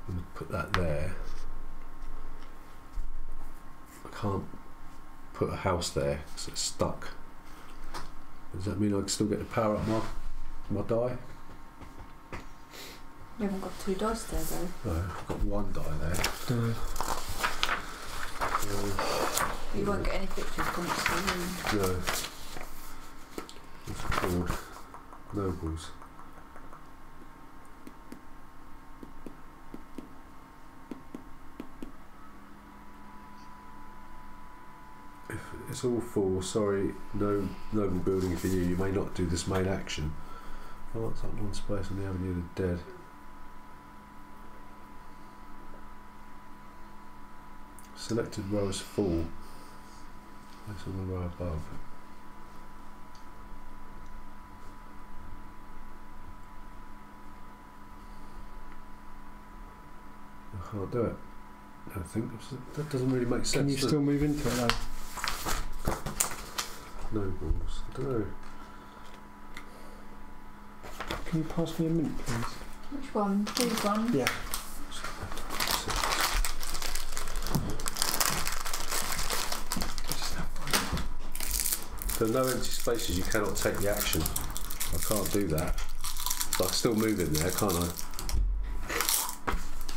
going to put that there. I can't put a house there because it's stuck. Does that mean I can still get to power up my die?
You haven't got 2 dice there though.
No, I've got 1 die there.
You won't get any victory points for you.
No. What's it called? Nobles. If it's all full, sorry, no noble building for you. You may not do this main action. Oh, it's up 1 space on the avenue of the dead. Selected row is full. Place on the row above. I can't do it. I think that doesn't really make sense.
Can you
does it?
still move into it though?
Nobles. I don't know.
Can you pass me a mint, please?
Which one? These one?
Yeah.
There are no empty spaces, you cannot take the action. I can't do that. But I can still move in there, can't I?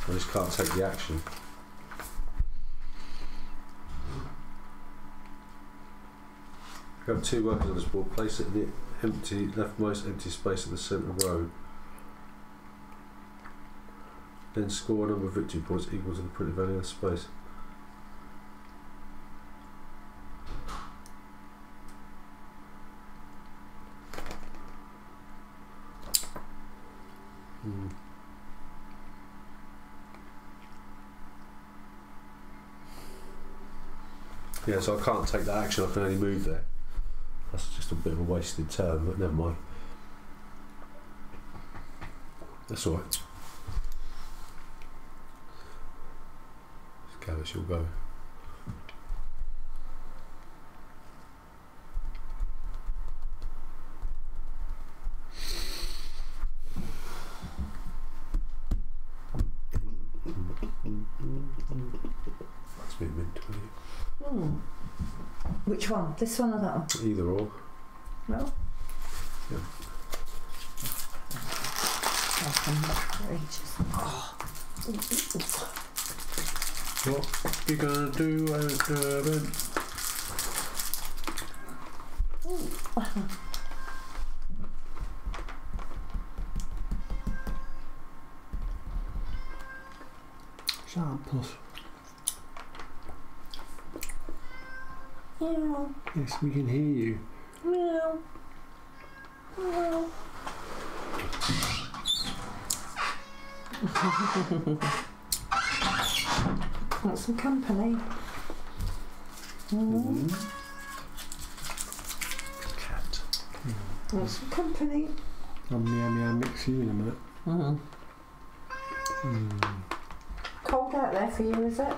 I just can't take the action. You have 2 workers on this board, place it in the empty, leftmost empty space in the centre row. Then score a number of victory points equal to the printed value of the space. Yeah, so I can't take that action, I can only move there. That's just a bit of a wasted turn, but never mind. That's alright. Gallus, you'll go. Must be mid-20.
Which one? This one or that one?
Either or.
No.
Yeah. What you gonna do, Urban?
Shut up, puss.
Meow.
Yes, we can hear you.
Meow. Meow. Want some company?
Cat.
Want some company?
I'll meow meow mix you in a minute.
Cold out there for you, is it?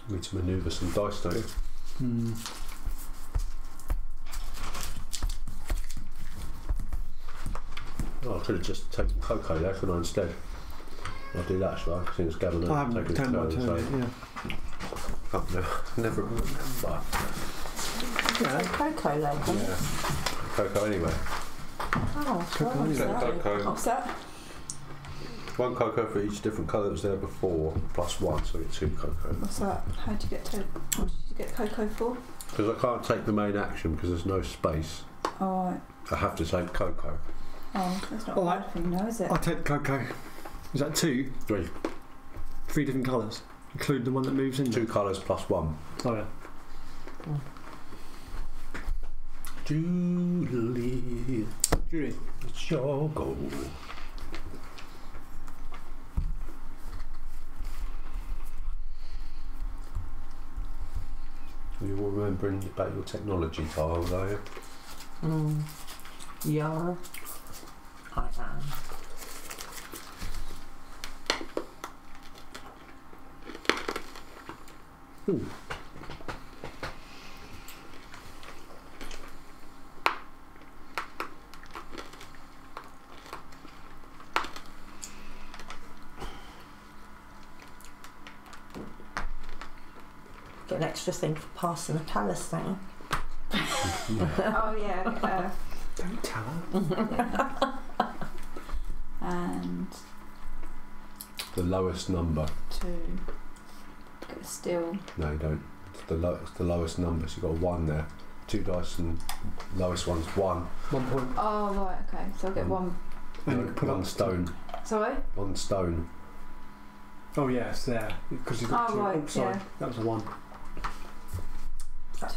Need to manoeuvre some dice, don't you? Oh, I could have just taken cocoa there, couldn't I, instead? I'll do that, shall I? Since Gavin
I haven't
taken
turned my
his
turn yet,
can't never remember.
Yeah. Cocoa logo.
Yeah. Cocoa anyway.
Oh,
Cocoa
what's
anyway.
that?
Cocoa.
What's that?
One cocoa for each different colour that was there before, plus one, so I get 2 cocoa.
What's that? How did you get to? What did you get cocoa for?
Because I can't take the main action because there's no space.
Oh, right.
I have to take cocoa.
Oh, that's not
All
a
right.
bad thing, no, is it?
I'll take cocoa. Is that 2?
3.
3 different colours, include the one that moves in.
2 colours plus 1.
Oh yeah.
Julie,
Julie.
it's your goal. You're all remembering about your technology tiles, are you?
Yeah. I am. Get an extra thing for passing the palace thing.
Oh yeah.
Don't tell her.
And
The lowest number.
to get a still.
No, you don't. It's the lowest number, so you've got a 1 there. 2 dice and lowest one's 1.
1 point.
Oh right, okay. So I'll get one.
And you can put
1
up
stone.
Sorry.
1 stone.
Oh yeah, it's there because you've got
Oh,
2.
right,
Oh, sorry,
yeah.
that was a 1.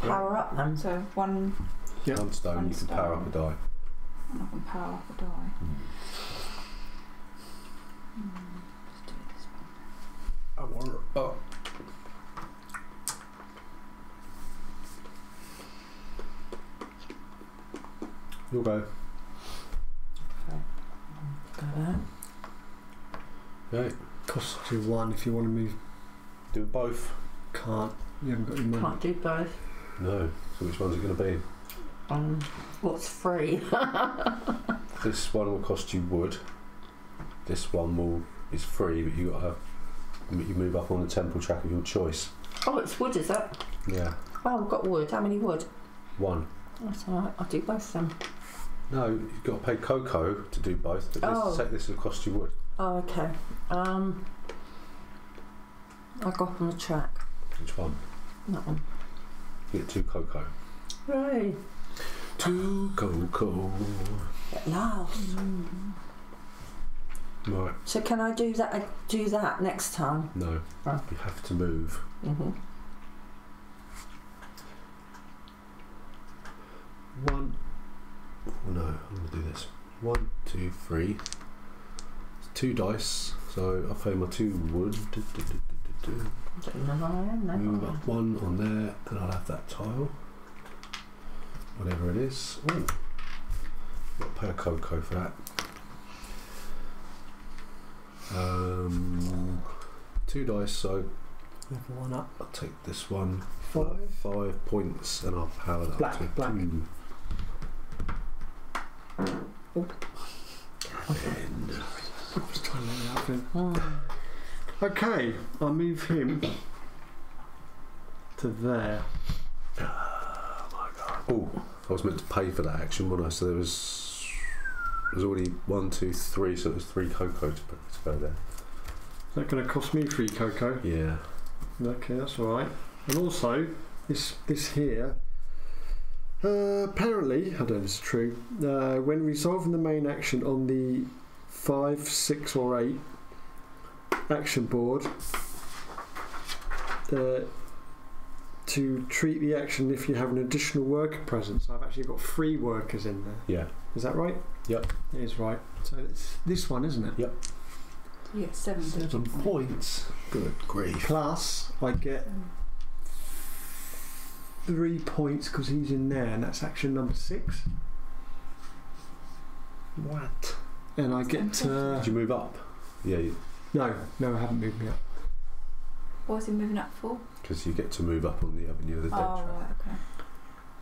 Power up then.
So one.
Yeah.
1 stone,
One
you can power up a die.
And I can power up a die. Let's do this one.
I want it up.
You'll go.
Go there.
Okay.
Costs you 1 if you want to move.
Do both.
Can't. You haven't got your money.
Can't do both.
No. So which one's it going to be?
What's free?
This one will cost you wood. This one is free, but you move up on the temple track of your choice.
Oh, it's wood, is it?
Yeah.
Oh, I've got wood. How many wood?
1.
That's alright. I'll do both then.
No, you've got to pay cocoa to do both, but this will cost you wood.
Oh, okay. I'll go up on the track.
Which one?
That one.
You get 2 cocoa.
Right.
2 cocoa.
At last.
Right.
So can I do that? Do that next time.
No.
Oh.
You have to move.
Mm-hmm.
1. Oh no, I'm going to do this. 1, 2, 3. It's 2 dice, so I'll play my 2 wood. Move up 1 on there, and I'll have that tile. Whatever it is. Ooh. I'll pay a cocoa for that. 2 dice, so
Level 1 up.
I'll take this one.
5.
5 points, and I'll power that
Black,
up to
black.
2.
Oh.
And
I was trying to let you out then.
Oh.
Okay, I'll move him to there.
oh my god. Oh, I was meant to pay for that action, wasn't I? So there's already 1, 2, 3, so it was 3 cocoa to go there.
Is that going to cost me 3 cocoa?
Yeah.
Okay, that's alright. And also, this here, apparently, I don't know if it's true, when resolving the main action on the 5, 6 or 8 action board, to treat the action if you have an additional worker present. So I've actually got 3 workers in there.
Yeah.
Is that right?
Yep.
It is right. So it's this one, isn't it?
Yep.
You get 7
7 points. Good grief.
Plus, I get 3 points because he's in there, and that's action number 6.
What?
And I get
Did you move up? Yeah,
no, I haven't moved me up.
What was he moving up for?
because you get to move up on the avenue of the dead
Oh,
track.
right, okay.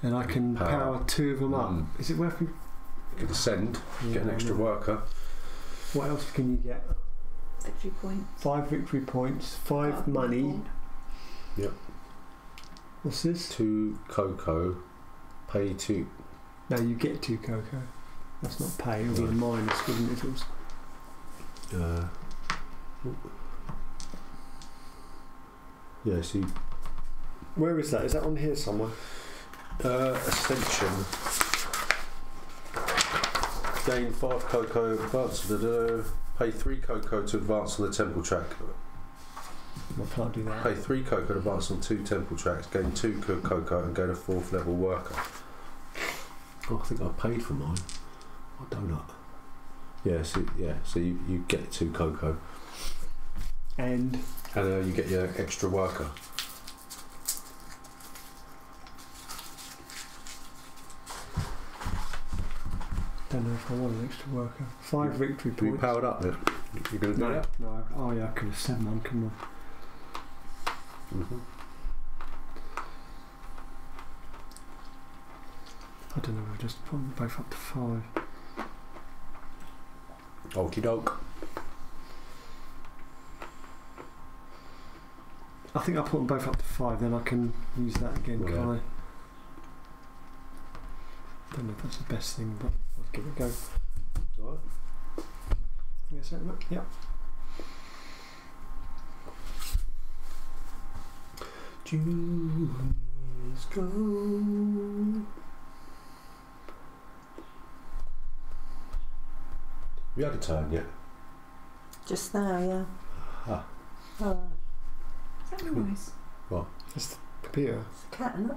And I can power 2 of them up. Is it worth me?
You can ascend, get an extra worker.
What else can you get?
Victory points.
5 victory points, 5 money.
Yep.
What's this?
2 cocoa, pay 2.
No, you get 2 cocoa. That's not pay, it'll be a minus, wouldn't it? If it was...
yeah, so you,
Where is that? Is that on here somewhere?
ascension. Gain 5 cocoa, advance, pay 3 cocoa to advance on the temple track.
I can't do that.
Pay 3 cocoa to advance on 2 temple tracks, gain 2 cocoa and gain a 4th level worker. Oh, I think I paid for mine. A donut. Yeah, so you get 2 cocoa.
And
you get your extra worker.
don't know if I want an extra worker. 5 victory
Have you
points.
powered up then? You're going to do that?
No. Oh yeah, I could have said one, couldn't I?
Mm-hmm.
I don't know, I've just put them both up to 5.
Okie doke.
I think I'll put them both up to 5, then I can use that again,
Well,
can
yeah.
I? Don't know if that's the best thing, but I'll give it a go.
Alright.
I think that's it, look. Yep.
Julius go. We had a turn yet.
Just now, yeah.
Ah.
Oh,
Is that noise?
That's the computer.
it's a cat, isn't it?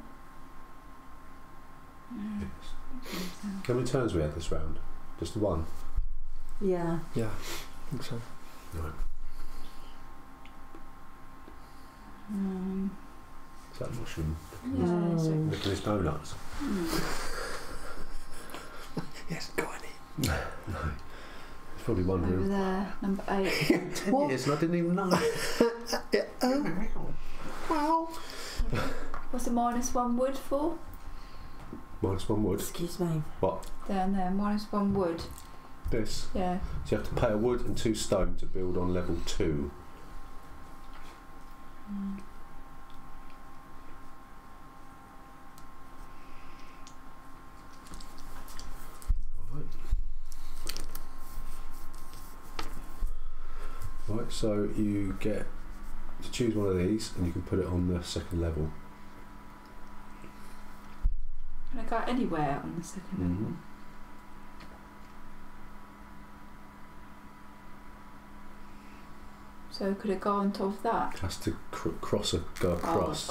How many turns we had this round? Just the one?
Yeah.
Yeah, I think so.
Right. Is that mushroom?
Yeah, so,
Looking at his donuts.
Yes, go on in.
He's probably
over
wondering.
there, number 8.
10 years and I didn't even know.
Wow.
What's the -1 wood for?
-1 wood.
Excuse me.
Down there, -1 wood.
This.
Yeah.
So you have to pay a wood and 2 stone to build on level 2. Right, so you get to choose one of these and you can put it on the 2nd level.
go anywhere on the second level? So could it go on top of that?
It has to go across.
Oh, it's got to go across.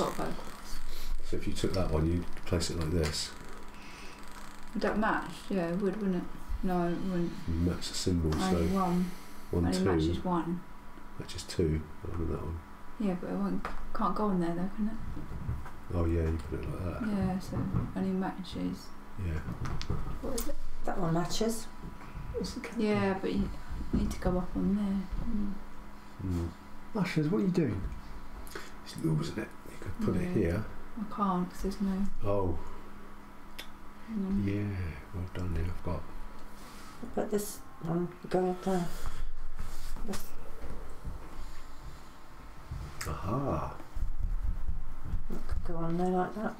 So if you took that one, you'd place it like this.
Would that match? Yeah, it would, wouldn't it? No, it wouldn't.
Match the symbol,
Only
so
one.
1,
Only
2.
matches one.
Matches 2. On that one.
Yeah, but it can't go on there though, can it?
Oh yeah, you put it like that.
Yeah, so only matches.
Yeah.
What is it?
That one matches.
Yeah, but you need to go up on there.
Ashes, what are you doing?
It's little, isn't it? You could put it
Yeah.
here.
I can't because there's no.
Oh. Yeah, well done then, I've got.
But this one go there. This.
Aha.
It could go on there like that.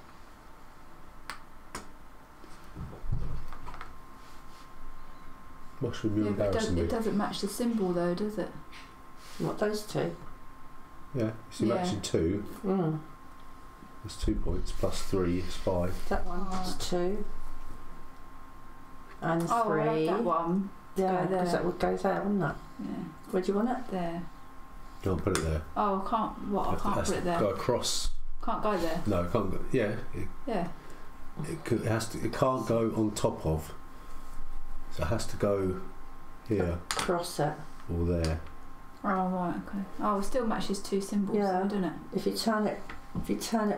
Mushroom, you're
Yeah, but
embarrassing me.
it doesn't match the symbol though, does it?
What, those two?
Yeah, so you're
Yeah.
matching 2.
Mm.
That's 2 points, plus 3 is 5.
That one is 2. And 3.
Oh, I like that one.
Yeah,
Go
because
there.
that would go there, wouldn't it?
Yeah,
Where do you want it?
there.
Don't put it there.
Oh, I can't. What? I can't
has
put it
to
there.
go across.
Can't go there.
No, it can't go. Yeah,
Yeah.
it has to. It can't go on top of. So it has to go here
Cross it.
or there.
Oh right. Okay. Oh, it still matches 2 symbols,
Yeah.
though, doesn't it?
If you turn it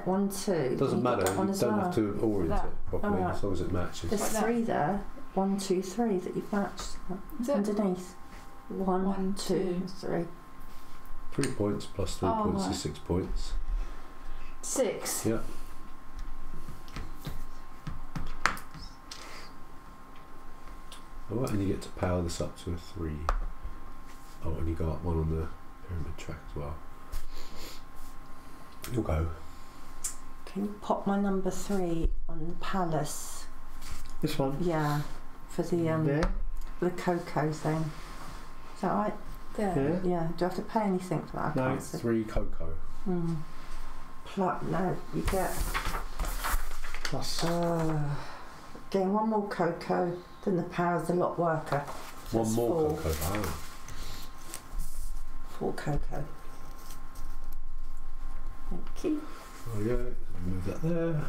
1, 2.
It doesn't
you
matter.
That
You
one
don't
as well.
have to orient
That.
it properly
Alright.
as long as it matches.
There's
Like that.
3 there. 1, 2, 3 that you've matched
Is it?
underneath. 1,
1,
2,
2.
3.
3 points plus 3
Oh,
points
right.
is 6 points.
6.
Yeah. Alright, and you get to power this up to a 3. Oh, and you go up 1 on the pyramid track as well. You'll go.
Can you pop my number 3 on the palace?
This one?
Yeah, for the
There?
the cocoa thing. Is that right?
There.
Yeah?
Yeah. Do I have to pay anything for that? I
No.
can't see.
3 cocoa.
No, you get
Plus.
getting 1 more cocoa, then the power of the lot worker. So
1
that's
more
4.
cocoa. Oh.
4 cocoa. Thank you.
Oh yeah, move that there.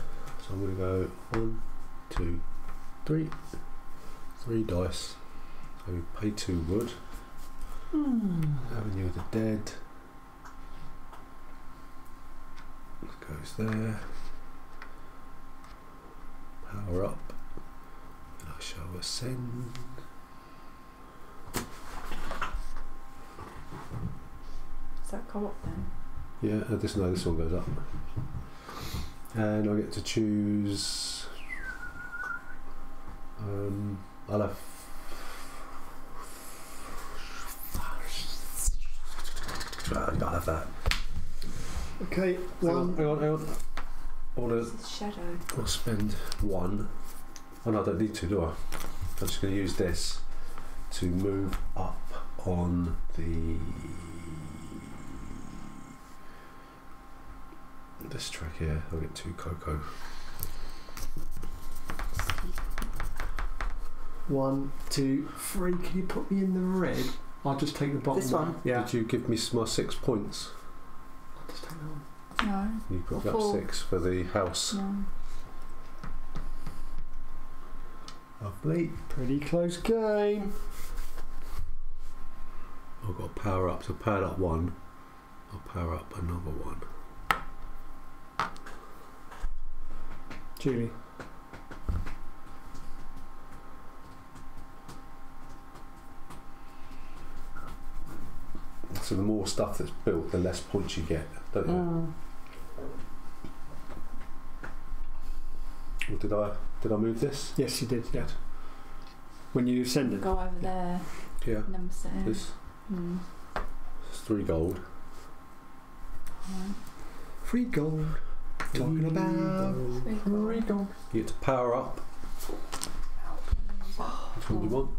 So I'm going to go 1, 2, 3. 3 dice. So we pay 2 wood. Avenue of the Dead. That goes there. Power up. And I shall ascend.
Does that go up then?
Yeah, this one goes up. And I get to choose. I'll have. I'll have that.
Okay,
Hang
one.
on. I want
It's the shadow.
to spend 1. Oh no, I don't need to, do I? I'm just going to use this to move up on this track here. I'll get 2 cocoa.
1, 2, 3. Can you put me in the red? I'll just take the bottom.
This one?
Yeah.
Did you give me my 6 points?
I'll just take that one.
No.
You put up
4.
6 for the house.
No.
Lovely.
Pretty close game.
I've got to power up. So powered up 1. I'll power up another 1.
Julie.
So the more stuff that's built, the less points you get, don't you? Well, did I move this?
Yes, you did. Yeah. When you ascended.
Go over there.
Yeah.
Number 7.
This is 3 gold.
Right.
Free gold. Talking about free gold.
You get to power up. Which one do you want?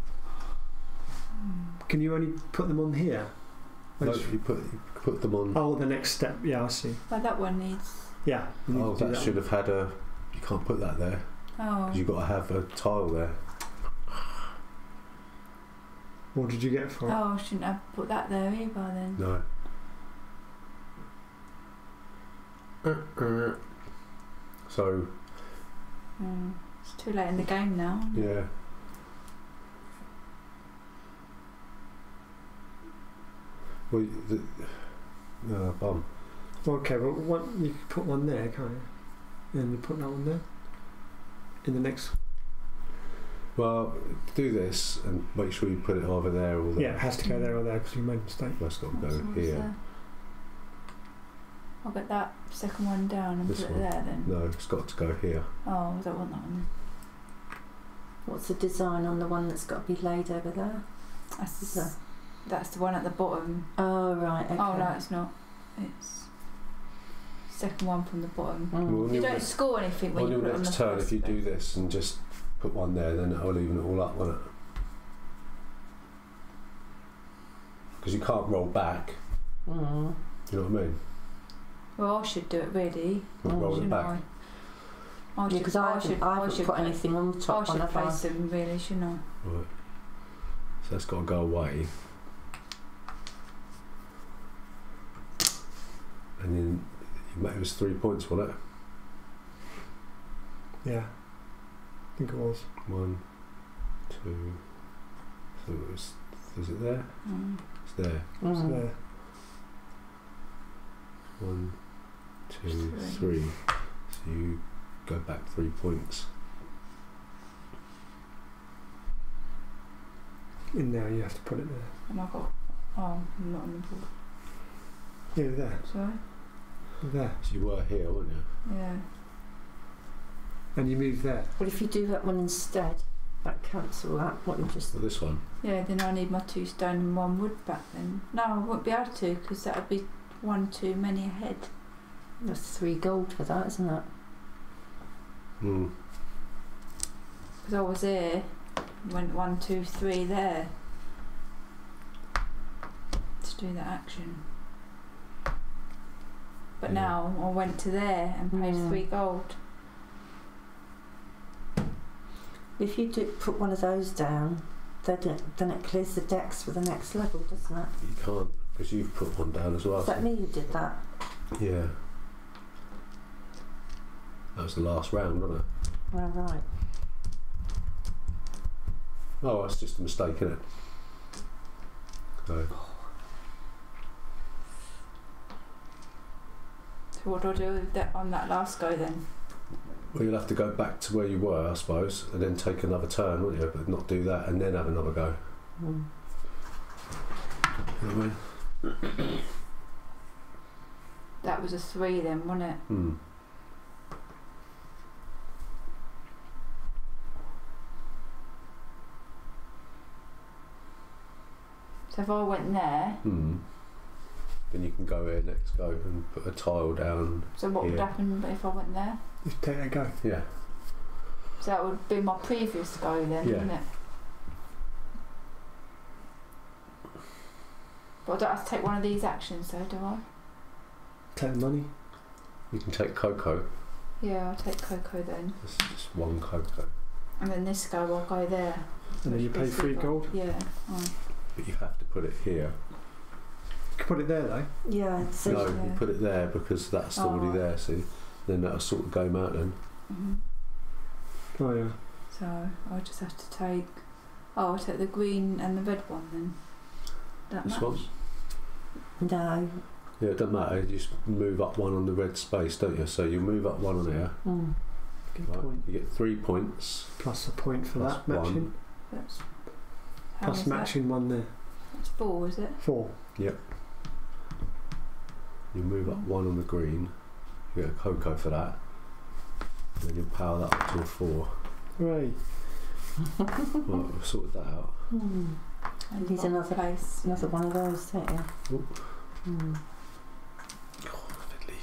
Can you only put them on here?
No, you put them on.
Oh, the next step. Yeah, I see.
Well, that one needs.
Yeah. you need
Oh,
to do
that should have had a. You can't put that there.
Oh.
Because you've got to have a tile there.
What did you get for it?
Oh, I shouldn't have put that there either then.
No. So,
It's too late in the game now.
yeah. Well, bum.
Okay, well, you can put one there, can't you? And you put that one there. In the next.
Well, do this and make sure you put it either there or there.
Yeah, it has to go there or there because you made a mistake.
That's got to
What's
go here.
there? I'll get that second one down and
This
put
one?
it there then.
No, it's got to go here.
Oh, I don't want that one.
What's the design on the one that's got to be laid over there?
That's the one at the bottom.
Oh, right, okay.
Oh, no, it's not. It's second one from the bottom.
Well,
You don't score anything when
on
you
your
put it on the
next turn,
first
if you do
bit.
this and just put one there, then it'll even it all up, won't it? Because you can't roll back.
Mm.
Do you know what I mean?
Well, I should do it really.
Roll it
Shouldn't
back.
I? I
Yeah,
should,
because I haven't put anything on the
I
top one,
should
have I?
place them really, shouldn't I?
Right. So that's got to go away. And then it was 3 points, wasn't it?
Yeah. I think it was.
1, 2. So it was. Is it there?
Mm.
It's there.
It's
Mm.
there.
1, 2, 3. So you go back 3 points.
In there, you have to put it there.
And I got. Oh, I'm not on the board.
Yeah, there.
Sorry?
There.
So you were here, weren't you?
Yeah.
And you move there.
Well, if you do that one instead, that cancel that. What you just.
So this one.
Yeah, then I need my 2 stone and 1 wood back then. No, I won't be able to because that would be 1 too many ahead.
That's 3 gold for that, isn't it?
Hmm.
Because I was there, went 1, 2, 3 there to do that action. But
Yeah.
now I went to there and paid 3 gold.
If you do put one of those down, then it clears the decks for the next level, doesn't it?
You can't, because you've put one down as well.
Is that me who did that?
Yeah. That was the last round, wasn't it?
Oh, right.
Oh, that's just a mistake, isn't it? So,
So what do I do with that on that last go then?
well, you'll have to go back to where you were, I suppose, and then take another turn, won't you? But not do that and then have another go.
Mm.
You know what I mean?
That was a 3 then, wasn't it?
Hmm.
So if I went there,
Hmm. Then you can go here next go and put a tile down.
so what would
Yeah.
happen if I went there?
Just take that go.
Yeah.
So that would be my previous go then,
Yeah.
wouldn't it? But I don't have to take one of these actions though, do I?
Take the money.
You can take cocoa.
Yeah, I'll take Coco then.
It's just 1 cocoa.
And then this go, I'll go there.
And then you
Which
pay
is
3
the-
gold.
Yeah. Oh.
But you have to put it here.
You can put it there though.
Yeah, it's
No,
Yeah.
you put it there because that's already
Oh.
there, see? Then that'll sort the game out then.
Mhm.
Oh yeah.
So I'll just have to take. Oh, I'll take the green and the red one then. That
This
much.
one?
no.
Yeah, it doesn't matter. You just move up 1 on the red space, don't you? So you move up 1 on here.
Mm.
Good
Right?
point.
You get 3 points.
Plus a point for
Plus
that matching.
1.
That's. How
Plus
is that?
matching 1 there.
That's 4, is it?
4.
You move up 1 on the green. You get a cocoa for that. And then you power that up to a 4.
Hooray.
Right, we've sorted that out.
Mm.
And
Need
got
another-
place.
Another one of those, don't you?
Oop.
Mm.
Oh, fiddly.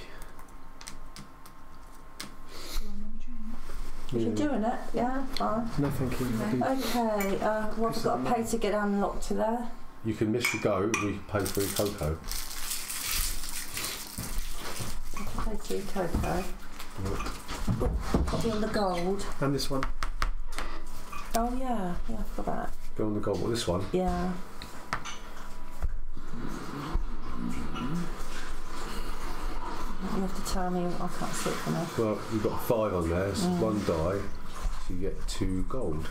If you're doing it, yeah, fine.
No thank you.
No.
Okay, what have I got to pay to get unlocked to there?
You can miss your go, or you can pay 3 cocoa.
I have to pay 3 cocoa.
Right.
Copy on the gold.
And this one.
Oh yeah, I forgot that.
Go on the gold. What, this one?
Yeah. You have to tell me. I can't see it for now.
Well, you've got 5 on there. It's 1 die. So you get 2 gold.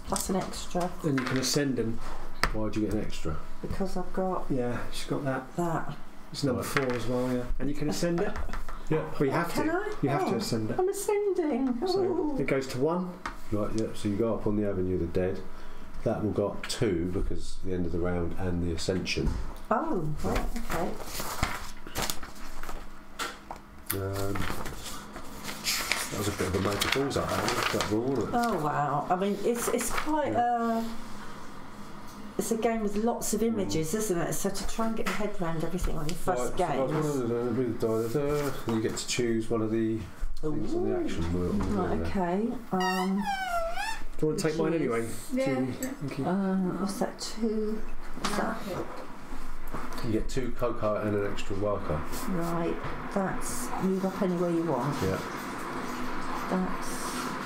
Plus an extra.
And you can ascend them.
Why'd you get an extra?
Because I've got
Yeah, she's got that.
that.
It's number 4 as well, yeah. And you can ascend it.
Yeah.
Well, you have
Can
to.
I?
You have
Oh,
to ascend it.
I'm ascending.
So
Ooh.
it goes to 1.
Right, yeah. So you go up on the Avenue of the Dead. That will go up 2 because the end of the round and the ascension.
Oh, right, okay.
That was a bit of a major balls out there. That rule, wasn't it?
Oh wow! I mean, it's quite it's a game with lots of images, isn't it? So to try and get your head around everything on your first game.
And you get to choose one of the things on the action wheel.
Right, okay.
Do you want to take mine anyway?
Yeah.
Thank you.
What's that? 2. What's that?
You get 2 cocoa and an extra worker.
Right. That's move up anywhere you want.
Yeah.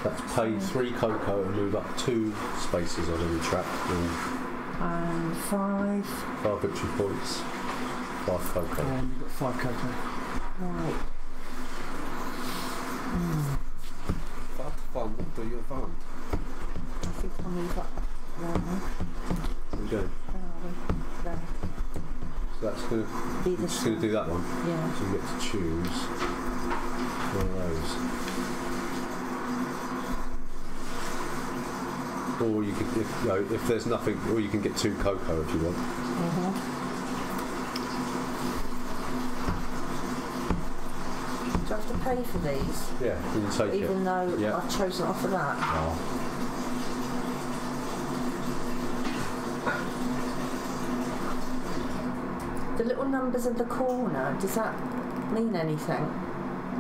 That's pay 3 cocoa and move up 2 spaces on any track.
And 5.
5 victory points. 5 cocoa.
You've got 5 cocoa.
Right.
Fun. Do your fun.
I think I'll move up there.
There you go.
There.
So that's going
Be
to
this
just going to do that one.
Yeah.
So you get to choose one of those. Or you can, if there's nothing, or you can get 2 cocoa if you want.
Do I have to pay for these?
Yeah, you can take
Even
it.
though I've chosen off of that?
Oh.
The little numbers in the corner, does that mean anything?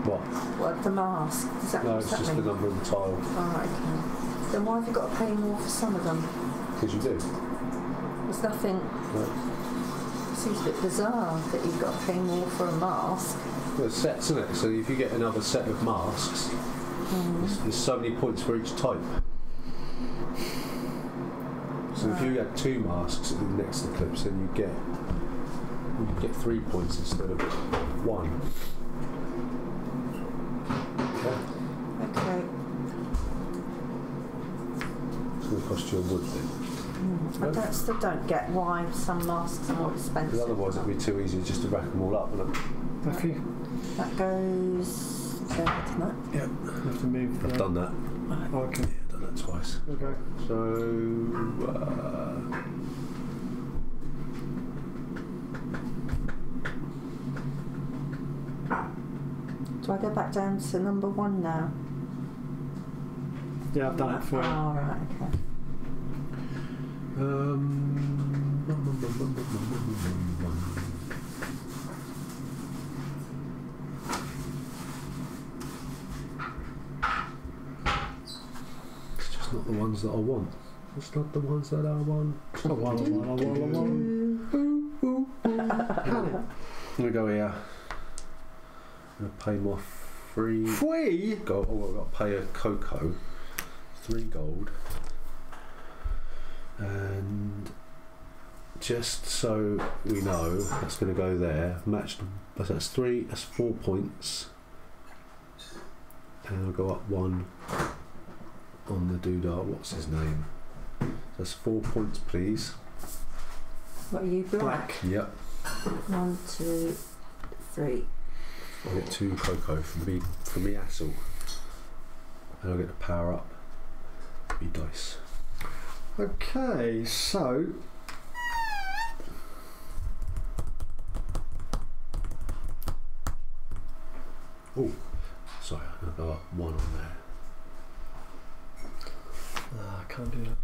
What?
What, the mask? Does that,
No,
does
it's
that
just
mean?
the number of the tile.
Oh, okay. Then why have you got to pay more for some of them?
Because you do.
There's nothing...
Right.
Seems a bit bizarre that you've got to pay more for a mask.
Well, it's sets, isn't it? So if you get another set of masks, there's so many points for each type. So if you had 2 masks in the next Eclipse, then you get 3 points instead of 1.
Okay.
It's going to cost you a wood then.
I still don't get why some masks are more expensive.
Because otherwise it'd be too easy just to rack them all up, wouldn't it?
Thank you.
That goes there, doesn't it?
Yeah.
You have to move.
I've done that.
Right.
Oh, okay.
Yeah, done that twice.
Okay.
So,
Do I go back down to number 1 now?
Yeah, I've done it for you.
Oh, right, okay.
It's just not the ones that I want. It's not the ones that I want.
I'm
I'm going to go here. I'm going to pay my 3 gold. Oh, I've got to pay a cocoa. 3 gold. And just so we know, that's going to go there. Matched. That's 3. That's 4 points. And I'll go up 1 on the doodah. What's his name? That's 4 points, please.
What are you, black?
Yep.
1, 2, 3.
I'll get 2 cocoa from me Assel. And I'll get to power up me dice.
Okay, so
Oh, sorry, I'll go up 1 on there.
I can't do that.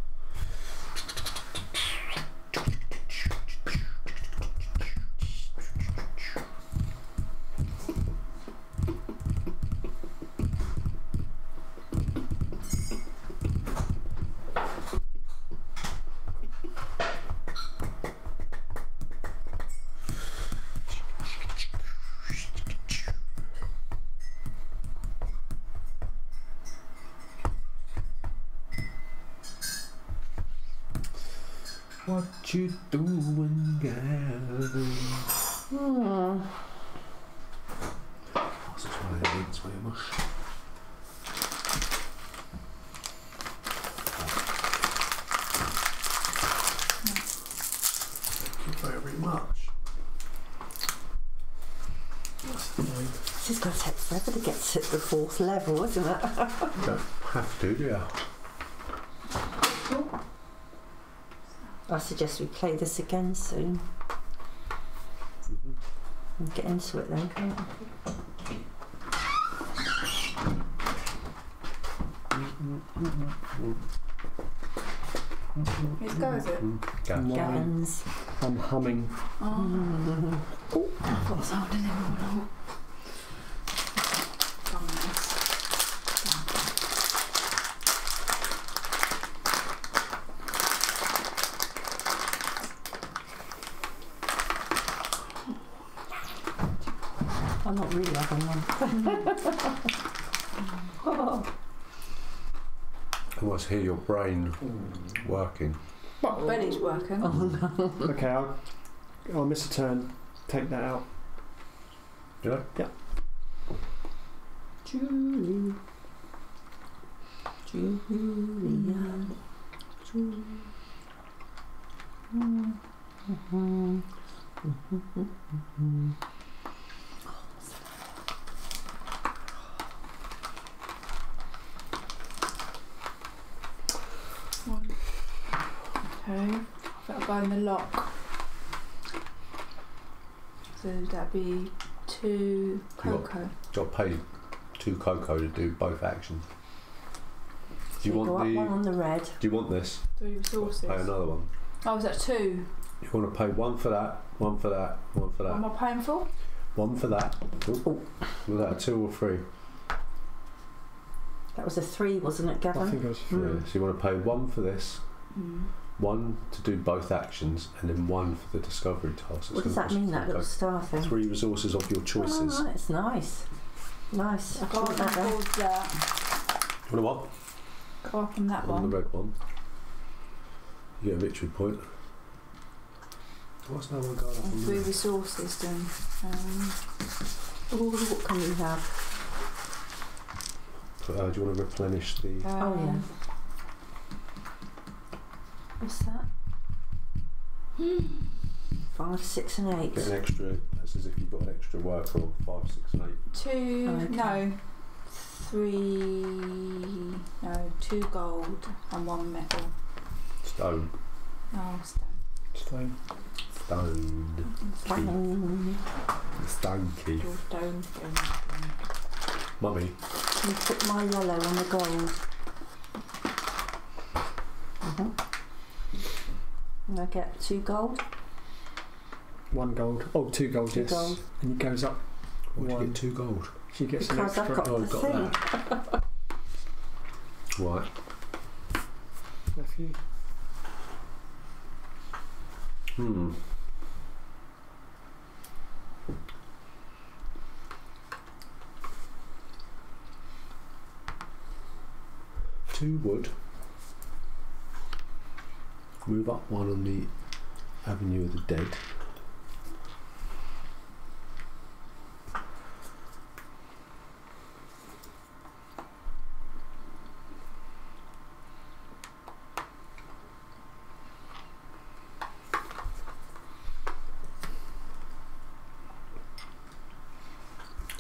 What you doing, girl? That's just one of the links where you mush. Thank you very much.
This is going to take forever to get to the 4th level, isn't it?
You don't have to, do you?
I suggest we play this again soon. And get into it then, can't we?
Whose go is it?
Gavin's.
I'm humming.
Oh. I thought I was holding him all.
I'm not really having one.
I must hear your brain working.
What, belly's working?
Oh no.
Okay, I'll miss a turn. Take that out.
Yeah?
Yeah.
Julie. Julia. Julie.
One, two. That'll go in the lock. So that'd be 2 cocoa.
Got to pay 2 cocoa to do both actions. Do you
Go
want
up
the?
one on the red.
Do you want this?
3 resources.
Pay another one.
Oh, was that 2?
You want to pay 1 for that, 1 for that, 1 for
What
that,
am I paying for?
1 for that.
Oh.
Was that a 2 or 3?
That was a 3, wasn't it,
I
Gavin?
think it was
Yeah. So you want to pay 1 for this, 1 to do both actions, and then 1 for the discovery task.
What does that mean, that little star thing?
3 resources of your choices.
Oh, right, it's nice. Nice.
I can't afford that.
You want what?
Go up on that
On
one.
the red one. You get a victory point. What's no one going up on
3
there?
resources then.
Ooh, what can we have?
Do you want to replenish the?
Oh, yeah. What's that? 5, 6 and 8.
Get an extra. That's as if you've got an extra worker on 5, 6, and 8.
2,
Okay.
no. 3, no, 2 gold and 1 metal.
Stone.
Oh, stone.
stone.
Stone. Stone key.
Your stone.
Mummy.
Can you put my yellow on the gold? And I get 2 gold.
1 gold. Oh, 2 gold,
2
yes.
gold.
And it goes up.
Why do you
1.
get 2 gold?
She gets an
Because I've
extra.
got
Oh,
the
got
thing.
that. Right.
Matthew.
Hmm. Two wood. Move up 1 on the Avenue of the Dead.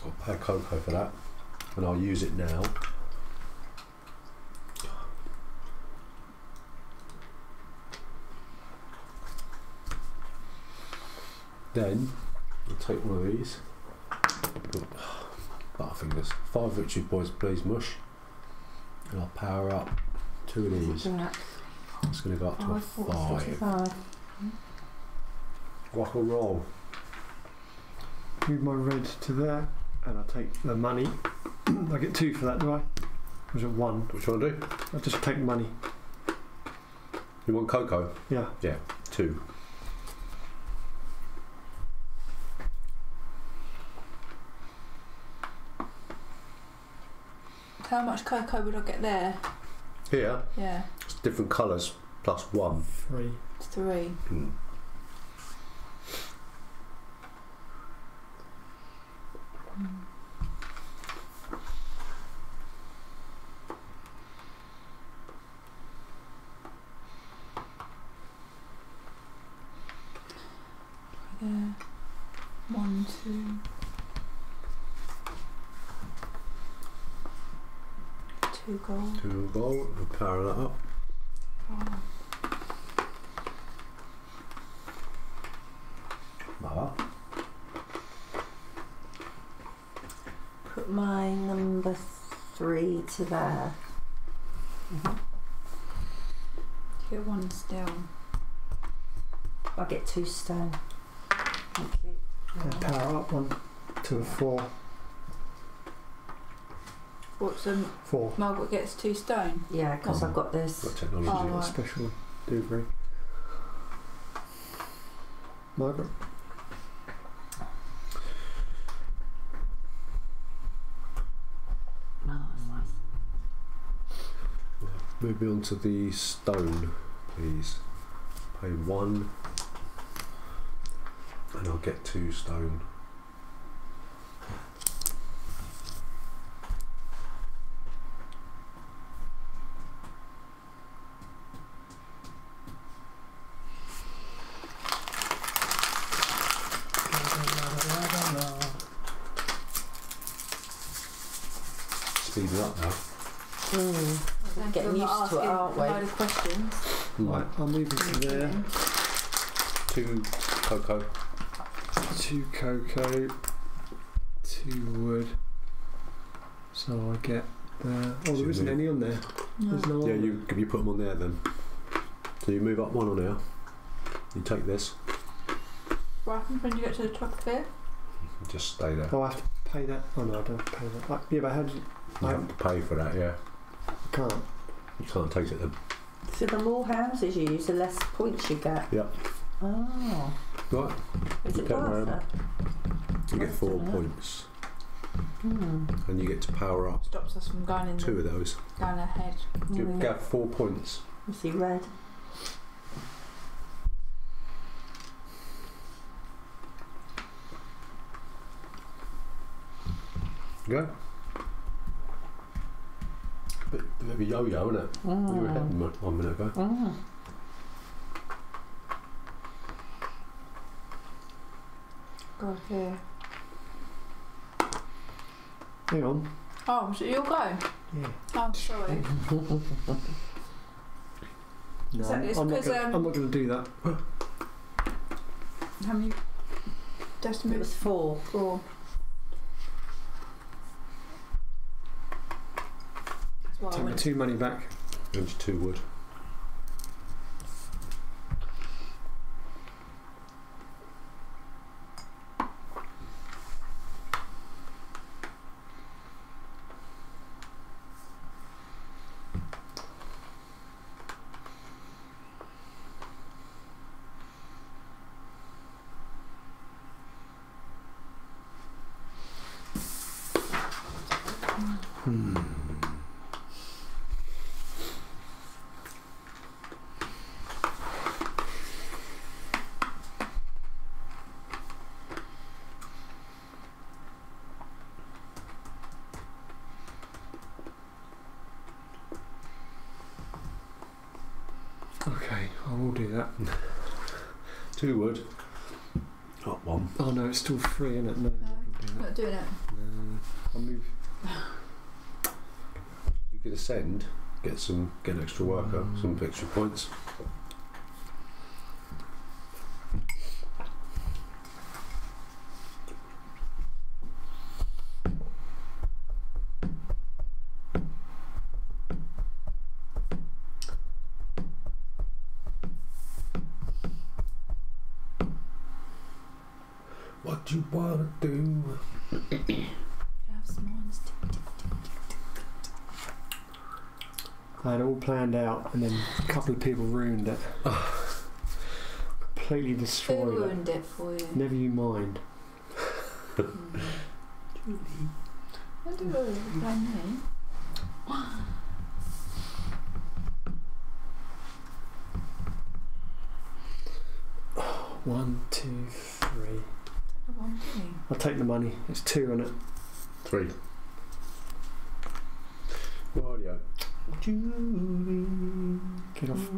I'll pay a cocoa for that, and I'll use it now. Then I'll take one of these. Butterfingers. 5 victory points, please, mush. And I'll power up 2 of these. It's going to go up to a 5.
5.
Rock and roll.
Move my red to there, and I take the money. I get 2 for that, do I? Or is it 1?
What you want to do?
I just take money.
You want cocoa?
Yeah.
Yeah, 2.
How much cocoa would I get there?
Here,
Yeah.
it's different colours, plus 1.
3,
3. There. 1, 2. 2 gold.
2 gold. We'll power that up. Like that.
Put my number 3 to there.
Get 1 still.
I'll get 2 stone. Thank you.
And power up 1 to a 4.
What's
4.
Margaret gets 2 stone?
Yeah, because I've got this.
Got technology.
Oh, right.
Special delivery. Margaret.
Moving on to the stone, please. Pay 1, and I'll get 2 stone. Speeding up now.
Getting used to it, aren't we?
A load of questions.
Right, I'll move into there.
2 cocoa.
2 cocoa. 2 wood. So I get there. Oh, there isn't any on there. There's no
Yeah,
on
you put them on there then. So you move up 1 on there. You take this.
What happens when you get to the top of it?
Just stay there.
Oh, I have to pay that. Oh no, I don't have to pay that. Yeah, but how do you...
You have to pay for that, yeah.
I can't.
You can't take it then.
So the more houses you use, the less points you get.
Yep.
Oh.
Right.
Is it
Don't
worth
worry.
it?
You get 4
Yeah.
points. And you get to power up
Stops us from going in
2 of those.
going ahead.
You get 4 points.
You see red.
Go. Bit of a yo-yo, isn't it? You were ahead 1 minute ago.
Go here.
Hang on.
Oh, so you'll go?
Yeah.
Oh, sorry.
No,
So it's
I'm not
'cause,
going to do that.
How many? Just
It
move
was 4.
4. That's why I
Take my
went.
2 money back.
And 2 wood.
Okay, I will do that.
2 wood. Up 1.
Oh no, it's still free, isn't it? No, I'm not going to do
I'm
that.
not doing it.
No, I'll move.
You can ascend, get an extra worker, some extra points. What you wanna do?
Have some honesty.
I had it all planned out, and then a couple of people ruined it. Completely
Who
destroyed it.
ruined it for you?
Never you mind.
I do blame me.
1, 2, 3.
One, two.
I'll take the money. It's 2 on it.
3. Radio.
Get off.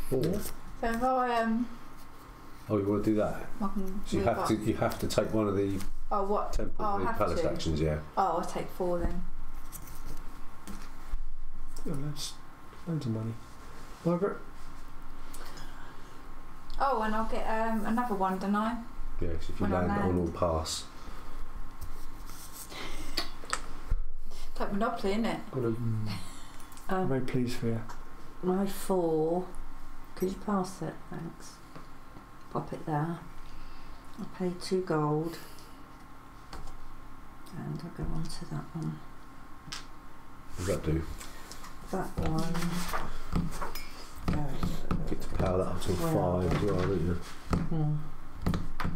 4.
So if I
Oh, you want to do that?
I can
So
move up.
you have to take one of the
Oh, what?
temporary
have
palace
to.
actions, yeah.
Oh, I'll take 4 then.
Oh, that's loads of money. Margaret?
Oh, and I'll get another one, don't I?
Yeah, so if you
When I
land on
land.
or pass.
Like Monopoly, innit?
I'm very pleased for you.
My 4. Could you pass it? Thanks. Pop it there. I'll pay 2 gold. And I'll go on to that one.
What does that do?
That one.
Get to power that up to 5 as well, don't you?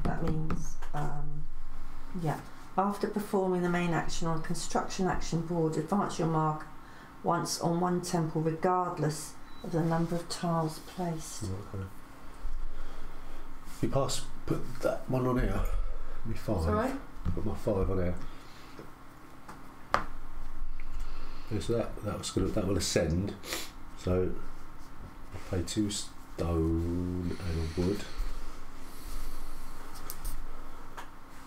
That means, yeah. After performing the main action on a construction action board, advance your mark once on one temple, regardless of the number of tiles placed.
Okay. If you put that one on here, it'll be 5.
Sorry?
Put my 5 on here. Yeah, so that will ascend. So I'll pay 2 stone and a wood.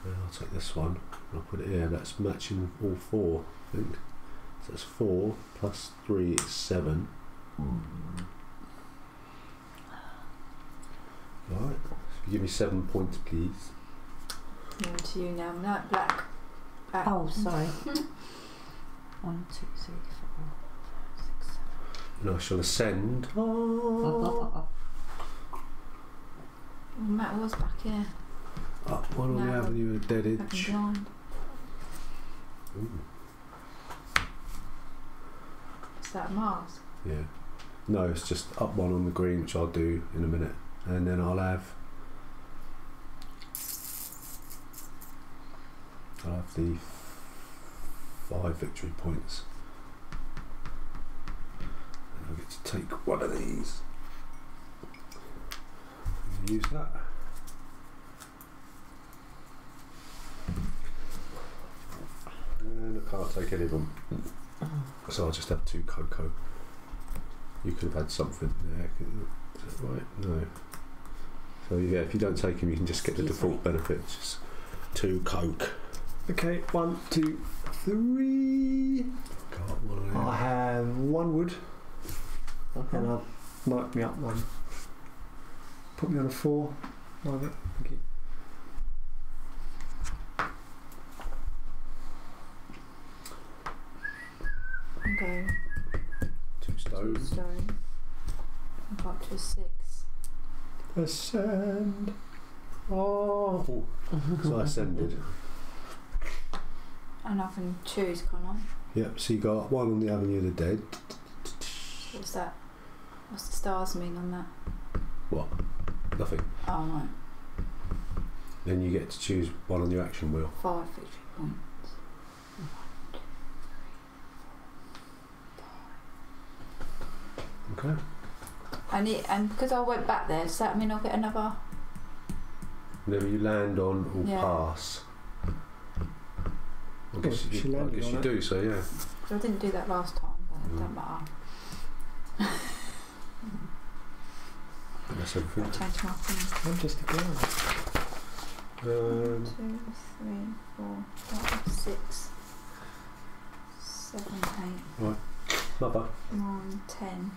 And I'll take this one and I'll put it here. That's matching all 4, I think. So that's 4 plus 3 is 7. Right. So give me 7 points, please.
Moving to you now. No, black. Back.
Oh, sorry. 1, 2, 3, 4, 5, 6, 7.
And I shall ascend.
Matt was back here.
Up one on the
No,
avenue of Dead
Back
Edge.
blind.
Ooh,
Is that a mask?
yeah. No, it's just up one on the green, which I'll do in a minute. And then I'll have the 5 victory points. And I get to take one of these. And use that. And I can't take any of them. So I'll just have 2 cocoa. You could have had something there. Is that right? No. So yeah, if you don't take him, you can just get the default benefit. It's just 2 coke.
Okay, 1, 2, 3.
Got one on
I
there.
have 1 wood. And I'll mark me up 1. Put me on a 4. Margaret, thank you.
I'm going
2 stone.
stone. I've got up to a 6.
Ascend.
Oh. So I ascended.
And I can choose, can't I?
Yep. So you got 1 on the Avenue of the Dead.
What's that? What's the stars mean on that?
What? Nothing.
Oh, right.
Then you get to choose 1 on your action wheel.
5 victory points.
Okay.
And because I went back there, does that mean I'll get another?
Whenever you land on or
Yeah.
pass. I
Well,
guess
she
you, I
landed
guess
on
you
it.
do. So yeah.
Because I didn't do that last time, but it doesn't matter.
That's everything.
I'll change my thing.
I'm just a girl.
1, 2, 3, 4, 5, 6, 7, 8,
Mother.
9, 10.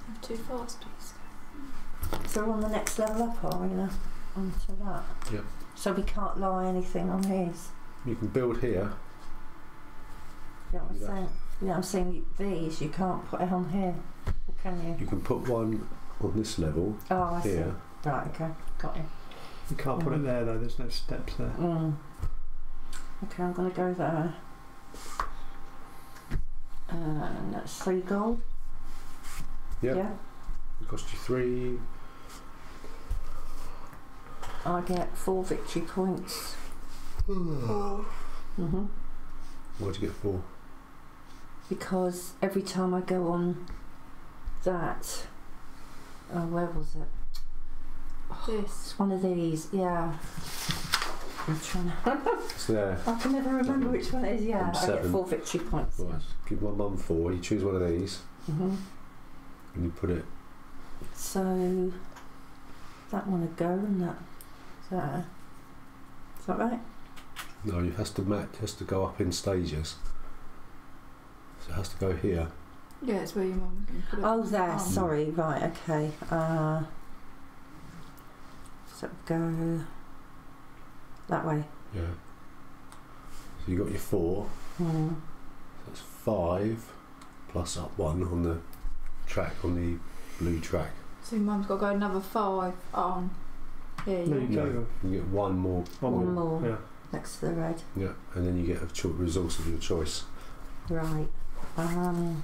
I'm too fast, please.
So we're on the next level up, are we now? Onto that?
Yep.
So we can't lie anything on his?
You can build here.
You know what I'm
Yeah.
saying? You know what I'm saying? These, you can't put it on here, or can you?
You can put 1 on this level
Oh, I see.
here.
Right, okay, got you.
You can't put it there though, there's no steps there.
Okay, I'm going to go there. And that's 3 gold.
Yep.
Yeah.
It cost you 3.
I get 4 victory points.
4.
Why'd you get 4?
Because every time I go on that, where was it?
This.
It's one of these, yeah. I'm trying to.
It's there.
I can never remember which one it is, yeah. I get 4 victory points.
Right. Give my mum 4. You choose one of these.
And
you put it.
So that one would go, and that. Is that right?
No, it has to match. It has to go up in stages. So it has to go here.
Yeah, it's where your mum can put it.
Oh, there. Sorry. Right. Okay. So go that way.
Yeah. So you got your 4. So that's 5 plus up 1 on the track, on the blue track.
So your mum's got to go another 5 on. Here you
There
go.
you go.
You get one more.
One more
Yeah.
next to the red.
Yeah, and then you get a resource of your choice.
Right. I'll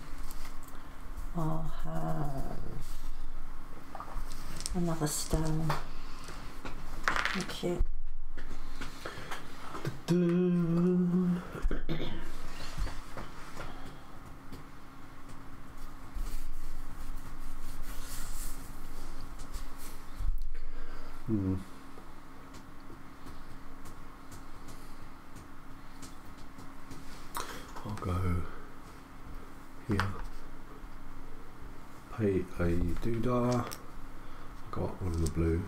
have another stone. Thank you.
I'll go here. Pay a doodah. Go up one on the blue.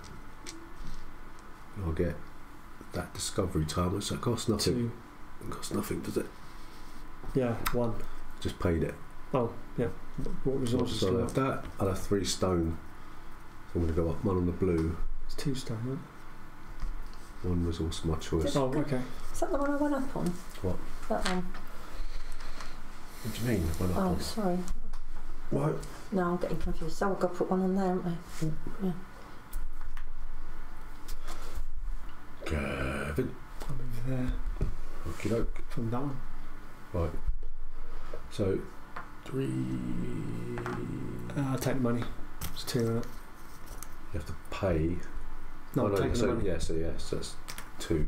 And I'll get that discovery time. What's that cost? Nothing.
2.
It costs nothing, does it?
Yeah, 1.
Just paid it.
Oh, yeah. What resources
So
do
I'll
you
have
have?
that. I'll have 3 stone. So I'm going to go up 1 on the blue.
It's 2 stone, right?
1 resource of my choice.
Oh, okay.
Is that the one I went up on?
What?
That one.
What do you mean? One up
Oh,
on?
sorry.
What?
No, I'm getting confused. So I've got to put one on there, haven't I? Yeah.
Kevin.
I'll move there
Okie doke.
from that one.
Right. So 3.
I'll take the money. It's 2 in it.
You have to pay.
No, I'm taking the money.
Yeah, so yes, that's 2.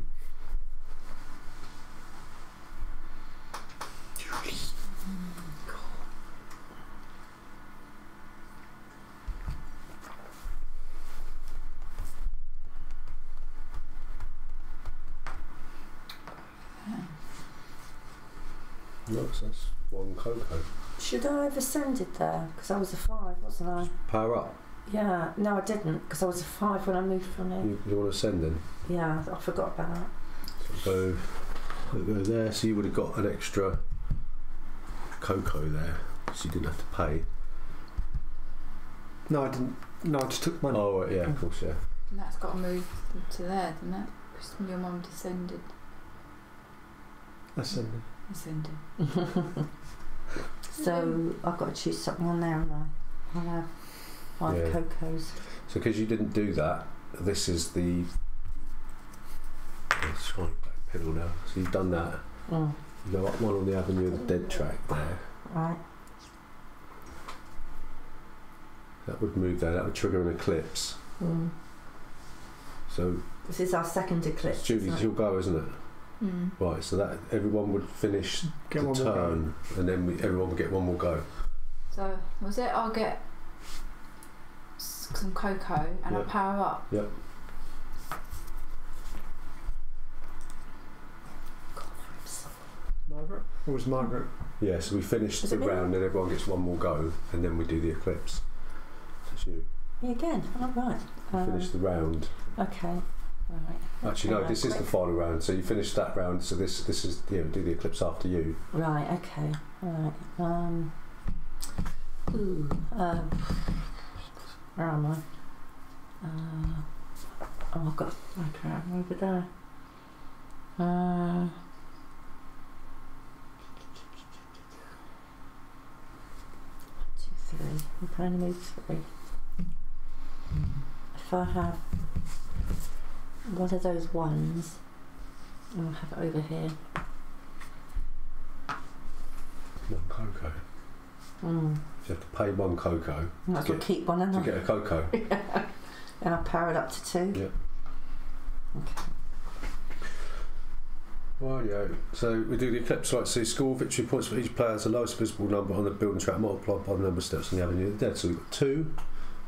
No, so that's 1 cocoa.
Should I have ascended there? Because I was a 5, wasn't I?
Power up.
Yeah. No, I didn't, because I was a 5 when I moved from here.
You want to send then?
Yeah, I forgot about that.
So go there. So you would have got an extra cocoa there, so you didn't have to pay.
No, I didn't. No, I just took money.
Oh right, yeah, of course, yeah.
And that's got to move to there, doesn't it? Because your mum descended.
Ascended.
So I've got to choose something on there, haven't I? I'll have 5
Yeah.
cocos.
So because you didn't do that, this is the. Let's try and back pedal now. So you've done that.
Mm.
You go up 1 on the avenue of the dead track there.
Right.
That would move there. That would trigger an eclipse.
Mm.
So
This is our second eclipse.
Judy,
isn't it?
you'll go, isn't it?
Mm.
Right. So that everyone would finish
Get
the
one more go.
turn, and then everyone would get 1 more go.
So, was it I'll get some cocoa and I'll
Yep.
power up?
Yep.
Margaret? Or was Margaret?
Yeah. So we finish
Is
the
it me?
round, and everyone gets 1 more go, and then we do the eclipse. So it's you.
Me again. Oh, right.
Finish the round.
Okay. Right.
Actually, no.
Okay,
This is the
quick.
final round. So you finish that round. So this is we do the eclipse after you.
Right. Okay. Right. Where am I? Oh, I've got okay, I'm over there. 2, 3. We can only move 3. If I have one of those ones, I'll have it over here.
1 cocoa.
Mm.
So you have to pay 1 cocoa
Might as well keep one,
to
and
get a cocoa.
and I'll power it up to 2.
Yep.
Okay.
Rightio. So we do the eclipse, right? So you score victory points for each player has the lowest visible number on the building track multiplied by the number of steps on the avenue of the dead. So we've got 2,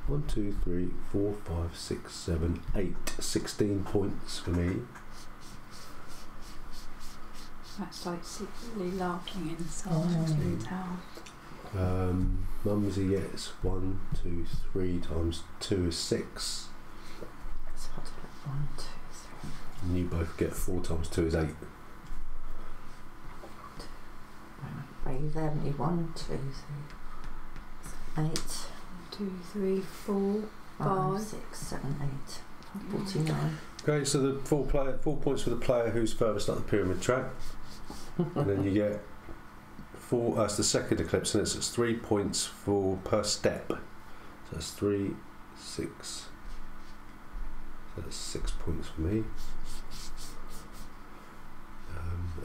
1, 2, 3, 4, 5, 6, 7, 8. 16 points for me.
That's like secretly laughing inside in town.
Mumsy gets 1, 2, 3 times 2 is 6.
So I'll do it. 1, 2, 3.
And you both get 4 times 2 is 8.
Right, you there, haven't you? 1, 2, 3, 8.
2, 3, 4, 5,
6, 7, 8. 49.
Okay, so the 4 points for the player who's furthest up the pyramid track. And then you get 4, that's the second eclipse, and it's 3 points per step. So that's 3, 6. So that's 6 points for me.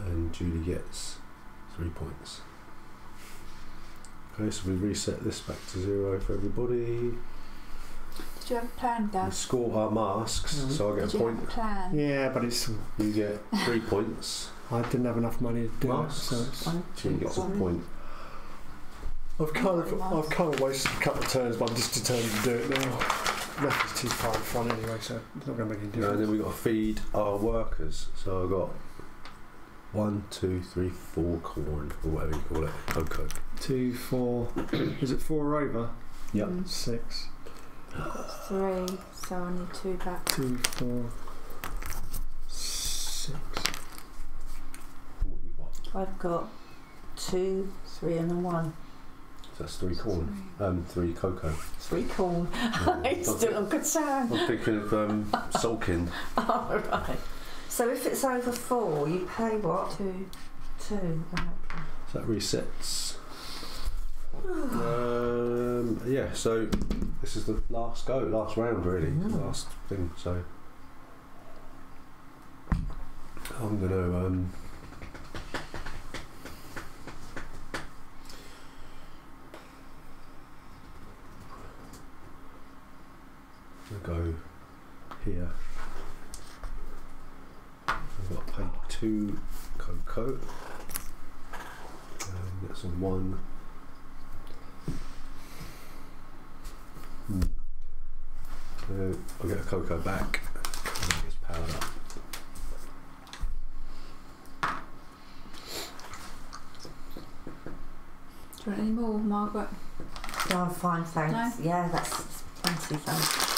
And Julie gets 3 points. Okay, so we reset this back to 0 for everybody.
Did you have a plan,
We
Gav?
score our masks, so I get
Did
a
you
point.
have a plan?
Yeah, but it's.
You get 3 points.
I didn't have enough money to do
Masks.
it, so it's.
1,
Julie
2,
gets a
3.
point.
I've kind of wasted a couple of turns, but I'm just determined to do it now. Nothing's too far in front anyway, so it's not going to make any
And
difference.
then we've got to feed our workers. So I've got 1, 2, 3, 4 corn, or whatever you call it, cocoa.
2, 4. Is it 4 over?
Yep.
6.
3, so I need 2 back.
2, 4, 6.
What you got?
I've got 2, 3 and a 1.
So that's 3 corn. 3 cocoa.
3 corn. It's still on good sound.
I'm thinking of sulking.
Oh, right. So if it's over 4, you pay what?
2.
2. Right.
So that resets. Yeah, so this is the last round really, last thing. So I'm gonna go here. I've got to pay 2 cocoa. That's on 1. I'll get a cocoa back and it gets powered up.
Do you want any more, Margaret?
No, I'm fine, thanks.
No?
Yeah, that's plenty, thanks.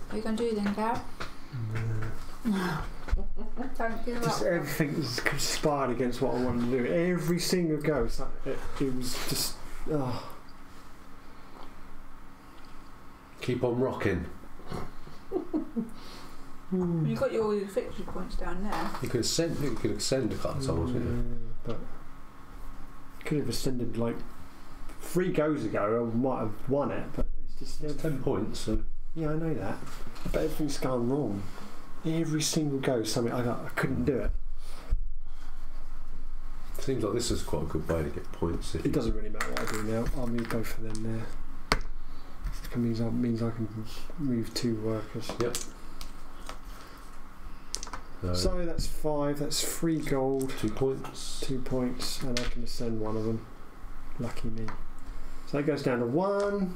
What are you going to do then, Gav? Don't give
Just
up.
everything was conspired against what I wanted to do. Every single go. So it was just. Oh.
Keep on rocking.
You've got all your victory points down there.
You could ascend a couple of times,
But could have ascended like 3 goes ago. I might have won it, but it's just.
It's 10 points. So.
Yeah, I know that. But everything's gone wrong. Every single go, something I couldn't do it.
Seems like this is quite a good way to get points.
It doesn't really matter what I do now. I'll move both of them there. It means I can move 2 workers.
Yep.
So that's 5. That's 3 gold.
2 points.
2 points, and I can ascend one of them. Lucky me. So that goes down to 1.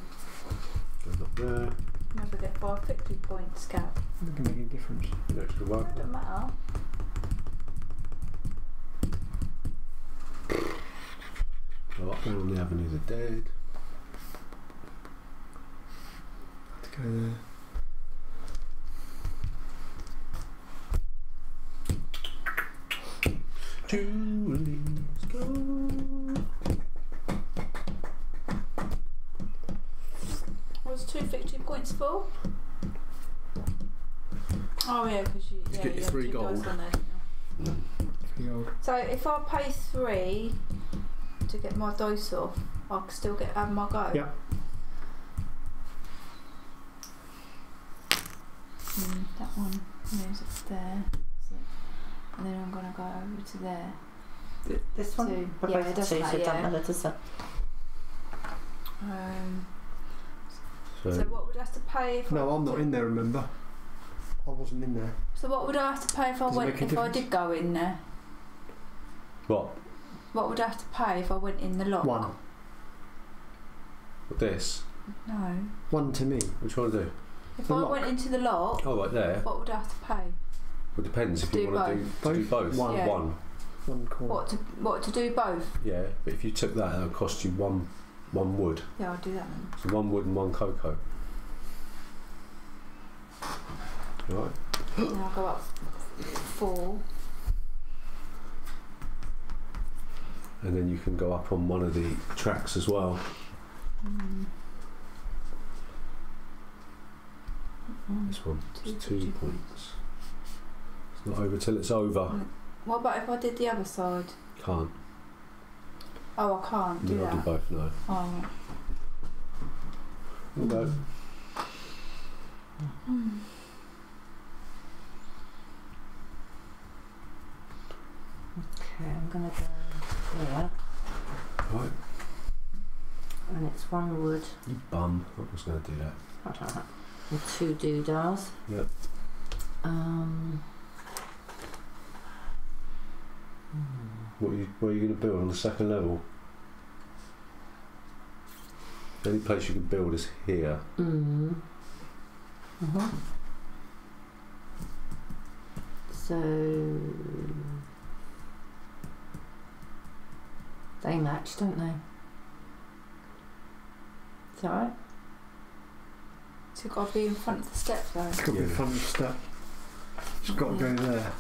Goes up there.
Never get 5 victory points, Gav.
Not gonna make any difference.
An extra one.
It doesn't matter.
Go up there on the Avenue of the Dead.
Have to go there.
Julie's gold.
What's 2 victory points for? Oh yeah, because you
get your
have
3
2
gold.
dice on there, don't you?
3 gold.
So if I pay 3 to get my dice off, I can still have my go.
Yeah.
That one moves up there. That's it. And then I'm gonna go over to there.
This one?
2.
We're
Yeah,
both
it doesn't
2, so
matter,
it doesn't
yeah.
matter, does it?
So what would I have to pay if
No, I'm not in there, remember. I wasn't in there.
So what would I have to pay if I
Does it
went?
make a
If I
difference?
did go in there?
What?
What would I have to pay if I went in the lock?
1.
This?
No.
1 to me.
Which one to do?
If
The
I
lock.
went into the lock,
Oh, right there.
what would I have to pay?
Well, it depends if
Do
you want to do both.
One.
Yeah.
One.
1 corner.
What to do both?
Yeah, but if you took that, it would cost you one wood.
Yeah, I'll do that then.
So 1 wood and 1 cocoa. Right.
Then I'll go up 4.
And then you can go up on one of the tracks as well. This one. It's 2 points. It's not over till it's over.
What about if I did the other side?
Can't.
Oh, I can't do
You
that.
do both, no.
Oh, right.
No.
Okay, I'm going to go here.
Right.
And it's 1 wood
You bum. I was going to do that.
and 2 doodahs.
Yep. What are you going to build on the second level? The only place you can build is here.
So they match, don't they? Is that right?
So you've got to be in front of the step though.
It's got to be in front of the step. It's got to go there.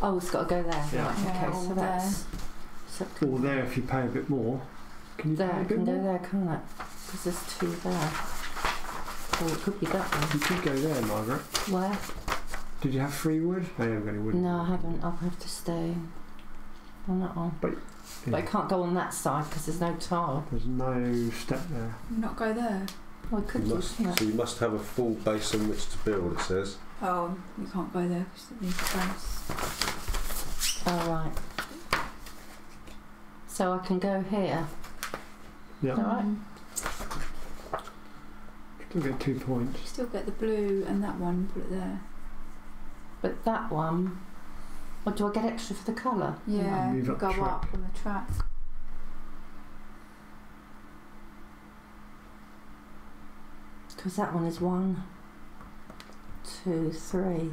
Oh, it's got to go there.
Yeah.
Right,
Yeah,
okay,
all
so
there.
that's
Or there if you pay a bit more. Can you
there.
pay a
It
bit
can go
more?
there, can't it? Because there's 2 there. Or it could be that one.
You could go there, Margaret.
Where?
Did you have 3 wood? I haven't got any wood.
No, I haven't. I'll have to stay on that one. But I can't go on that side because there's no tile.
There's no step there.
Not go there.
Well, I could
You
do,
must,
yeah.
so you must have a full base on which to build, it says.
Oh, you can't go there because it needs a base.
Oh, right. So I can go here.
Yeah.
Alright.
Still get 2 points.
You still get the blue and that one, put it there.
But that one, or do I get extra for the colour?
Yeah,
move
you
up
go
the track.
up on the track.
Because that one is 1, 2, 3.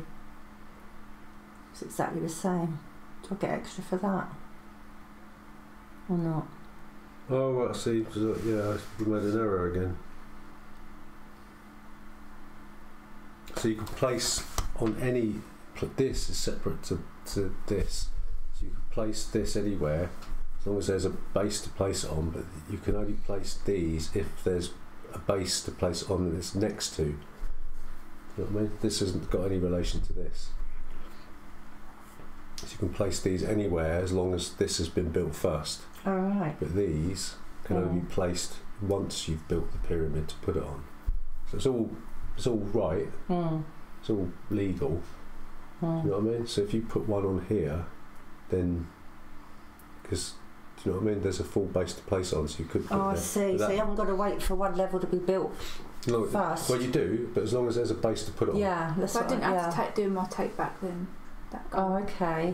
It's exactly the same. Do I get extra for that? Or not?
Oh, right, I see. So, yeah, we made an error again. So you can place on any... This is separate to this. So you can place this anywhere, as long as there's a base to place it on, but you can only place these if there's a base to place it on that it's next to. You know what I mean? This hasn't got any relation to this. So you can place these anywhere as long as this has been built first.
Alright.
But these can only be placed once you've built the pyramid to put it on. So it's all right. It's all legal. You know what I mean? So if you put one on here, then because do you know what I mean? There's a full base to place it on, so you could. Put
Oh, I
there.
see. So you haven't got to wait for one level to be built first.
Well, you do, but as long as there's a base to put it on.
Yeah, that's
So I
what
didn't have
yeah.
to do my take back then. That
Oh, okay.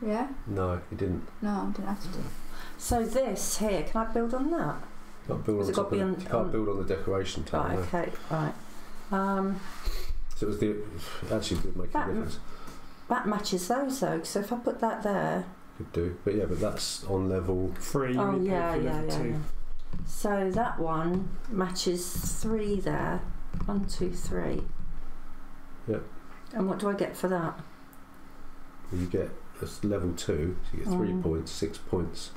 Yeah?
No, you didn't.
No, I didn't have to do.
So this here, can I build on that?
You can't build
Has
on
it got
top
to be
of
on-
it. You can't build on the decoration tab.
Right,
no.
okay, right.
So it was the actually it would make a
That-
difference.
That matches those though, so if I put that there...
Could do, but yeah, but that's on level.
3.
Oh,
you
yeah,
pay for
yeah,
level
yeah,
2.
yeah. So that one matches 3 there. 1, 2, 3.
Yep.
And what do I get for that?
You get that's level 2, so you get 3 points, 6 points.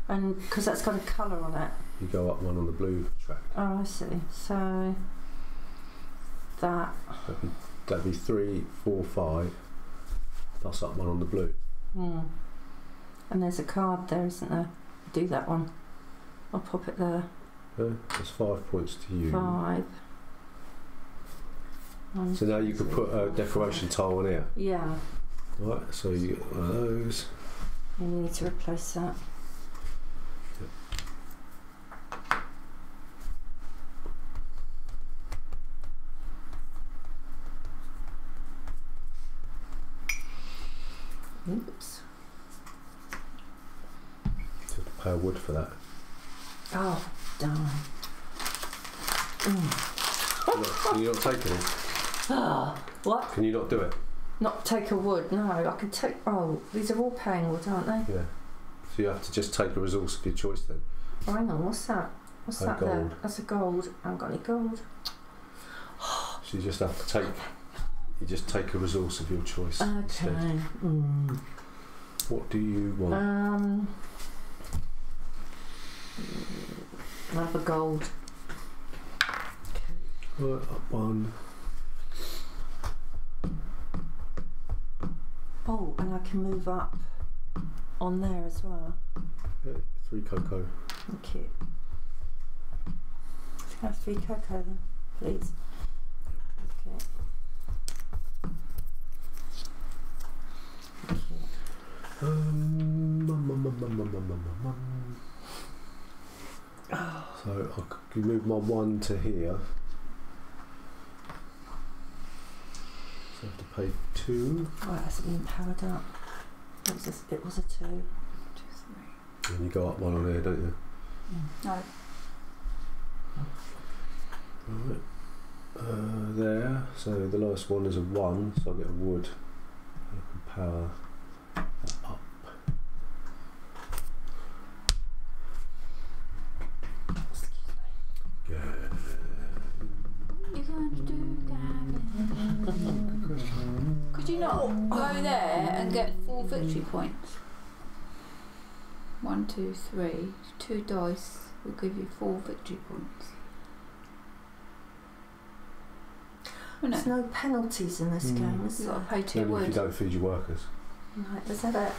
And because that's got a colour on it.
You go up one on the blue track.
Oh, I see. So that.
That'd be 3, 4, 5. Plus up one on the blue.
And there's a card there, isn't there? Do that one. I'll pop it there.
That's 5 points to you.
5.
So now you could put a decoration tile on here.
Yeah.
Right, so you get one of those.
You need to replace that. Oops.
So to pay a wood for that.
Oh, darn.
Can you not take any?
Ah, what?
Can you not do it?
Not take a wood? No, I can take. Oh, these are all paying wood, aren't they?
Yeah. So you have to just take a resource of your choice then.
Oh, hang on, what's that? What's that
gold.
there? That's a gold. I haven't got any gold.
So you just have to take. You just take a resource of your choice.
Okay.
Instead. What do you want?
Another gold.
Right, up one.
Oh, and I can move up on there as well.
Yeah, 3 cocoa.
Thank you. Can I have 3 cocoa then, please? Okay. Thank you.
So I can move my 1 to here. So I have to pay 2.
Oh, it hasn't been powered up. It was a 2.
2, 3.
And you go up 1 on here, don't you?
No.
Right. There. So the last one is a 1, so I get a wood. I can power that up. Good.
What are you going to do, Gavin? Could you not go there and get 4 victory points? 1, 2, 3. 2 dice will give you 4 victory points. Wouldn't
There's
it?
no penalties in this game, is
You've
there?
got to pay 2
Only if you
wood.
don't feed your workers.
Right, is that it?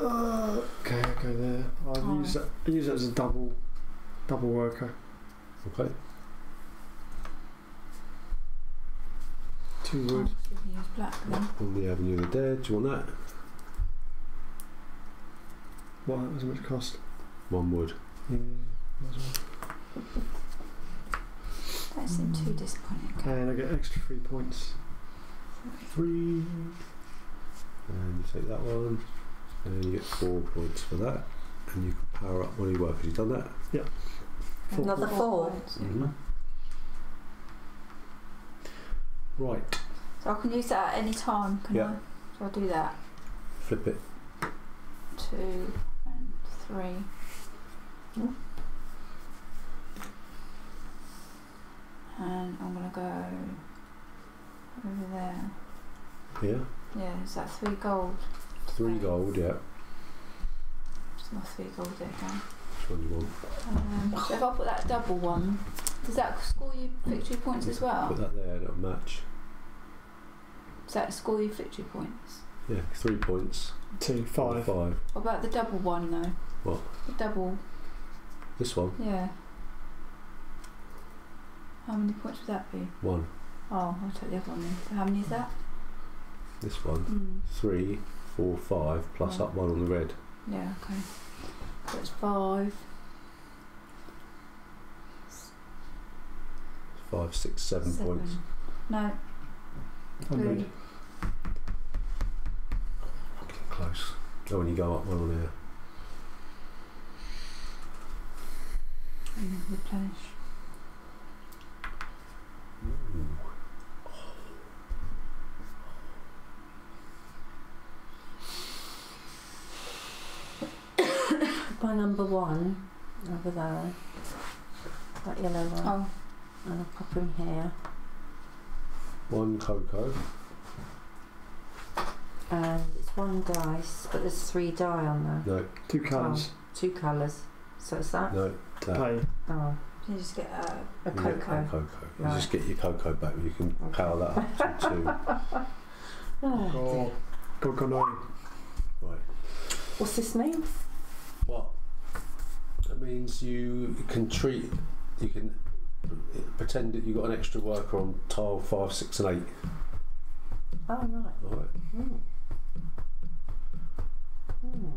Okay, I'll go there. I'll use that as a double worker.
Okay.
2
Oh,
wood.
so you can use black then.
On the Avenue of the Dead, do you want that?
What? How much it cost?
1 wood.
Yeah, might as well.
That seemed too disappointing.
And I get extra 3 points.
3. And you take that one. And you get 4 points for that. And you can power up one of your workers. You done that?
Another 4.
points.
Right.
So I can use that at any time, can
Yeah.
I? So I'll do that.
Flip it.
2 and 3. And I'm going to go over there.
Here.
Yeah, is that 3 gold?
3 gold, yeah.
Just my 3 gold there again.
Which one do you want?
So if I put that double one, does that score you victory points as well?
Put that there, it'll match.
Does that score you victory points?
Yeah, 3 points.
2, 5.
5.
What about the double one though?
What?
The double,
This one?
yeah. How many points would that be?
1.
Oh, I'll take the other one then. So how many is that?
This one? 3, 4, 5, plus
Oh.
up 1 on the red.
Yeah, okay. So it's 5.
5, 6, 7 points.
No, 3.
100.
Getting close. Oh, when you go up 1 on here.
And then replenish.
Ooh.
By number 1, over there. That yellow one.
Oh,
And I'll pop him here.
1 cocoa.
And it's 1 dice, but there's 3 die on there.
No,
2 colours.
2 colours. So it's that?
no, that.
Pay.
Oh,
you just get
a
You get
cocoa.
cocoa. You
Right.
just get your cocoa back. You can
Okay.
power that up to 2.
Oh,
Go, go, no.
Right.
what's this mean?
What? That means you can pretend that you've got an extra worker on tile 5, 6 and 8.
Oh, right.
Right.
Mm. Mm.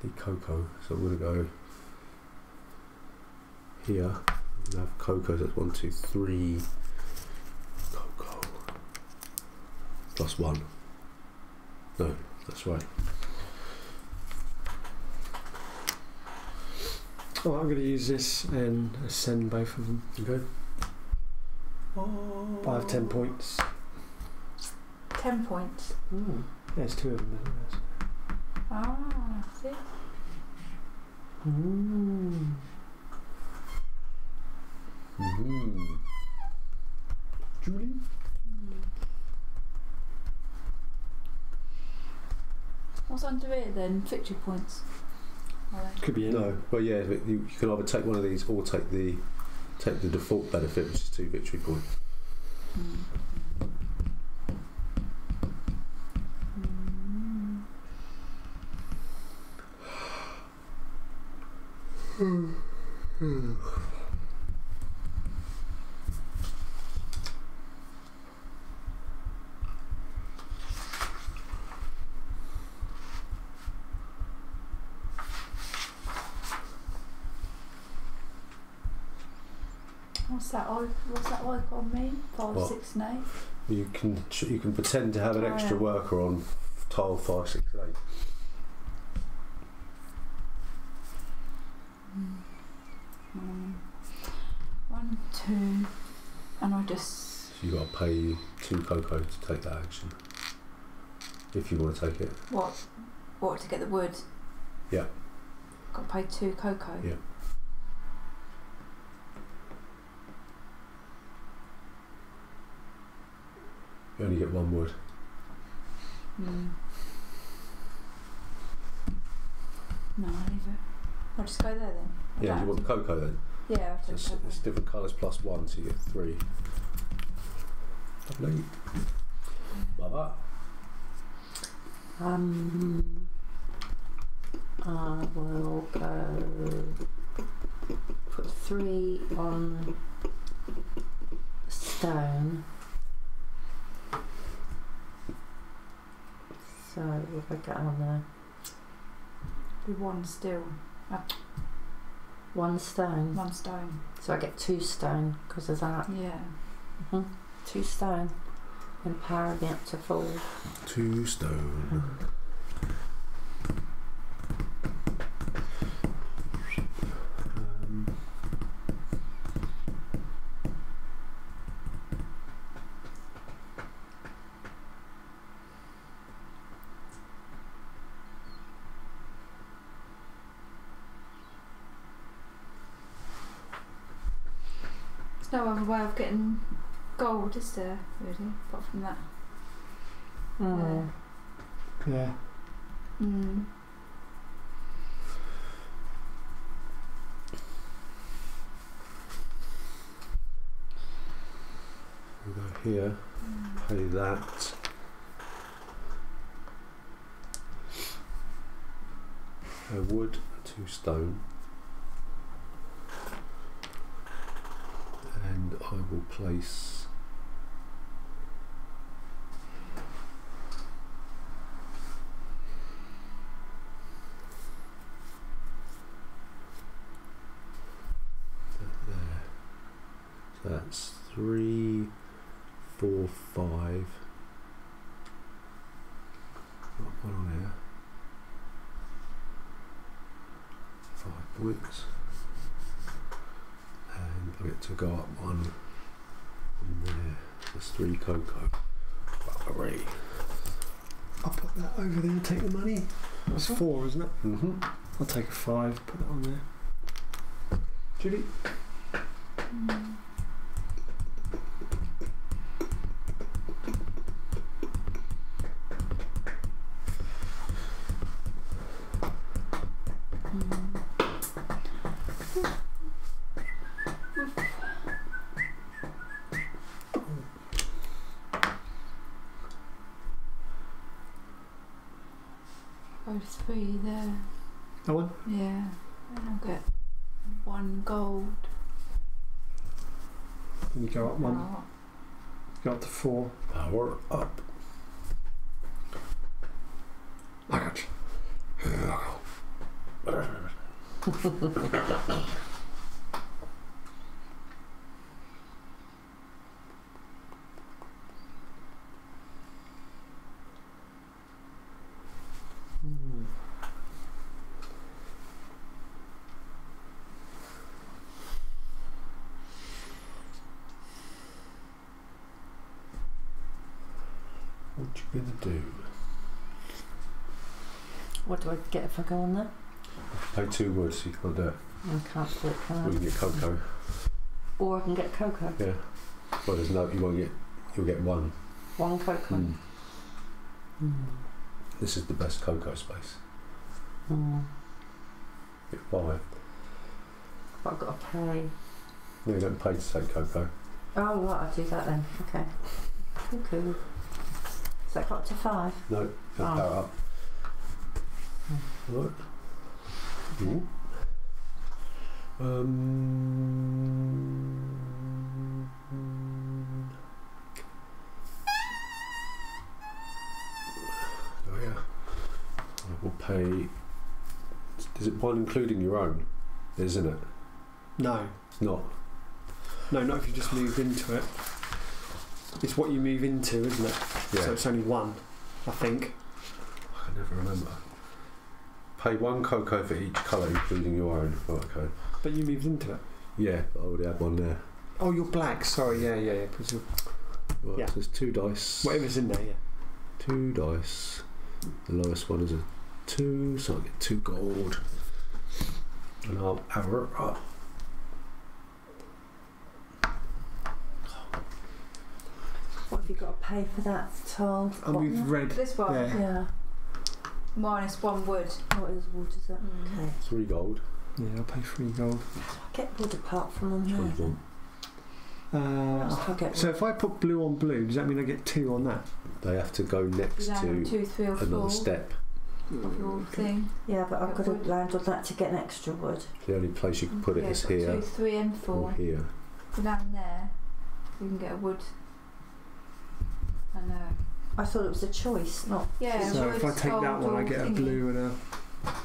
need cocoa, so we're going to go here. We have cocoa, so that's 1, 2, 3. Cocoa. Plus 1. No, that's right.
Oh, I'm going to use this and ascend both of them.
Okay.
I have 10 points.
10 points.
Ooh. There's 2 of them. Isn't
Ah, see?
there? Mm.
Mm-hmm. Julie?
What's under here then? Victory points. Are they?
Could be in.
No, well, yeah, but you can either take one of these or take the default benefit, which is 2 victory points.
What's that icon mean? 5,
What?
6 and 8?
You can pretend to have an extra worker on tile 5, 6, and 8.
Mm. 1, 2, and I just...
So you've got to pay 2 cocoa to take that action. If you want to take it.
What to get the wood?
Yeah.
Got to pay 2 cocoa?
Yeah. You only get 1 wood.
Mm. No, I'll leave it. I'll just go there then.
Yeah, do you want the cocoa then?
Yeah, I'll take
So it's different colours plus 1, so you get 3. Lovely. Like that.
I will go put 3 on stone. So if I get on there,
be 1 still.
1 stone.
1 stone.
So I get 2 stone because of that.
Yeah.
2 stone. And power me up to full.
2 stone.
There's no other way of getting gold, is there, really, apart from that?
Yeah.
Mm.
We go here, pay that. A wood, 2 stone. And I will place that there. So that's 3, 4, 5. Got 1 on here. 5 points. And I get to go up 1 in there. There's 3 cocoa. Hooray.
I'll put that over there and take the money. That's 4, isn't it?
Mm-hmm.
I'll take a 5, put that on there. Judy?
Mm. Go 3 there.
That one?
Yeah. And I'll get 1 gold.
Then you go up 1.
Oh,
Go up to 4.
Power up.
I got you.
What you gonna do?
What do I get if I go on there?
Pay 2 wood, so you can't do it.
I can't do it, can I?
Or you can get cocoa.
Or I can get cocoa.
Yeah. Well, there's no. You'll get 1.
1 cocoa.
This is the best cocoa space. Get 5.
But I've got to pay.
No, you don't pay to take cocoa.
Oh right, I'll do that then. Okay. Cool. Is that got to 5?
No, you can power up. Right.
Okay.
Oh yeah. I will pay. Is it 1 including your own? Isn't it?
No.
It's not.
No, not if you just move into it. It's what you move into, isn't it?
Yeah.
So it's only 1, I think.
I can never remember. Pay 1 cocoa for each colour, including your own. Oh, okay.
But you moved into it.
Yeah, but I already had 1 there.
Oh, you're black. Sorry, yeah. 'Cause
Right,
Yeah.
so there's 2 dice.
whatever's in there, yeah.
2 dice. The lowest one is a 2, so I get 2 gold. And I'll power it up.
What have you got to pay for that, Tom?
And we've read.
This one,
Yeah.
Yeah.
minus 1 wood.
What is wood, is that? Okay.
3 gold.
Yeah, I'll pay 3 gold.
I get wood apart from on
Which
there.
one's one?
I'll get
So
wood.
if I put blue on blue, does that mean I get 2 on that?
They have to go next
You down
to
2, 3 or 4
another step.
of your thing.
Yeah, but I've got to
wood.
land on that to get an extra wood.
The only place you can put it
Yeah,
is
got
here
2, 3 and 4.
or here.
Go down there, you can get a wood. I know.
I thought it was a choice, not...
Yeah,
So if I
wood,
take that
gold
one, I
or
get a
thingy.
blue and a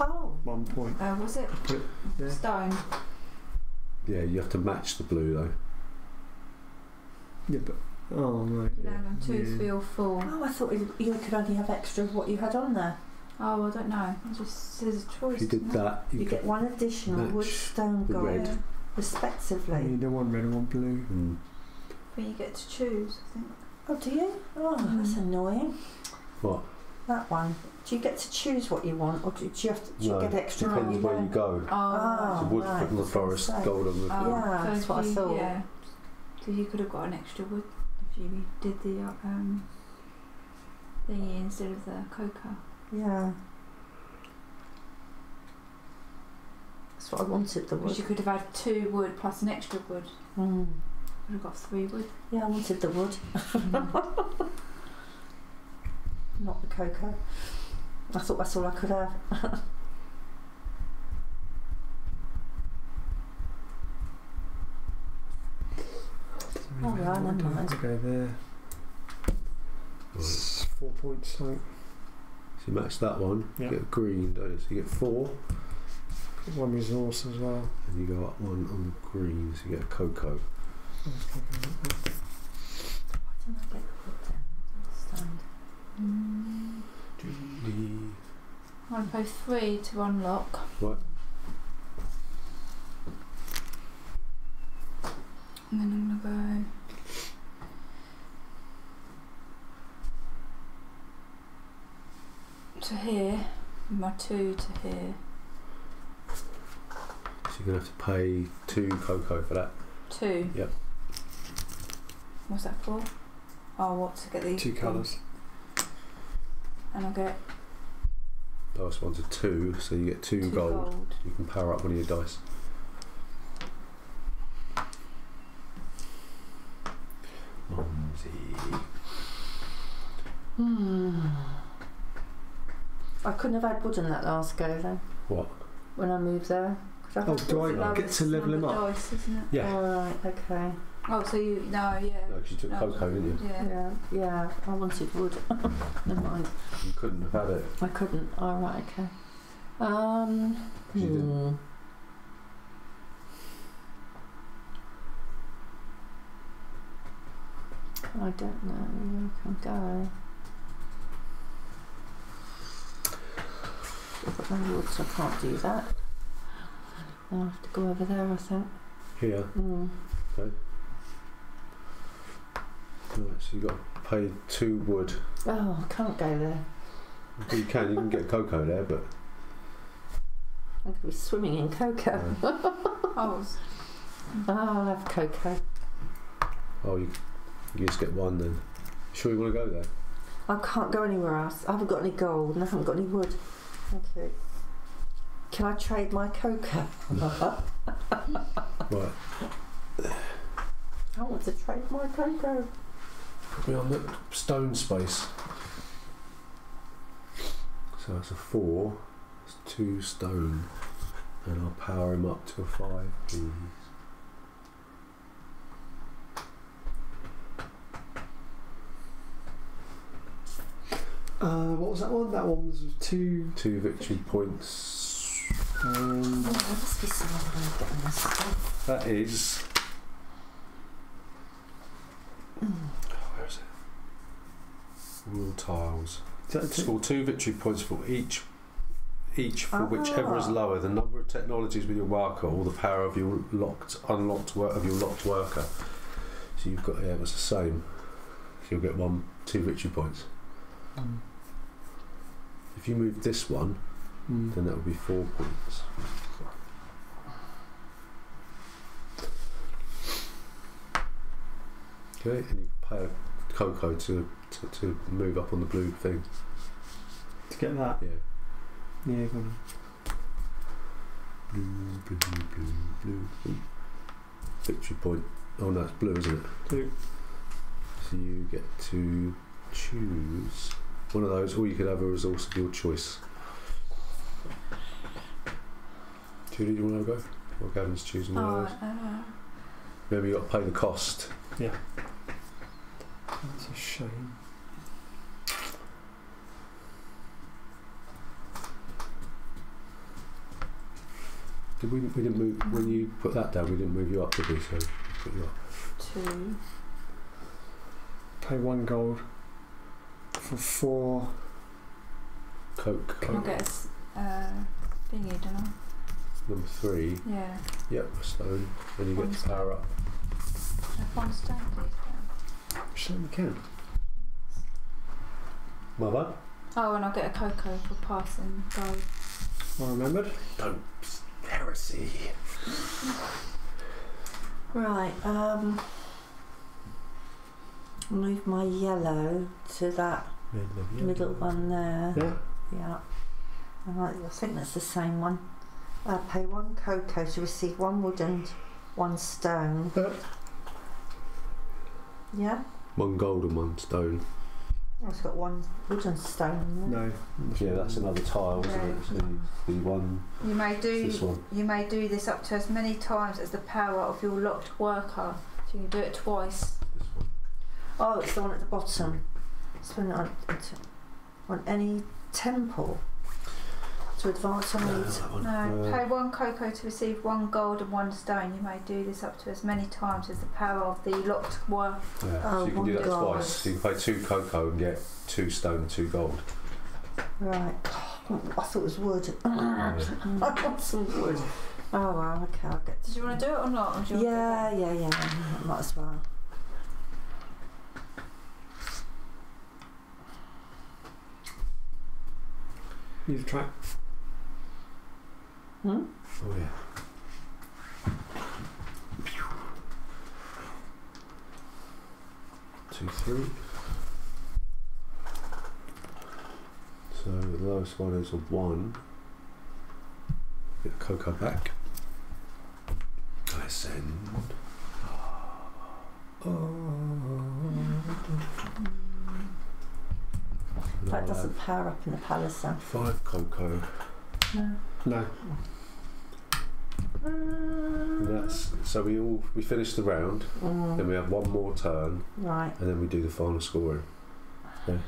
Oh!
1 point.
Was it?
Put it there.
Stone.
Yeah, you have to match the blue though.
Yeah, but oh right.
You land on 2,
Yeah.
3 or 4.
Oh, I thought you could only have extra of what you had on there.
Oh, I don't know. It just says a choice.
If you did
doesn't it?
that,
You get 1 additional wood,
match
stone,
the
gold,
red.
Yeah.
respectively.
You don't want red and 1 blue.
But you get to choose, I think.
Oh, do you? Oh, that's annoying.
What?
That one. Do you get to choose what you want, or do you have to
No,
get extra
No,
when
depends
you
where you
don't?
go.
Oh,
So wood
right,
put in the
that's what I
forest,
say.
gold on the
Yeah,
so
that's
if
what I
you-
thought.
Yeah. So you could have got an extra wood if you did the thingy instead of the cocoa.
Yeah. That's what I wanted, the
Because
wood.
you could have had 2 wood plus an extra wood.
Mm.
Could have got 3 wood.
Yeah, I wanted the wood. Not the cocoa. I thought that's all I could have. Oh, right, never mind.
I'll go there.
Right.
It's 4 points. So
So you match that one,
Yeah.
you get green, don't you? So you get 4,
1 resource as well.
and you go up 1 on green, so you get a cocoa.
Why didn't I get the wood then? I don't understand.
I'm going to pay 3 to unlock.
Right.
And then I'm going to go to here. My 2 to here.
So you're going to have to pay 2 cocoa for that.
2.
Yep.
What's that for? Oh, what, to get these
2 colours.
And I'll get
Lowest one's a 2, so you get 2 gold. You can power up one of your dice.
I couldn't have had wood on that last go then.
What?
When I moved there. Could
Oh,
have
do
wood?
I get to level him up?
Dice, isn't it?
Yeah.
Alright, okay.
Oh, so you, no, yeah.
No, because you took
No.
cocoa, didn't you?
Yeah.
Yeah, I wanted wood. Never mind.
You couldn't have had it.
I couldn't. Alright, okay.
You didn't.
I don't know where I can go. I've got no wood, so I can't do that. I'll have to go over there, I think.
Here. Okay. Right, so you've got to pay 2 wood.
Oh, I can't go there.
You can get cocoa there, but
I'm going to be swimming in cocoa.
Oh,
I'll have cocoa.
oh, you just get 1 then. Sure you want to go there?
I can't go anywhere else. I haven't got any gold and I haven't got any wood. Thank you. Can I trade my cocoa?
Right.
I want to trade my cocoa.
Put me on the stone space. So that's a 4. It's 2 stone. And I'll power him up to a 5, please.
What was that one? That one was 2.
2 victory points.
Oh, there must be some other way of getting this stuff.
That is. Where is it? Rule tiles. Score 2 victory points for each for whichever is lower. The number of technologies with your marker or the power of your unlocked worker. So you've got it's the same. So you'll get 2 victory points. If you move this one, then that would be 4 points. Okay, and you pay a cocoa to move up on the blue thing.
To get that?
Yeah.
Yeah, go on.
Blue. Victory point. Oh no, it's blue, isn't it?
Blue.
So you get to choose one of those, or you could have a resource of your choice. Judy, do you want to have a go? Or Gavin's choosing one of those? Remember, you've got to pay the cost.
Yeah. That's a shame.
We didn't move when you put that down. We didn't move you up, did we? So we put you up.
2.
Pay 1 gold for 4
Coke.
I'll get a thingy, don't I?
Number 3.
Yeah.
Yep, a stone. Then you get to power up.
Have 1 stone, please.
Certainly can.
Mother.
Oh, and I'll get a cocoa for passing gold.
I remembered.
Don't heresy.
Right, move my yellow to that middle one there.
Yeah.
Yeah. I think that's the same one. Pay 1 cocoa to receive 1 wood and 1 stone. Yeah?
1 gold and 1 stone.
Oh, it's got 1 wood and stone in there.
No.
Yeah, that's another tile, isn't it? So the one.
You may
This one.
do this up to as many times as the power of your locked worker. So you can do it twice.
This one.
Oh, it's the one at the bottom. Spend it on any temple to advance on
No,
these.
that one.
No, pay 1 cocoa to receive 1 gold and 1 stone. You may do this up to as many times as the power of the locked worker.
Yeah,
Oh,
so you can do that
$1.
twice. So you can pay 2 cocoa and get 2 stone and 2 gold.
Right. I thought it was wood. I want some wood. Oh well, okay, I'll get.
Did you want to do it or not? Or do you want to
Yeah. Might as well.
Use a track.
Hmm?
Oh yeah. 2, 3. So the lowest one is a 1. Get the cocoa back. Ascend.
That doesn't power up in the palace then.
5 cocoa.
No.
No.
And that's so we finish the round. Then we have 1 more turn,
Right.
and then we do the final scoring.
I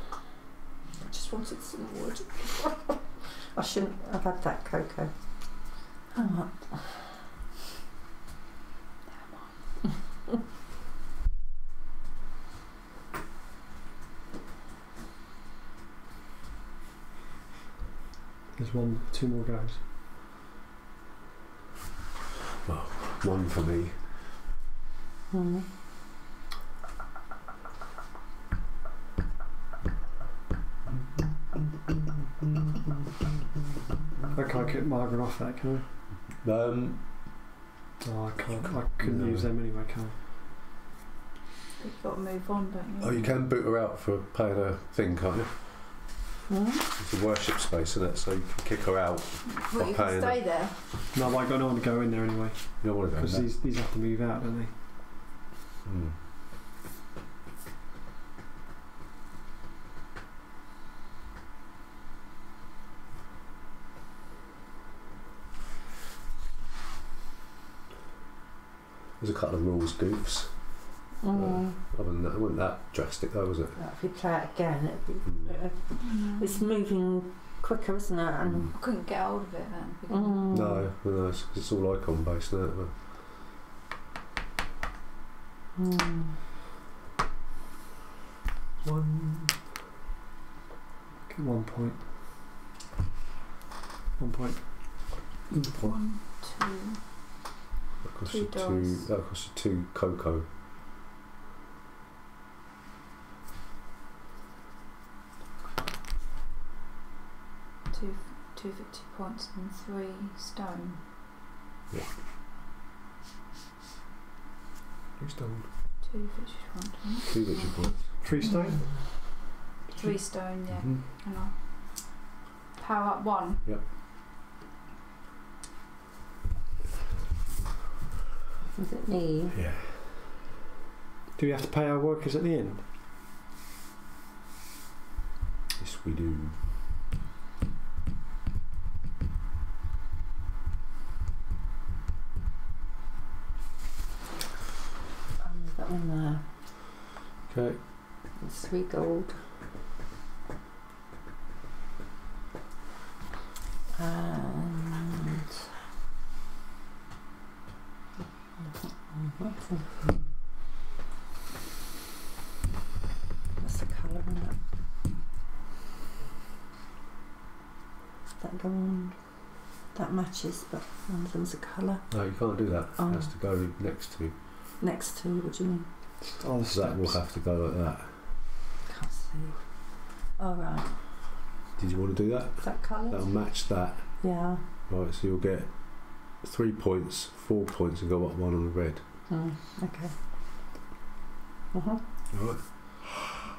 just wanted some wood. I shouldn't have had that cocoa. Hang on.
There's two more goes.
Well, one for me.
Mm.
I can't get Margaret off that, can I? Oh, I can't. I couldn't use them anyway, can I?
You've got to move on, don't you?
Oh, you can boot her out for paying a thing, can't you?
Mm.
It's a worship space, isn't it? So you can kick her out.
Well, you can stay there.
No, but I don't want to go in there anyway.
You don't want to go in
because
there.
these have to move out, don't they?
Mm. There's a couple of rules, goofs. Other than that, it wasn't that drastic though, was it?
If you play it again, it'd be, it's moving quicker, isn't it? And
I couldn't get hold of it then.
No, it's all icon based now.
Get 1 point. 1 point.
1, 2.
That costs
Two
you
dollars.
That costs you 2 cocoa.
Two victory points and 3 stone.
Yeah. 3 stone.
2 victory points.
2 victory points.
3 stone?
3 stone, yeah.
Mm-hmm.
And I'll power up 1.
Yep.
does it need?
Yeah.
Do we have to pay our workers at the end?
Yes, we do.
That one there.
Okay.
It's 3 gold. And what's the colour in that? That going, that matches, but one of them's a colour.
No, you can't do that.
Oh.
It has to go next to.
Next to, what do you mean?
Oh, the
So that will
steps.
have to go like that.
Can't see. Oh right.
Did you want to do that?
Is that coloured?
That'll match that.
Yeah.
Right, so you'll get 3 points, 4 points, and go up 1 on the red.
Okay.
Alright.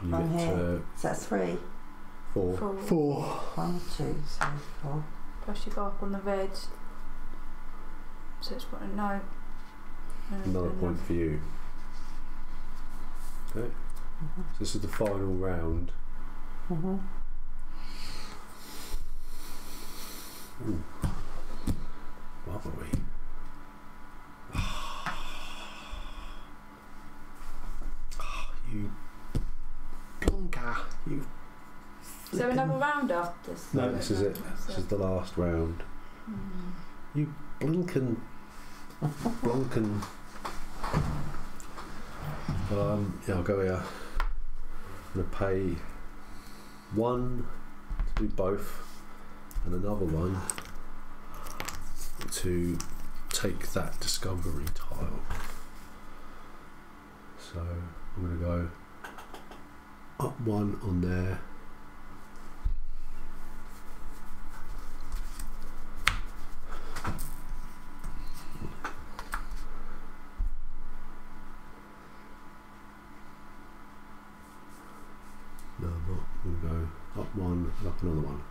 You
On
get
here. Is that 3?
4.
4.
1, 2, 3, 4.
Plus you go up on the red. So it's got a no.
Another point for you. Okay. So this is the final round. Ooh. What were we? You plonker. You.
Is there another round after this?
No, this is it. This is the last round. You blinkin'. Yeah, I'll go here. I'm going to pay 1 to do both and another 1 to take that discovery tile. So I'm going to go up 1 on there. No, I'm not. I'm going to go up 1 and up another 1.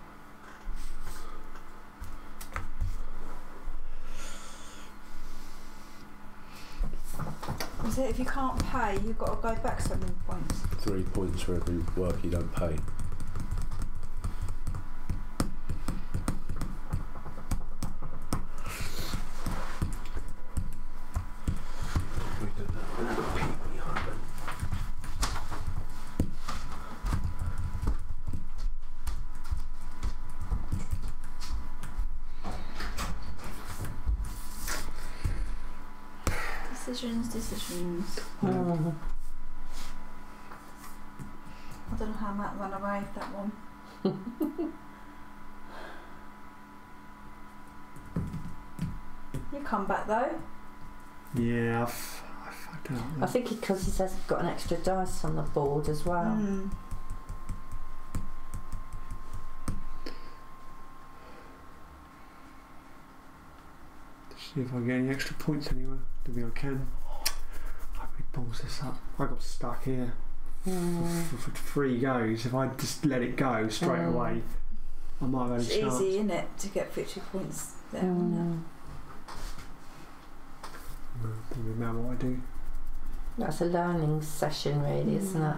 Is it if you can't pay, you've got to go back so many points?
3 points for every work you don't pay.
Decisions.
Oh.
I don't know how Matt ran away with that one. You come back though.
Yeah, I fucked up.
I think because he says he's got an extra dice on the board as well.
See if I get any extra points anywhere. Don't think I can. I could balls this up. I got stuck here for 3 goes. If I just let it go straight away, I might have had a chance.
It's easy, isn't it, to get victory points there.
Doesn't really matter what I do.
That's a learning session, really, isn't it?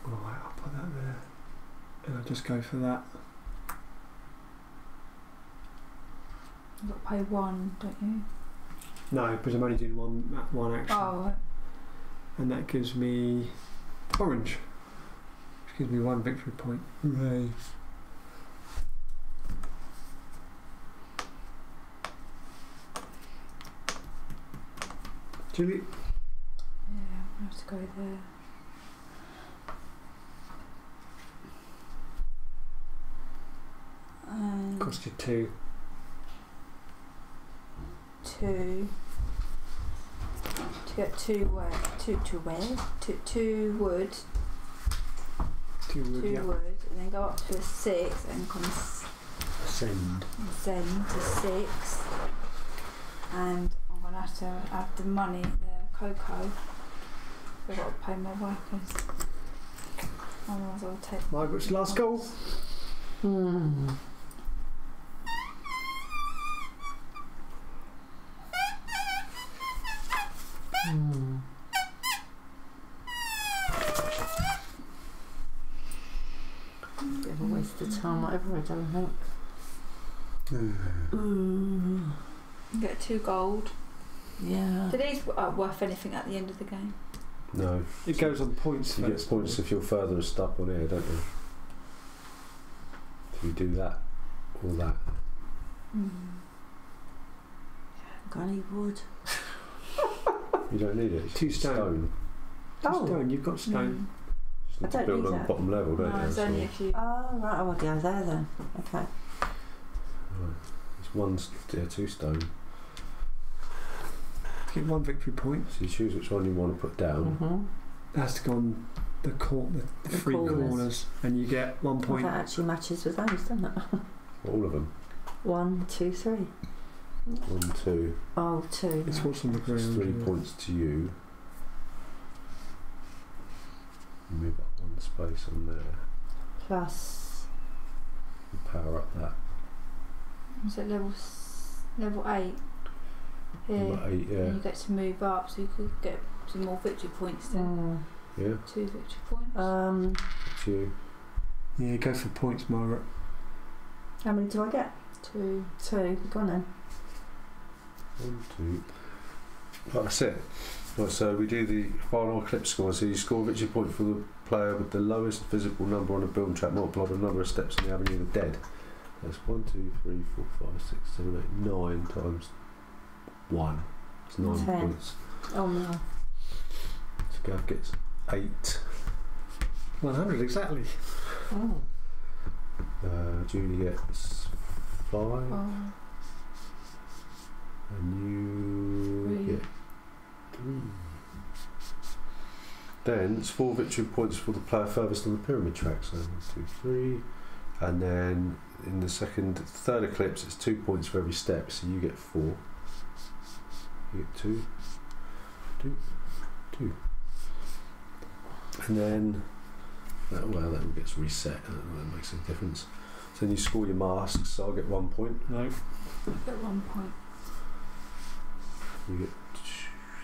Right, I'll put that there. And I'll just go for that.
You've got to pay 1, don't you?
No, because I'm only doing one action.
Oh, right.
And that gives me orange. Which gives me 1 victory point. Hooray. Julie?
Yeah, I have to go there.
Cost you 2.
2 to get 2 where? 2 wood.
2 wood,
2
yeah.
wood, and then go up to a 6 and
Ascend.
ascend to 6. And I'm going to have the money, the cocoa. I've got to pay my workers. Otherwise I'll take...
Margaret's last goal.
Bit of a waste of time, whatever I don't think.
You get 2 gold.
Yeah.
Do these worth anything at the end of the game?
No.
It goes on points.
You get points if you're further stuck on here, don't you? If you do that or that.
Got any wood?
You don't need it. It's
2 stone.
Oh.
Stone, you've got stone.
Just need
I
to
don't
build
need
on the
that.
bottom level, don't
No,
you?
it's
That's
only
all.
if you...
Oh, right, I will go there then. Okay.
Right. It's 1, 2 stone.
Get 1 victory point.
So you choose which one you want to put down.
It has to go on the 3 corners, and you get 1
Well,
point.
that actually matches with those, doesn't it?
All of them.
1, 2, 3.
1, 2.
Oh, 2.
It's what's on the
It's
ground.
3
yeah.
points to you. Move up 1 space on there.
Plus.
And power up that.
Is it level 8? Here.
Number 8, yeah.
And you get to move up, so you could get some more victory points then.
Yeah.
2 victory points.
It's you.
Yeah, go for points, Margaret.
How many do I get?
2.
2. Go on then.
1, 2. Right, that's it. Right, so we do the final Eclipse score. So you score a victory point for the player with the lowest visible number on a building track multiplied by the number of steps in the Avenue of the Dead. That's 1, 2, 3, 4, 5, 6, 7, 8, 9 times 1. It's 9
10.
points.
Oh no.
So Gav gets 8.
100 exactly.
Oh.
Julie gets 5.
Oh.
And you
3.
get 3. Then it's 4 victory points for the player furthest on the pyramid track. So 1, 2, 3. And then in the third eclipse, it's 2 points for every step. So you get 4. You get 2, 2, 2. And then that all gets reset. That makes a difference. So then you score your masks. So I'll get 1 point.
No.
Get 1 point.
You get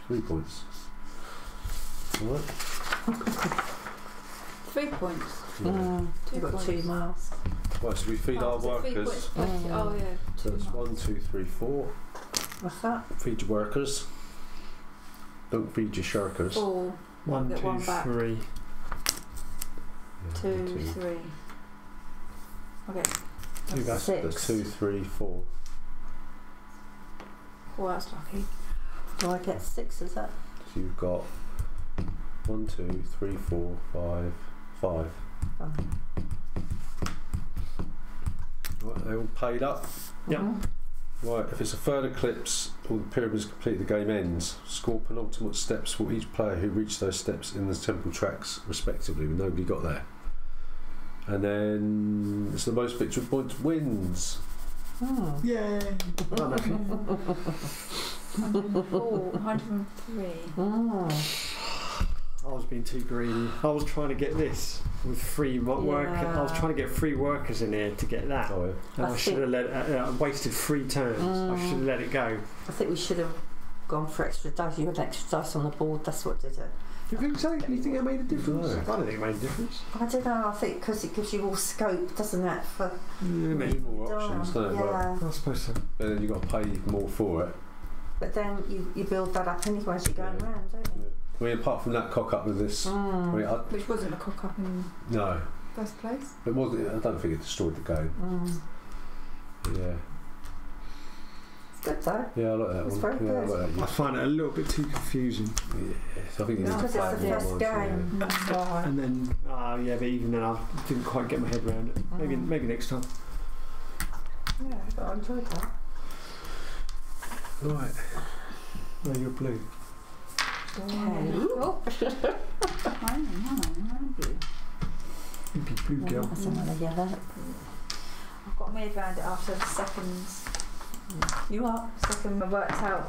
3 points. Alright.
3 points.
Yeah.
2
I've got
points.
2 masks.
Right, so we feed our
is it 3
workers.
points? Oh yeah.
So
2
that's 1, 2, 3, 4.
What's that?
Feed your workers. Don't feed your shirkers.
4.
1,
Get
2,
1 back.
3.
Yeah,
2,
1, 2.
3. Okay.
Do that.
The 2, 3, 4.
Oh, that's lucky.
Do I get 6, is that?
So you've got 1, 2, 3, 4, 5, 5.
Oh.
Right, they all paid up.
Yep.
Right, if it's a third eclipse, all the pyramids complete, the game ends. Score penultimate steps for each player who reached those steps in the temple tracks, respectively, with nobody got there. And then it's the most victory points wins.
Oh.
Yay!
103.
Oh.
I was being too greedy. I was trying to get this with free work. I was trying to get free workers in here to get that.
Oh, yeah.
And I should have let it, I wasted 3 turns. I should have let it go.
I think we should have gone for extra dice. You had extra dice on the board, that's what did it.
You think so? You think it made a difference?
No.
I don't think it made a difference.
I don't know, I think because it gives you more scope, doesn't it? For
Maybe.
More options, don't it?
yeah.
I suppose so.
And then you've got to pay more for it.
But then you build that up anyway as you're going round, don't you?
I mean, apart from that cock up with this, I mean,
Which wasn't a cock up in
no,
first place.
it wasn't. I don't think it destroyed the game. Yeah,
It's good though.
yeah, I like that
It's
one.
very
Yeah, I
good.
like that.
I find it a little bit too confusing.
Yeah, so I think you need to
Because
play
it's the
more
first
once,
game. That's why.
And then, yeah, but even then I didn't quite get my head around it. Maybe next time.
Yeah, but I enjoyed that.
Yeah. Right.
No, you're blue.
Oh. Mine, blue.
You'd be blue girl.
That's another yellow.
I've got made around it after the seconds.
You are.
Second I worked out